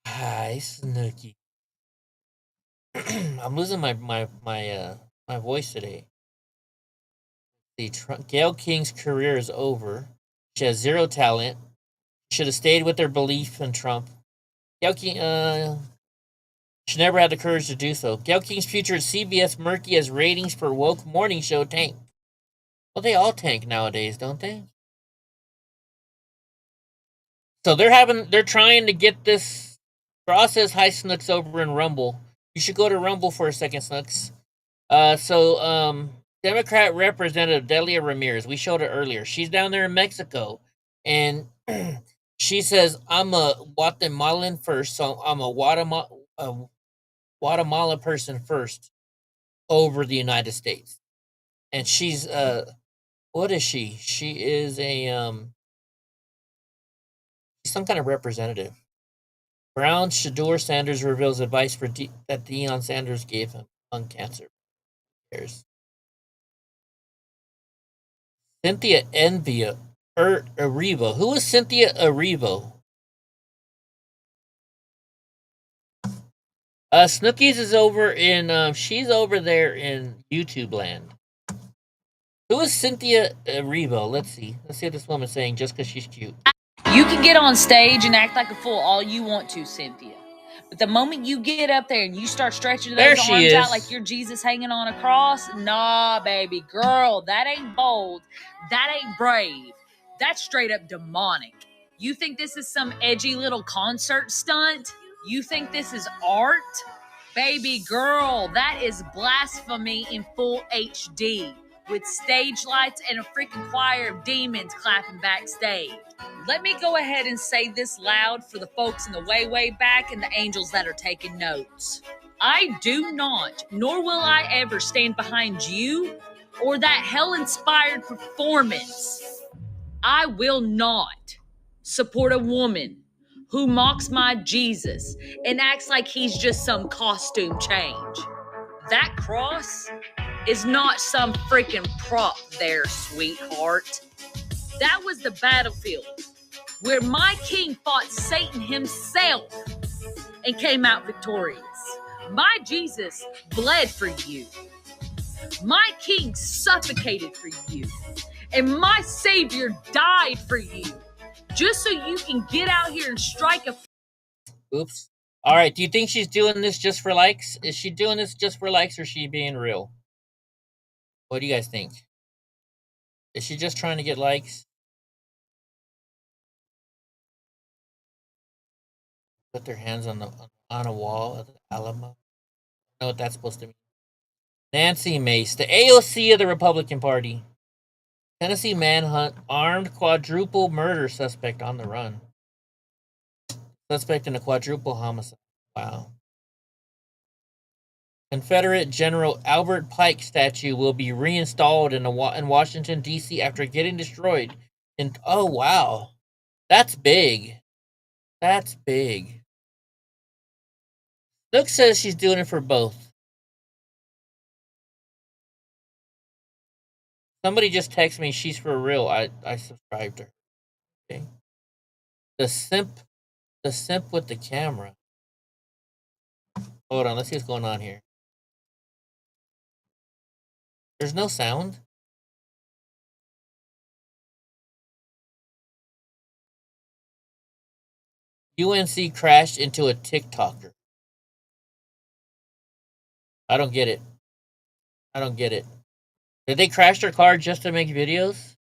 Hi, Snooki. I'm losing my voice today. Gayle King's career is over. She has 0 talent. Should have stayed with her belief in Trump. Gayle King, she never had the courage to do so. Gayle King's future at CBS murky as ratings for woke morning show tank. Well, they all tank nowadays, don't they? So they're trying to get this. Gra says hi, Snooks, over in Rumble. You should go to Rumble for a second, Snooks. Democrat Representative Delia Ramirez, we showed her earlier. She's down there in Mexico, and she says, I'm a Guatemalan first, so I'm a Guatemala person first over the United States. And she's, what is she? She is she's some kind of representative. Brown Shadur Sanders reveals advice that Deion Sanders gave him on cancer. Cynthia Erivo. Who is Cynthia Erivo? Snookies is over in, she's over there in YouTube land. Who is Cynthia Erivo? Let's see. Let's see what this woman's saying just because she's cute. You can get on stage and act like a fool all you want to, Cynthia. But the moment you get up there and you start stretching those arms out like you're Jesus hanging on a cross, nah, baby girl, that ain't bold. That ain't brave. That's straight up demonic. You think this is some edgy little concert stunt? You think this is art? Baby girl, that is blasphemy in full HD with stage lights and a freaking choir of demons clapping backstage. Let me go ahead and say this loud for the folks in the way, way back and the angels that are taking notes. I do not, nor will I ever stand behind you or that hell-inspired performance. I will not support a woman who mocks my Jesus and acts like he's just some costume change. That cross is not some freaking prop there, sweetheart. That was the battlefield where my king fought Satan himself and came out victorious. My Jesus bled for you. My king suffocated for you. And my Savior died for you. Just so you can get out here and strike a... Oops. All right, do you think she's doing this just for likes? Is she doing this just for likes, or is she being real? What do you guys think? Is she just trying to get likes? Put their hands on a wall at the Alamo. I know what that's supposed to mean. Nancy Mace, the AOC of the Republican Party. Tennessee manhunt armed quadruple murder suspect on the run. Suspect in a quadruple homicide. Wow. Confederate General Albert Pike statue will be reinstalled in Washington, D.C. after getting destroyed. Oh, wow. That's big. That's big. Look says she's doing it for both. Somebody just texted me she's for real. I subscribed her. Okay. The simp with the camera. Hold on, let's see what's going on here. There's no sound. UNC crashed into a TikToker. I don't get it. I don't get it. Did they crash their car just to make videos?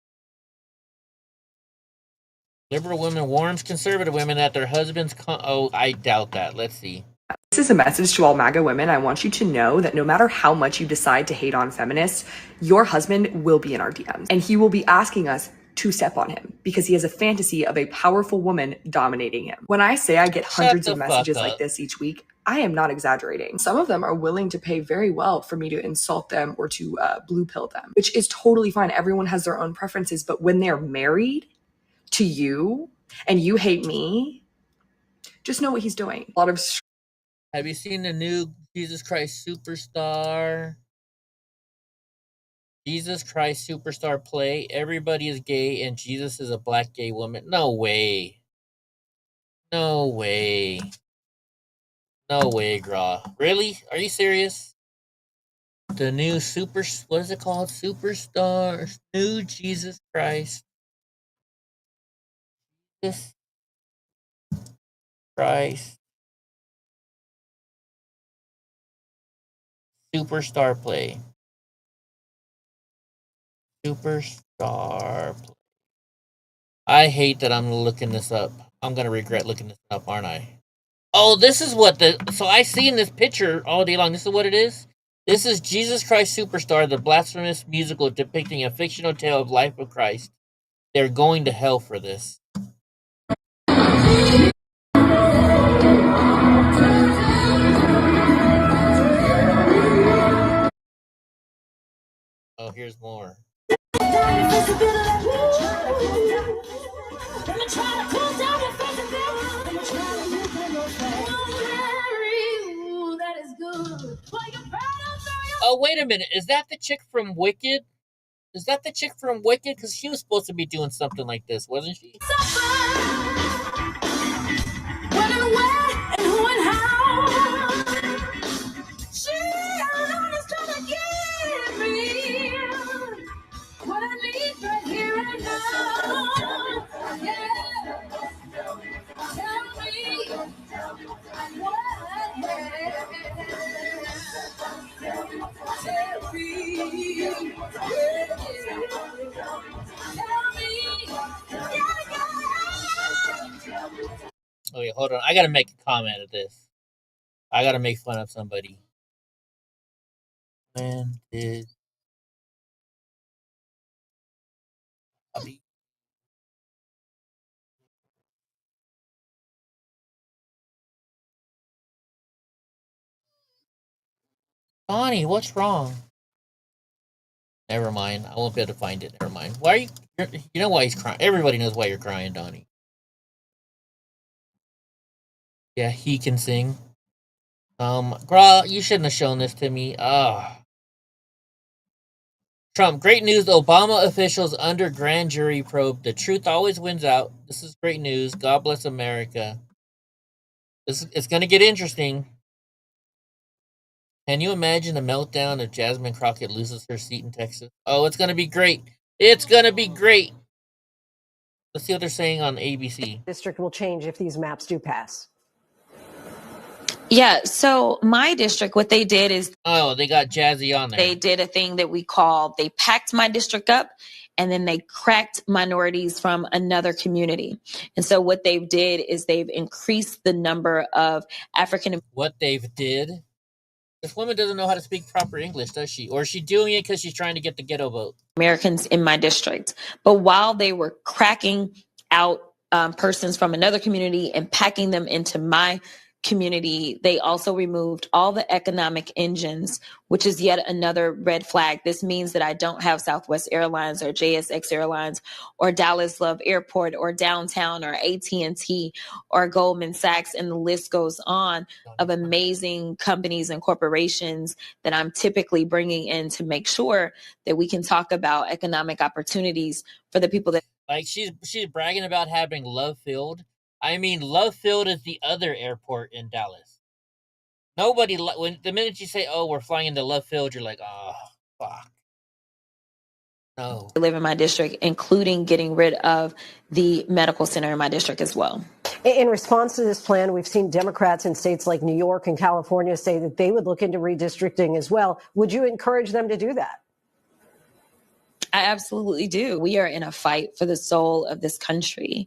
Liberal women warns conservative women that their husbands... Oh, I doubt that. Let's see. This is a message to all MAGA women. I want you to know that no matter how much you decide to hate on feminists, your husband will be in our DMs. And he will be asking us to step on him because he has a fantasy of a powerful woman dominating him. When I say I get hundreds of messages like this each week, I am not exaggerating. Some of them are willing to pay very well for me to insult them or to blue pill them, which is totally fine. Everyone has their own preferences. But when they're married to you and you hate me, just know what he's doing. A lot of... Have you seen the new Jesus Christ Superstar? Jesus Christ Superstar play. Everybody is gay and Jesus is a black gay woman. No way. No way. No way, Gra. Really? Are you serious? The new what is it called? Superstar. New Jesus Christ. Jesus Christ. Superstar play. Superstar play. I hate that I'm looking this up. I'm going to regret looking this up, aren't I? Oh, this is what so I see in this picture all day long. This is what it is. This is Jesus Christ Superstar, the blasphemous musical depicting a fictional tale of life of Christ. They're going to hell for this. Oh, here's more. Oh, wait a minute. Is that the chick from Wicked? Is that the chick from Wicked? Because she was supposed to be doing something like this, wasn't she? When and where and who and how. She alone is trying to give me what I need right here and now. Yeah. Tell me what. hold on. I gotta make a comment of this. I gotta make fun of somebody. When did Bobby Donnie, what's wrong? Never mind. I won't be able to find it. Never mind. Why are you? You know why he's crying. Everybody knows why you're crying, Donnie. Yeah, he can sing. Girl, you shouldn't have shown this to me. Trump, great news. Obama officials under grand jury probe. The truth always wins out. This is great news. God bless America. It's going to get interesting. Can you imagine the meltdown if Jasmine Crockett loses her seat in Texas? Oh, it's going to be great. It's going to be great. Let's see what they're saying on ABC. District will change if these maps do pass. Yeah, so my district, what they did is they got Jazzy on there. They did a thing that we call, they packed my district up and then they cracked minorities from another community. And so what they did is they've increased the number of African. What they've did? This woman doesn't know how to speak proper English, does she? Or is she doing it because she's trying to get the ghetto vote? Americans in my district. But while they were cracking out persons from another community and packing them into my community, they also removed all the economic engines, which is yet another red flag. This means that I don't have Southwest Airlines or JSX Airlines or Dallas Love Airport or Downtown or AT&T or Goldman Sachs, and the list goes on of amazing companies and corporations that I'm typically bringing in to make sure that we can talk about economic opportunities for the people that. Like she's bragging about having Love Field. I mean, Love Field is the other airport in Dallas. Nobody, when the minute you say, "Oh, we're flying into Love Field," you're like, "Oh, fuck." No. Live in my district, including getting rid of the medical center in my district as well. In response to this plan, we've seen Democrats in states like New York and California say that they would look into redistricting as well. Would you encourage them to do that? I absolutely do. We are in a fight for the soul of this country.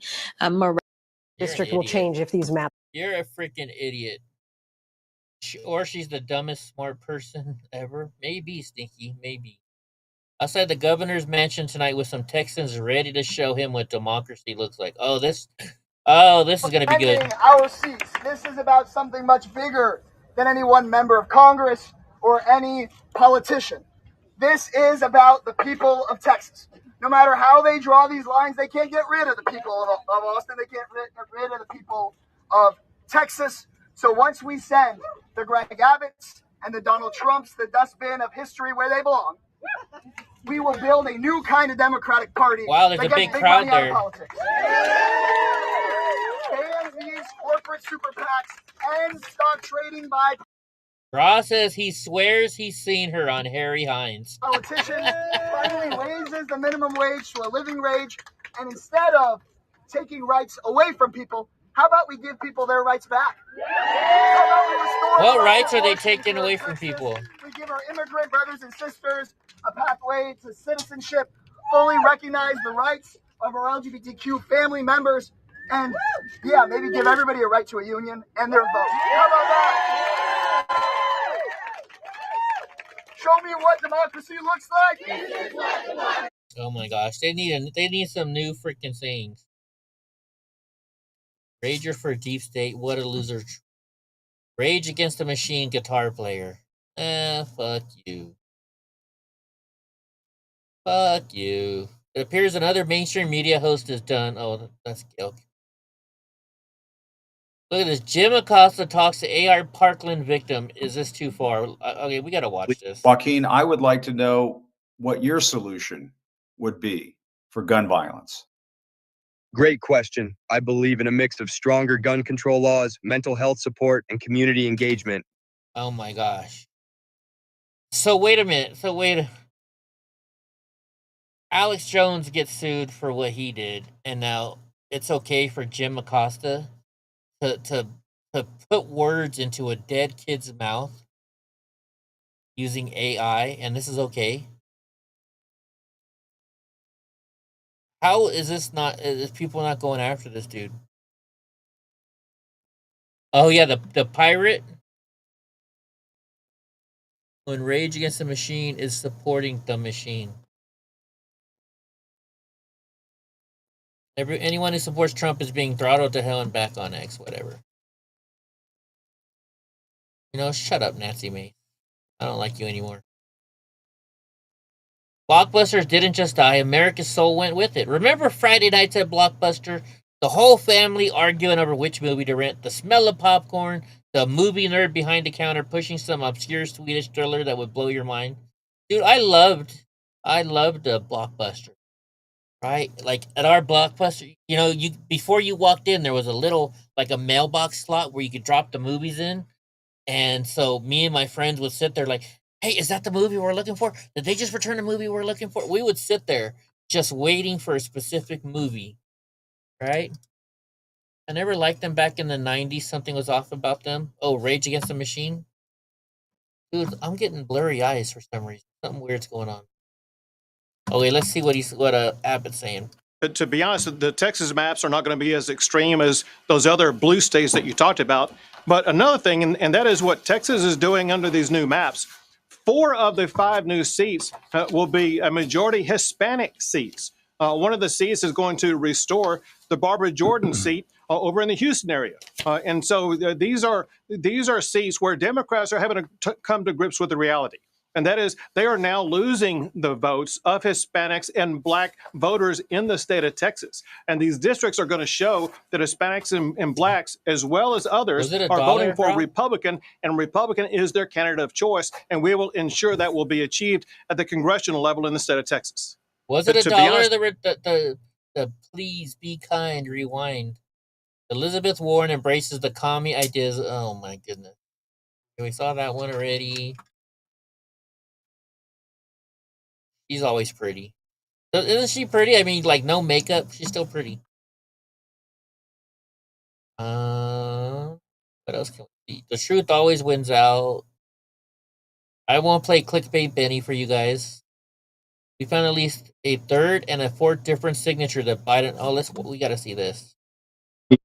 District will change if these maps. You're a freaking idiot. Or she's the dumbest smart person ever. Maybe, Stinky, maybe. Outside the governor's mansion tonight with some Texans ready to show him what democracy looks like. Oh, this is going to be good. Our seats. This is about something much bigger than any one member of Congress or any politician. This is about the people of Texas. No matter how they draw these lines, they can't get rid of the people of Austin. They can't get rid of the people of Texas. So once we send the Greg Abbotts and the Donald Trumps, the dustbin of history where they belong, we will build a new kind of Democratic Party. Wow, there's a big crowd there. Ban these corporate super PACs and stock trading by Ross says he swears he's seen her on Harry Hines. Politician finally raises the minimum wage to a living wage, and instead of taking rights away from people, how about we give people their rights back? What rights are they taking away from people? We give our immigrant brothers and sisters a pathway to citizenship, fully recognize the rights of our LGBTQ family members, and maybe give everybody a right to a union and their vote. How about that? Show me what democracy looks like. Oh my gosh, they need some new freaking sayings. Rager for deep state, what a loser. Rage Against the Machine guitar player. Fuck you. Fuck you. It appears another mainstream media host is done. Oh, that's Gail. Look at this. Jim Acosta talks to A.R. Parkland victim. Is this too far? Okay, we got to watch this. Joaquin, I would like to know what your solution would be for gun violence. Great question. I believe in a mix of stronger gun control laws, mental health support, and community engagement. Oh my gosh. So wait a minute. Alex Jones gets sued for what he did, and now it's okay for Jim Acosta to put words into a dead kid's mouth using AI, and this is okay? How is this not? Is people not going after this dude? Oh yeah, the pirate. When Rage Against the Machine is supporting the machine. Anyone who supports Trump is being throttled to hell and back on X, whatever. Shut up, Nancy May. I don't like you anymore. Blockbusters didn't just die, America's soul went with it. Remember Friday nights at Blockbuster? The whole family arguing over which movie to rent, the smell of popcorn, the movie nerd behind the counter pushing some obscure Swedish thriller that would blow your mind. Dude, I loved Blockbuster. Right? Like at our Blockbuster, before you walked in, there was a little, like a mailbox slot where you could drop the movies in. And so me and my friends would sit there like, hey, is that the movie we're looking for? Did they just return the movie we're looking for? We would sit there just waiting for a specific movie. Right? I never liked them back in the 90s. Something was off about them. Oh, Rage Against the Machine? Dude, I'm getting blurry eyes for some reason. Something weird's going on. Okay, let's see what Abbott's saying. To be honest, the Texas maps are not going to be as extreme as those other blue states that you talked about. But another thing, and that is what Texas is doing under these new maps. 4 of the 5 new seats will be a majority Hispanic seats. One of the seats is going to restore the Barbara Jordan seat over in the Houston area. And so these are seats where Democrats are having to come to grips with the reality. And that is, they are now losing the votes of Hispanics and black voters in the state of Texas. And these districts are going to show that Hispanics and blacks, as well as others, are voting for Republican, and Republican is their candidate of choice. And we will ensure that will be achieved at the congressional level in the state of Texas. Was it $1? The please be kind rewind. Elizabeth Warren embraces the commie ideas. Oh my goodness. We saw that one already. She's always pretty. Isn't she pretty? I mean, like, no makeup. She's still pretty. What else can we see? The truth always wins out. I won't play Clickbait Benny for you guys. We found at least a 3rd and a 4th different signature that Biden... we got to see this.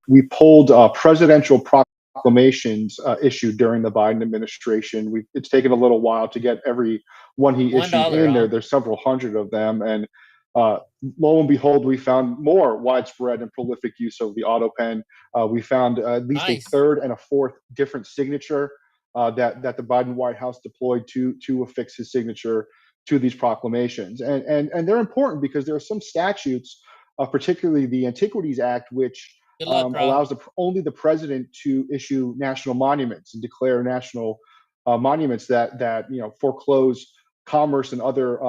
We pulled presidential proclamations issued during the Biden administration. It's taken a little while to get every one he issued in there. There's several hundred of them. And lo and behold, we found more widespread and prolific use of the auto pen. We found at least a 3rd and a 4th different signature that the Biden White House deployed to affix his signature to these proclamations. And they're important because there are some statutes, particularly the Antiquities Act, which allows only the president to issue national monuments and declare national monuments that foreclose commerce and other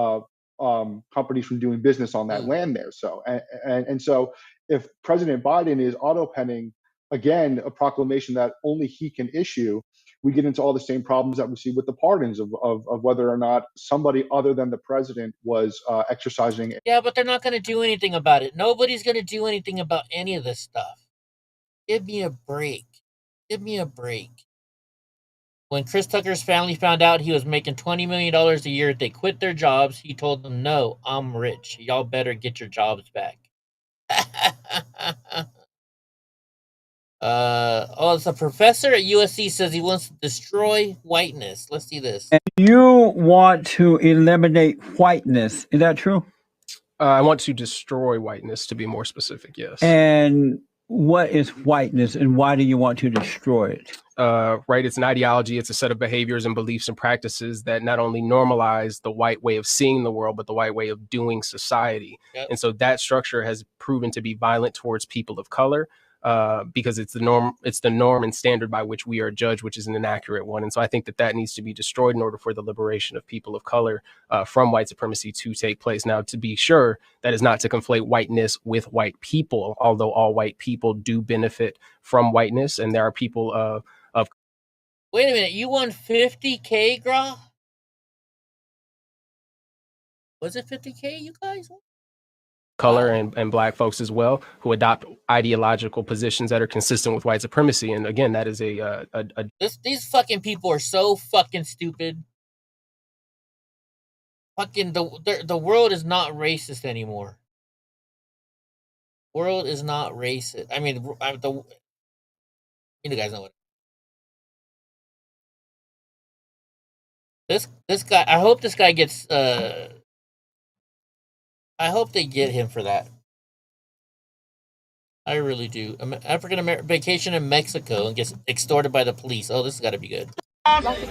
companies from doing business on that land there. So and so if President Biden is auto penning again a proclamation that only he can issue, we get into all the same problems that we see with the pardons of whether or not somebody other than the president was exercising. Yeah, but they're not going to do anything about it. Nobody's going to do anything about any of this stuff. Give me a break. Give me a break. When Chris Tucker's family found out he was making $20 million a year, they quit their jobs. He told them, no, I'm rich. Y'all better get your jobs back. It's a professor at USC says he wants to destroy whiteness. Let's see this. And you want to eliminate whiteness. Is that true? I want to destroy whiteness, to be more specific, yes. And what is whiteness and why do you want to destroy it? Right, it's an ideology, it's a set of behaviors and beliefs and practices that not only normalize the white way of seeing the world, but the white way of doing society. Yep. And so that structure has proven to be violent towards people of color. Because it's the norm and standard by which we are judged, which is an inaccurate one. And so I think that needs to be destroyed in order for the liberation of people of color from white supremacy to take place. Now, to be sure, that is not to conflate whiteness with white people, although all white people do benefit from whiteness. And there are people of. Wait a minute, you won $50K, Gra? Was it $50K, you guys? Color and black folks as well, who adopt ideological positions that are consistent with white supremacy. And again, that is these fucking people are so fucking stupid. Fucking the world is not racist anymore. World is not racist. I mean, you guys know what. This guy. I hope this guy gets. I hope they get him for that. I really do. African American vacation in Mexico and gets extorted by the police. Oh, this has got to be good.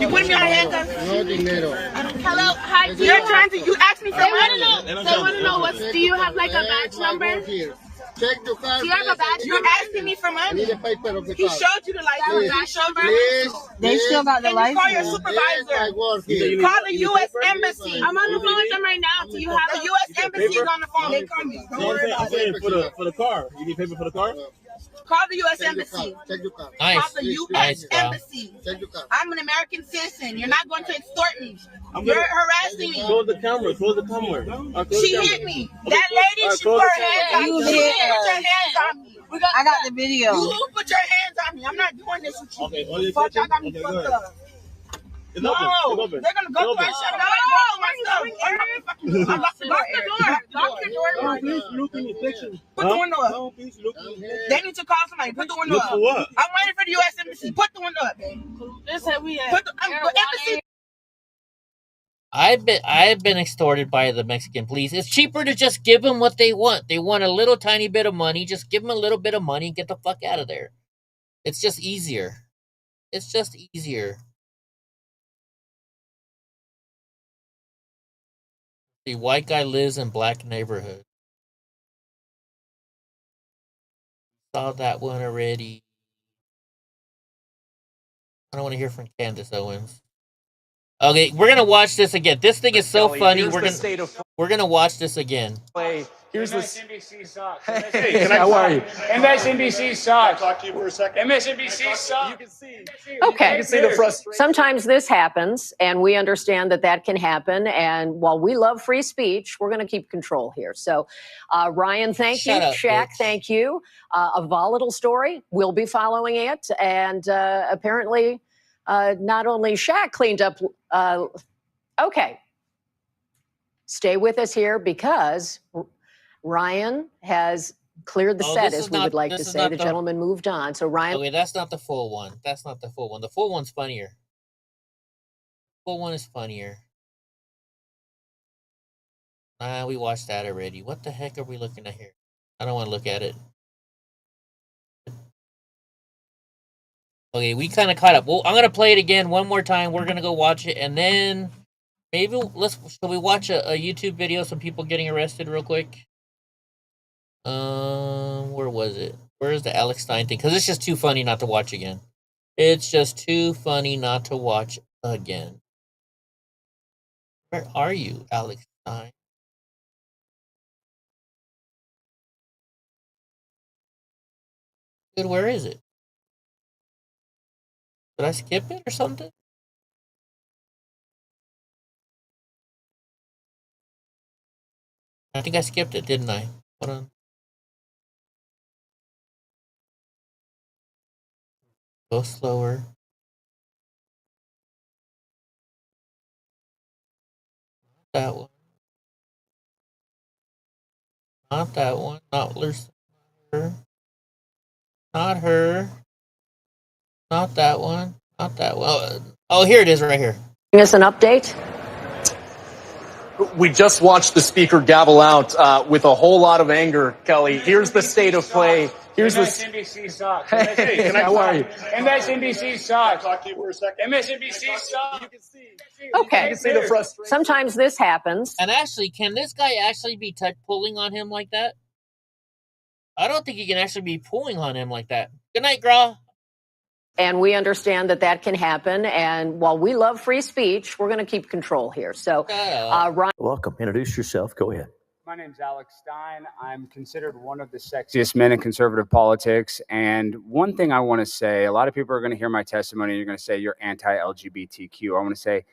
You put me on handcuffs? No dinero. Hello, hi. You're trying to. You asked me for money. They want to know what. Do you have like a badge number? Check your card. Do you have a badge? You're asking me for money. He showed you the license. They still got the license. Call your supervisor. Call the U.S. Embassy. I'm on the phone with them right now. Do you have the U.S. Embassy is on the phone? They call me. Don't worry about it. For the car. You need paper for the car? Call the U.S. Embassy. Nice. Call the U.S. Embassy. I'm an American citizen. You're not going to extort me. You're harassing me. Close the camera. Close the camera. She hit me. That lady, she put her hands on me. You put your hands on me. I got the video. You put your hands on me. I'm not doing this with you. Okay, fuck, y'all got me fucked up. No, they're gonna go through our shit. No, lock the door. Lock the door. Please look in the section. Put the window up. They need to call somebody. Put the window up. I'm waiting for the U.S. Embassy. Put the window up, babe. This is we have. Put the embassy. I've been extorted by the Mexican police. It's cheaper to just give them what they want. They want a little tiny bit of money. Just give them a little bit of money and get the fuck out of there. It's just easier. It's just easier. The white guy lives in black neighborhood. Saw that one already. I don't want to hear from Candace Owens. Okay, we're gonna watch this again. This thing is so funny. We're gonna watch this again. Here's MSNBC sucks. Hey, how are you? MSNBC sucks. Talk to you for a second. MSNBC sucks. You can see. Okay. You can see the frustration. Sometimes this happens, and we understand that that can happen. And while we love free speech, we're going to keep control here. So, Ryan, thank you. Shaq, thank you. A volatile story. We'll be following it. And apparently, not only Shaq cleaned up. Okay. Stay with us here because Ryan has cleared the set, as we would like to say. The gentleman moved on. So, Ryan. Okay, that's not the full one. That's not the full one. The full one's funnier. The full one is funnier. We watched that already. What the heck are we looking at here? I don't want to look at it. Okay, we kind of caught up. Well, I'm going to play it again one more time. We're going to go watch it, and then maybe shall we watch a YouTube video of some people getting arrested real quick? Where was it? Where's the Alex Stein thing? Because it's just too funny not to watch again. It's just too funny not to watch again. Where are you, Alex Stein? Dude, where is it? Did I skip it or something? I think I skipped it, didn't I? Hold on. Go slower. That one. Not that one. Not her. Not her. Not that one. Not that one. Oh, here it is right here. Give us an update. We just watched the speaker gavel out with a whole lot of anger, Kelly. Here's the state of play. Here's MSNBC sucks. Hey, how are you? MSNBC sucks. Talk to you for a second. MSNBC sucks. You can see. Okay. You can see the frustration. Sometimes this happens. And actually, can this guy actually be pulling on him like that? I don't think he can actually be pulling on him like that. Good night, Gra. And we understand that that can happen. And while we love free speech, we're going to keep control here. So, Ryan. Welcome. Introduce yourself. Go ahead. My name's Alex Stein. I'm considered one of the sexiest men in conservative politics. And one thing I want to say, a lot of people are going to hear my testimony and you're going to say you're anti-LGBTQ. I want to say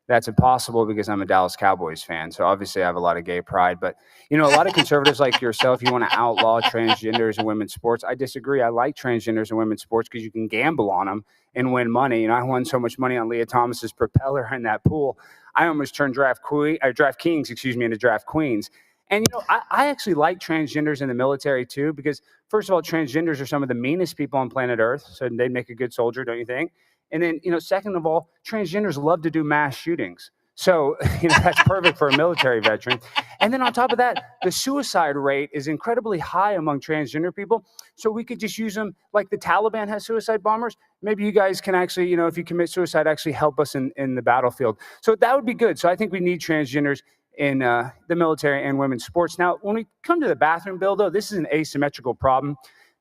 that's impossible because I'm a Dallas Cowboys fan. So obviously I have a lot of gay pride. But, you know, a lot of conservatives like yourself, you want to outlaw transgenders in women's sports. I disagree. I like transgenders in women's sports because you can gamble on them and win money. And I won so much money on Leah Thomas's propeller in that pool. I almost turned DraftKings, into Draft Queens. And, you know, I actually like transgenders in the military, too, because, first of all, transgenders are some of the meanest people on planet Earth. So they make a good soldier, don't you think? And then, second of all, transgenders love to do mass shootings. So, that's perfect for a military veteran. And then on top of that, the suicide rate is incredibly high among transgender people. So we could just use them like the Taliban has suicide bombers. Maybe you guys can actually, if you commit suicide, actually help us in the battlefield. So that would be good. So I think we need transgenders in the military and women's sports. Now, when we come to the bathroom bill, though, this is an asymmetrical problem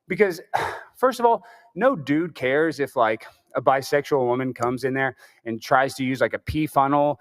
because, first of all, no dude cares if like a bisexual woman comes in there and tries to use like a pee funnel.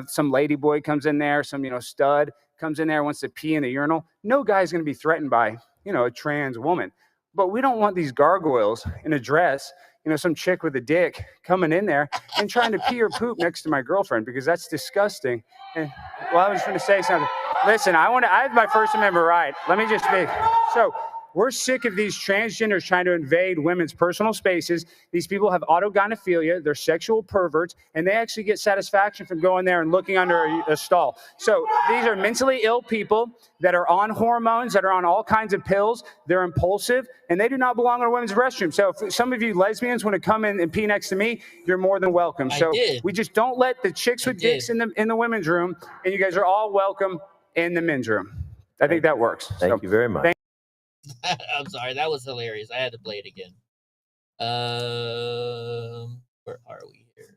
Some lady boy comes in there, some, stud comes in there, wants to pee in the urinal. No guy's going to be threatened by, a trans woman. But we don't want these gargoyles in a dress, some chick with a dick coming in there and trying to pee or poop next to my girlfriend because that's disgusting. And I was going to say something. Listen, I have my First Amendment right. Let me just be. So we're sick of these transgenders trying to invade women's personal spaces. These people have autogynephilia. They're sexual perverts, and they actually get satisfaction from going there and looking under a stall. So these are mentally ill people that are on hormones, that are on all kinds of pills. They're impulsive, and they do not belong in a women's restroom. So if some of you lesbians want to come in and pee next to me, you're more than welcome. So we just don't let the chicks with dicks in the women's room, and you guys are all welcome in the men's room. I think that works. Thank you very much. I'm sorry, that was hilarious. I had to play it again. Where are we here?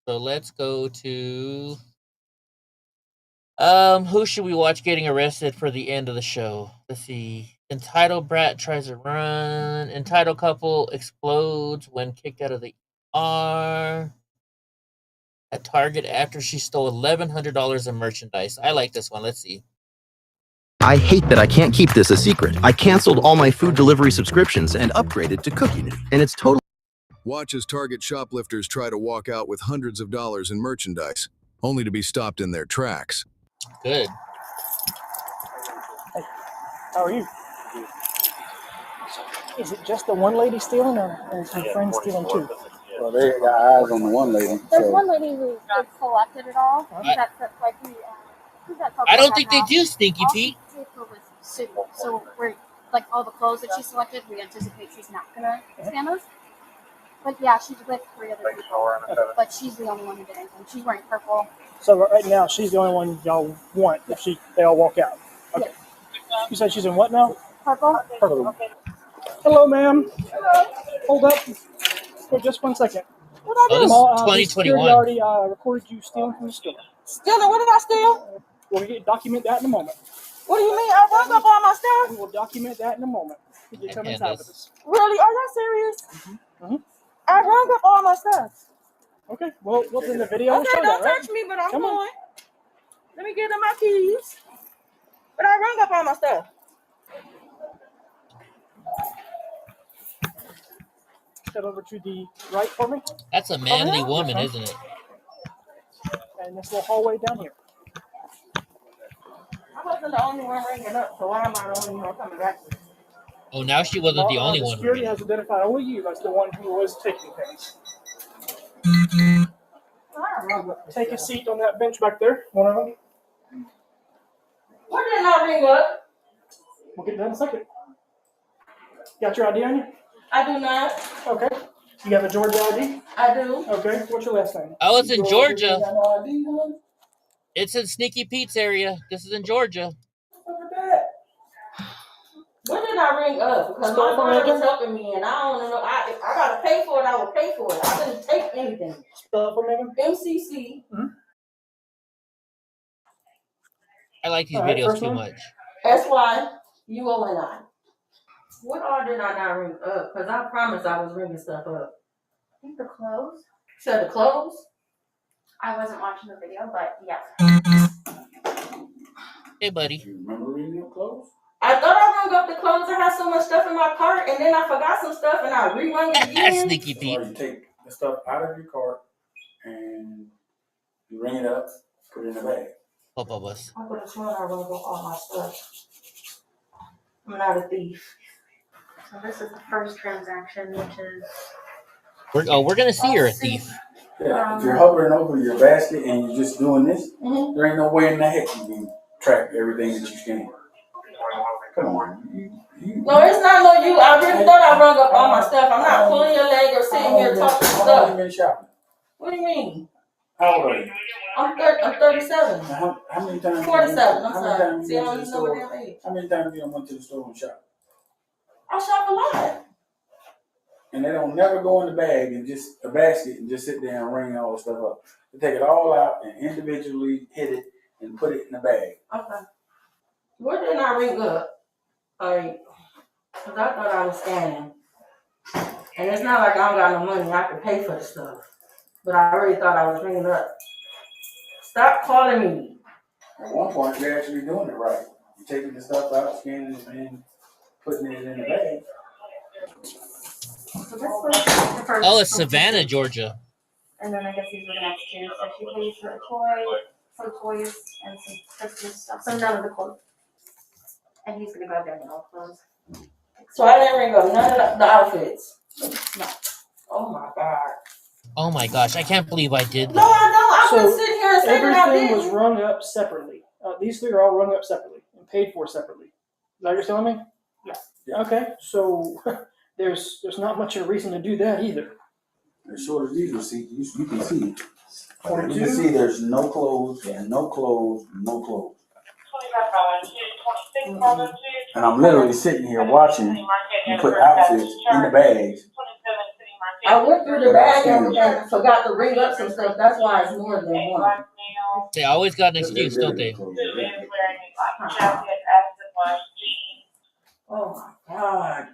So let's go to who should we watch getting arrested for the end of the show? Let's see. Entitled brat tries to run. Entitled couple explodes when kicked out of the ER at Target after she stole $1,100 in merchandise. I like this one. Let's see. I hate that I can't keep this a secret. I canceled all my food delivery subscriptions and upgraded to Cooking, and it's totally... Watch as Target shoplifters try to walk out with hundreds of dollars in merchandise, only to be stopped in their tracks. Good. Hey, how are you? Is it just the one lady stealing, or is her friend stealing too? Well, they got eyes on the one lady. There's one lady who collected it all. I don't think they do, Stinky Pete. So we're like all the clothes that she selected, we anticipate she's not gonna scan those. But yeah, she's with 3 other people. But she's the only one who did anything. She's wearing purple. So right now, she's the only one y'all want if they all walk out. Okay. Yes. You said she's in what now? Purple. Purple. Okay. Hello, ma'am. Hello. Hold up for just 1 second. What I do? Oh, this is 2021. Already recorded you stealing from the store. Stealing? What did I steal? We'll document that in a moment. What do you mean? I rung up all my stuff? We will document that in a moment. You come inside with us. Really? Are y'all serious? Mm-hmm. I rung up all my stuff. Okay. Well, what's in the video? Okay, don't touch me, but I'm going. Let me get them my keys. But I rung up all my stuff. Step over to the right for me. That's a manly woman, isn't it? And this little hallway down here. I wasn't the only one ringing up, so why am I the only one coming back? Oh, now she wasn't the only one. Security has identified only you as the one who was taking things. Take a seat on that bench back there. One of them. Why didn't I ring up? We'll get that in a second. Got your ID on you? I do not. Okay. You got the Georgia ID? I do. Okay. What's your last name? I was in Georgia. It's in Sneaky Pete's area. This is in Georgia. When did I ring up? Because my friend was helping me, and I don't know. I gotta pay for it. I will pay for it. I didn't take anything. Spell it for me. MCC. Mm-hmm. I like these videos too much. SYUONI. What all did I not ring up? Because I promised I was ringing stuff up. I think the clothes. So the clothes? I wasn't watching the video, but yeah. Hey, buddy. You remember ringing up clothes? I thought I rung up the clothes. I had so much stuff in my cart, and then I forgot some stuff, and I re-rung it again. Sneaky Pete. So you take the stuff out of your cart, and you ring it up, put it in the bag. Both of us. I could have sworn I rung up all my stuff. I'm not a thief. So this is the first transaction, which is... We're going to see you're a thief. Yeah, if you're hovering over your basket and you're just doing this, there ain't no way in the heck you can track everything that you scan. Come on. No, it's not no you. I really thought I rung up all my stuff. I'm not pulling your leg or sitting here talking stuff. How been shopping? What do you mean? How old are you? I'm 37. How many times? 47. I'm how many sorry. times See, you I went don't to the know what store? damn age. How many times you went to the store and shop? I shop a lot. And they don't never go in the bag and just a basket and just sit there and ring all the stuff up. They take it all out and individually hit it and put it in the bag. Okay. Where did I ring up? Like, cause I thought I was scanning. And it's not like I don't got no money. I can pay for the stuff. But I already thought I was ringing up. Stop calling me. At one point, they're actually doing it right. You're taking the stuff out, scanning it, and putting it in the bag. So this was the first. Oh, it's Savannah, Georgia. And then I guess these were the next two. So she paid for a toy, some toys, and some Christmas stuff. So none of the clothes. And he's gonna go there with all clothes. So I didn't ring up none of the outfits. No. Oh my God. Oh my gosh, I can't believe I did No, that. I don't. I've been So sitting here and saying that I everything was didn't. rung up separately. These three are all rung up separately and paid for separately. Is that what you're telling me? Yes. Okay, so there's not much of a reason to do that either. As short as these receipts, you can see. You 42? can see there's no clothes, and no clothes, no clothes. And I'm literally sitting here watching you put outfits in the bags. I went through the bag and forgot to ring up some stuff. That's why it's more than one. They always got an excuse, don't they? Oh my God.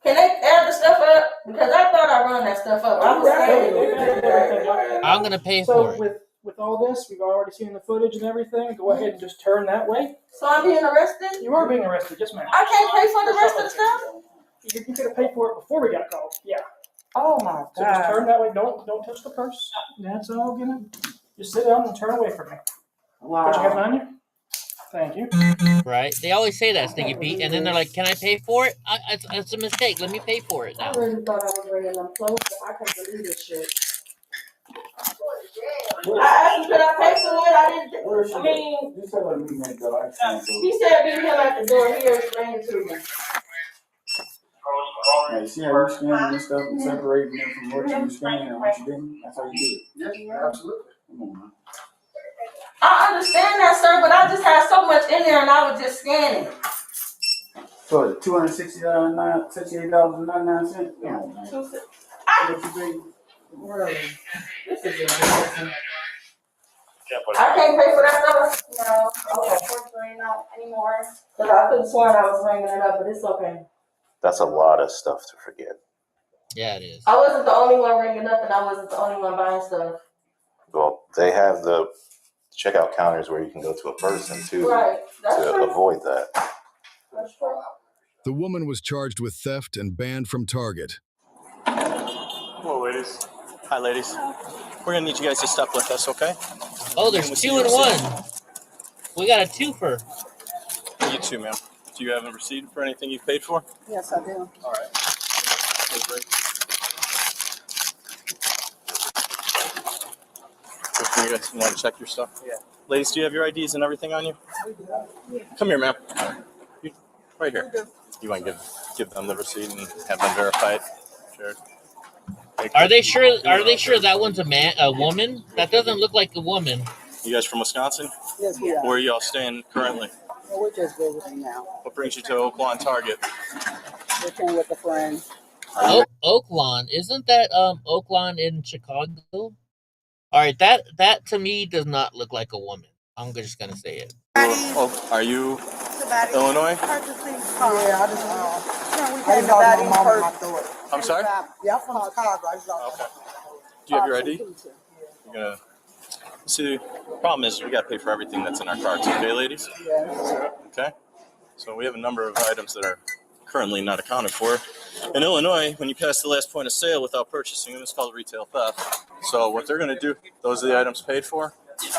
Can they add the stuff up? Because I thought I run that stuff up. I was saying. I'm gonna pay So for it. with all this, we've already seen the footage and everything. Go ahead and just turn that way. So I'm being arrested? You are being arrested, yes, ma'am. I can't pay for the rest of the stuff? You could have paid for it before we got called. Yeah. Oh my So just God. turn that way. Don't touch the purse. That's all. Gonna just sit down and turn away from me. Wow. Put your hands on you. Thank you. Right? They always say that, Stinky Pete, and then they're like, "Can I pay for it? It's a mistake. Let me pay for it now." I really thought I was bringing them clothes, but I can't believe this shit. I asked him, could I pay for it? I didn't. I mean, You said let me make that. he said meet him at the door. He explained it to me. Hey, see how you scanning this stuff and separating it from what you scanning and what you didn't? That's how you do it. Yes, absolutely. Come on, man. I understand that, sir, but I just had so much in there and I was just scanning. So $268.99. Come on, man. Really? This is embarrassing. I can't pay for that stuff? No, unfortunately not anymore. Because I could have sworn I was ringing it up, but it's okay. That's a lot of stuff to forget. Yeah, it is. I wasn't the only one ringing up and I wasn't the only one buying stuff. Well, they have the checkout counters where you can go to a person too Right. That's to true. avoid that. That's true. The woman was charged with theft and banned from Target. Hello, ladies. Hi, ladies. We're gonna need you guys to step with us, okay? Oh, there's 2 in 1. We got a twofer. You too, ma'am. Do you have a receipt for anything you've paid for? Yes, I do. All right. Okay, great. You guys want to check your stuff? Yeah. Ladies, do you have your IDs and everything on you? Come here, ma'am. Right here. You want to give them the receipt and have them verified? Sure. Are they sure? Are they sure that one's a woman? That doesn't look like a woman. You guys from Wisconsin? Yes, we are. Where are y'all staying currently? Well, we're just visiting now. What brings you to Oak Lawn Target? We came with a friend. Oak Lawn, isn't that Oak Lawn in Chicago? All right, that to me does not look like a woman. I'm just gonna say it. Oh, are you Illinois? Yeah, I just we came to Batting first. I'm sorry? Yeah, I'm from Chicago. I just Okay. Do you have your ID? You're gonna see. The problem is we gotta pay for everything that's in our carts. Okay, ladies? Yes. Okay. So we have a number of items that are currently not accounted for. In Illinois, when you pass the last point of sale without purchasing them, it's called retail theft. So what they're gonna do? Those are the items paid for. Okay.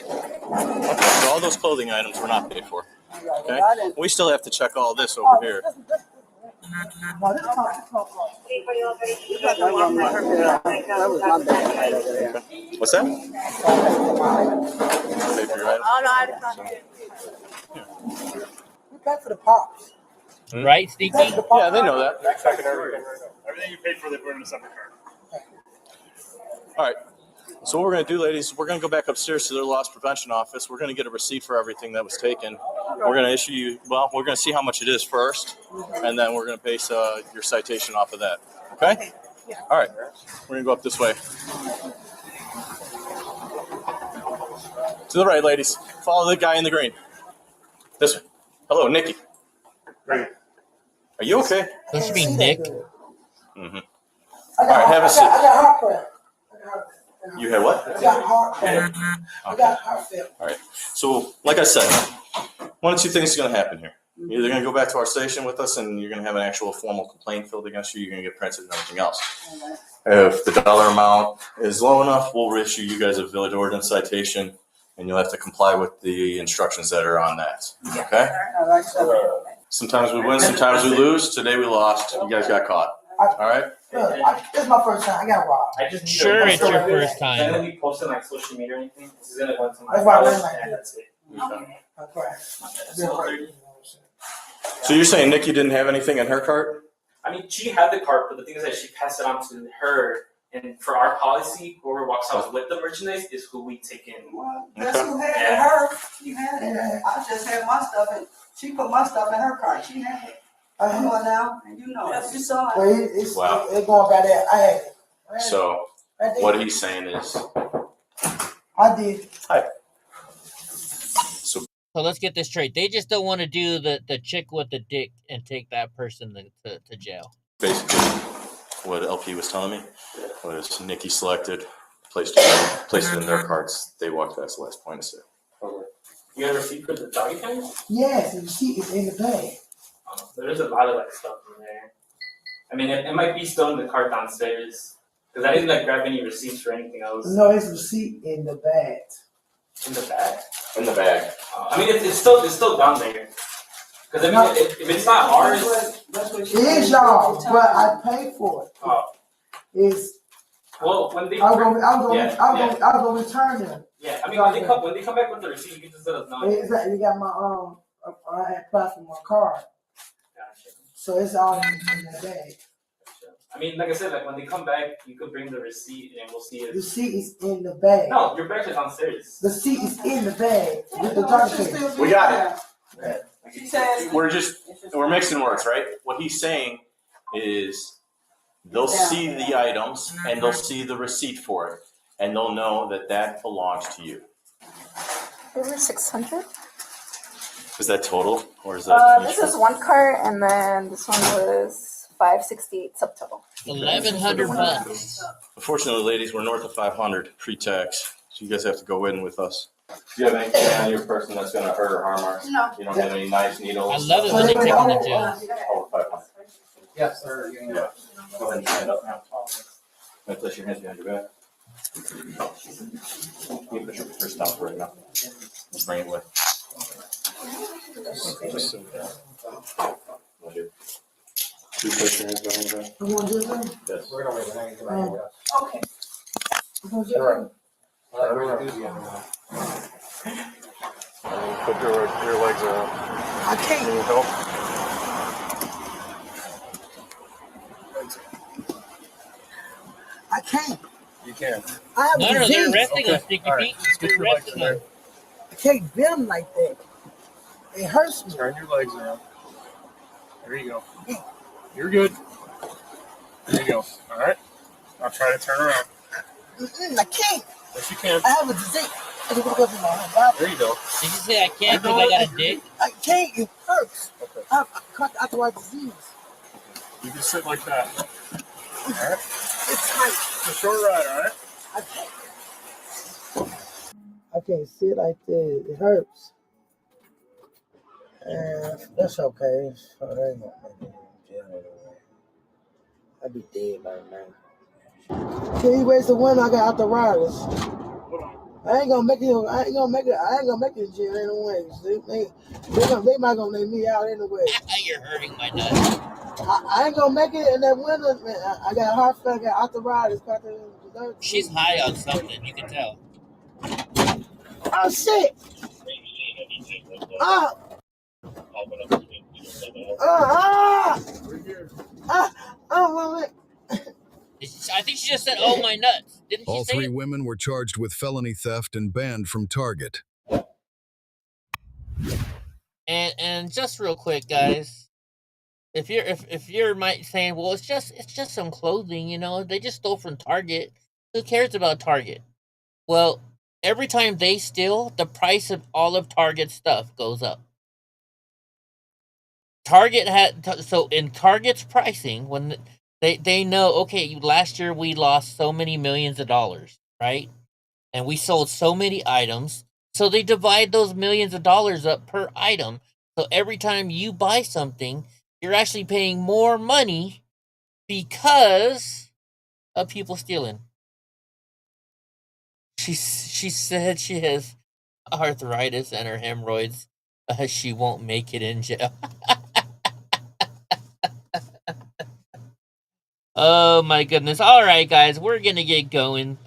So all those clothing items were not paid for. Okay. We still have to check all this over here. That was my bad right over there. What's that? Pay for your items. Back for the pops. Right, Sneaky? Yeah, they know that. Everything you paid for, they put in a separate card. All right. So what we're going to do, ladies, we're going to go back upstairs to their loss prevention office. We're going to get a receipt for everything that was taken. We're going to issue you, well, we're going to see how much it is first, and then we're going to base your citation off of that. Okay? All right. We're going to go up this way. To the right, ladies. Follow the guy in the green. This way. Hello, Nikki. Great. Are you okay? That should be Nick. Mm-hmm. All right, have a seat. I got heart failure. You had what? I got heart failure. I got heart failure. All right. So, like I said, one of two things is going to happen here. You're either going to go back to our station with us and you're going to have an actual formal complaint filled against you. You're going to get printed and everything else. If the dollar amount is low enough, we'll issue you guys a village ordinance citation, and you'll have to comply with the instructions that are on that. Okay? Sometimes we win, sometimes we lose. Today we lost. You guys got caught. All right? This is my first time. I got robbed. I just sure it's your first time. And then we post on like social media or anything. This is gonna go into my. That's why I went like and that. that's it. So you're saying Nikki didn't have anything in her cart? I mean, she had the cart, but the thing is that she passed it on to her. And for our policy, whoever walks out with the merchandise is who we take in. Well, that's who had it. Her. She had it. I just had my stuff, and she put my stuff in her cart. She had it. Come on now, you know. Yes, you saw it. Well, it's going by there. I had it. So what he's saying is, I did. Hi. So let's get this straight. They just don't want to do the chick with the dick and take that person to jail. Basically, what LP was telling me was Nikki selected, placed it in their carts. They walked past the last point of sale. You have a receipt for the doggy kennel? Yes, the receipt is in the bag. There's a lot of like stuff in there. I mean, it might be still in the cart downstairs because I didn't like grab any receipts for anything else. No, it's receipt in the bag. In the bag. In the bag. I mean, it's still down there. Because I mean, if it's not ours, it is y'all, but I paid for it. Oh. It's. Well, when they. I'm gonna return them. Yeah, I mean, when they come back with the receipt, you can just let us know. Exactly. You got my I had applied for my card. Gotcha. So it's all in the bag. I mean, like I said, like when they come back, you could bring the receipt and we'll see it. The receipt is in the bag. No, your bag is downstairs. The receipt is in the bag with the document. We got it. Okay. She says We're mixing words, right? What he's saying is they'll see the items and they'll see the receipt for it, and they'll know that belongs to you. Over 600. Is that total, or is that? This is one cart, and then this one was 568 subtotal. $1,100. Unfortunately, ladies, we're north of 500 pre-tax, so you guys have to go in with us. Do you have anything on your person that's going to hurt or harm us? No. You don't have any knives, needles? I love it when they take them to jail. Over 500. Yes, sir. Yeah. Go ahead and stand up now. And place your hands behind your back. You put your first down right now. Let's bring it away. Just so you place your hands behind your back. You want to do that? Yes. Okay. Sure. Put your legs around. I can't. Can you help? I can't. You can. I have No, a they're disease. arresting us, Sticky Pete. They're arresting us. I can't bend like that. It hurts me. Turn your legs around. There you go. You're good. There you go. All right. I'll try to turn around. I can't. Yes, you can. I have a disease. There you go. Did you say I can't because I got a dick? I can't. It hurts. Okay. I caught the arthritis disease. You can sit like that. All right. It's tight. It's a short ride, all right? I can't sit like that. It hurts. That's okay. So that ain't gonna make me in jail anyway. I'd be dead by now. Can you raise the window? I got arthritis. I ain't gonna make it. I ain't gonna make it in jail anyway. They might gonna let me out anyway. You're hurting my nuts. I ain't gonna make it in that window. Man, I got heart failure, I got arthritis. She's high on something, you can tell. Oh shit! I think she just said, "Oh my nuts." Didn't she All say three it? women were charged with felony theft and banned from Target. And just real quick, guys, if you're saying, well, it's just some clothing, you know, they just stole from Target. Who cares about Target? Well, every time they steal, the price of all of Target's stuff goes up. Target so in Target's pricing, when they know, okay, last year we lost so many millions of dollars, right? And we sold so many items, so they divide those millions of dollars up per item. So every time you buy something, you're actually paying more money because of people stealing. She said she has arthritis and her hemorrhoids. She won't make it in jail. Oh my goodness. All right, guys, we're going to get going.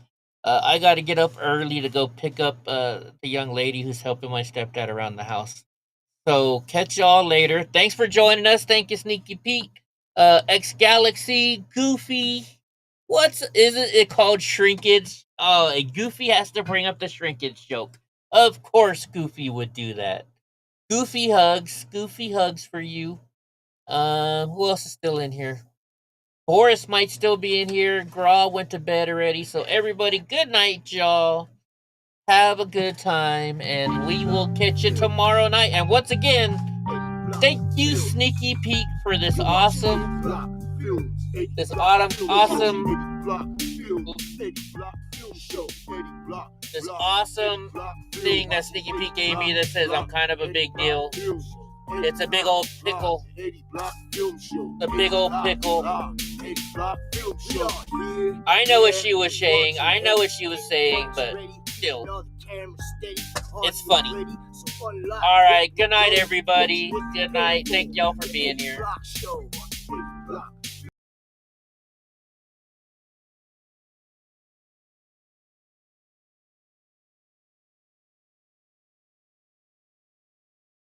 I got to get up early to go pick up the young lady who's helping my stepdad around the house. So catch y'all later. Thanks for joining us. Thank you, Sneaky Pete, X Galaxy, Goofy. Is it called shrinkage? Oh, Goofy has to bring up the shrinkage joke. Of course, Goofy would do that. Goofy hugs for you. Who else is still in here? Boris might still be in here. Gra went to bed already. So everybody, good night, y'all. Have a good time, and we will catch you tomorrow night. And once again, thank you, Sneaky Pete, for this awesome thing that Sneaky Pete gave me that says I'm kind of a big deal. It's a big old pickle. A big old pickle. I know what she was saying. But still, it's funny. All right. Good night, everybody. Good night. Thank y'all for being here.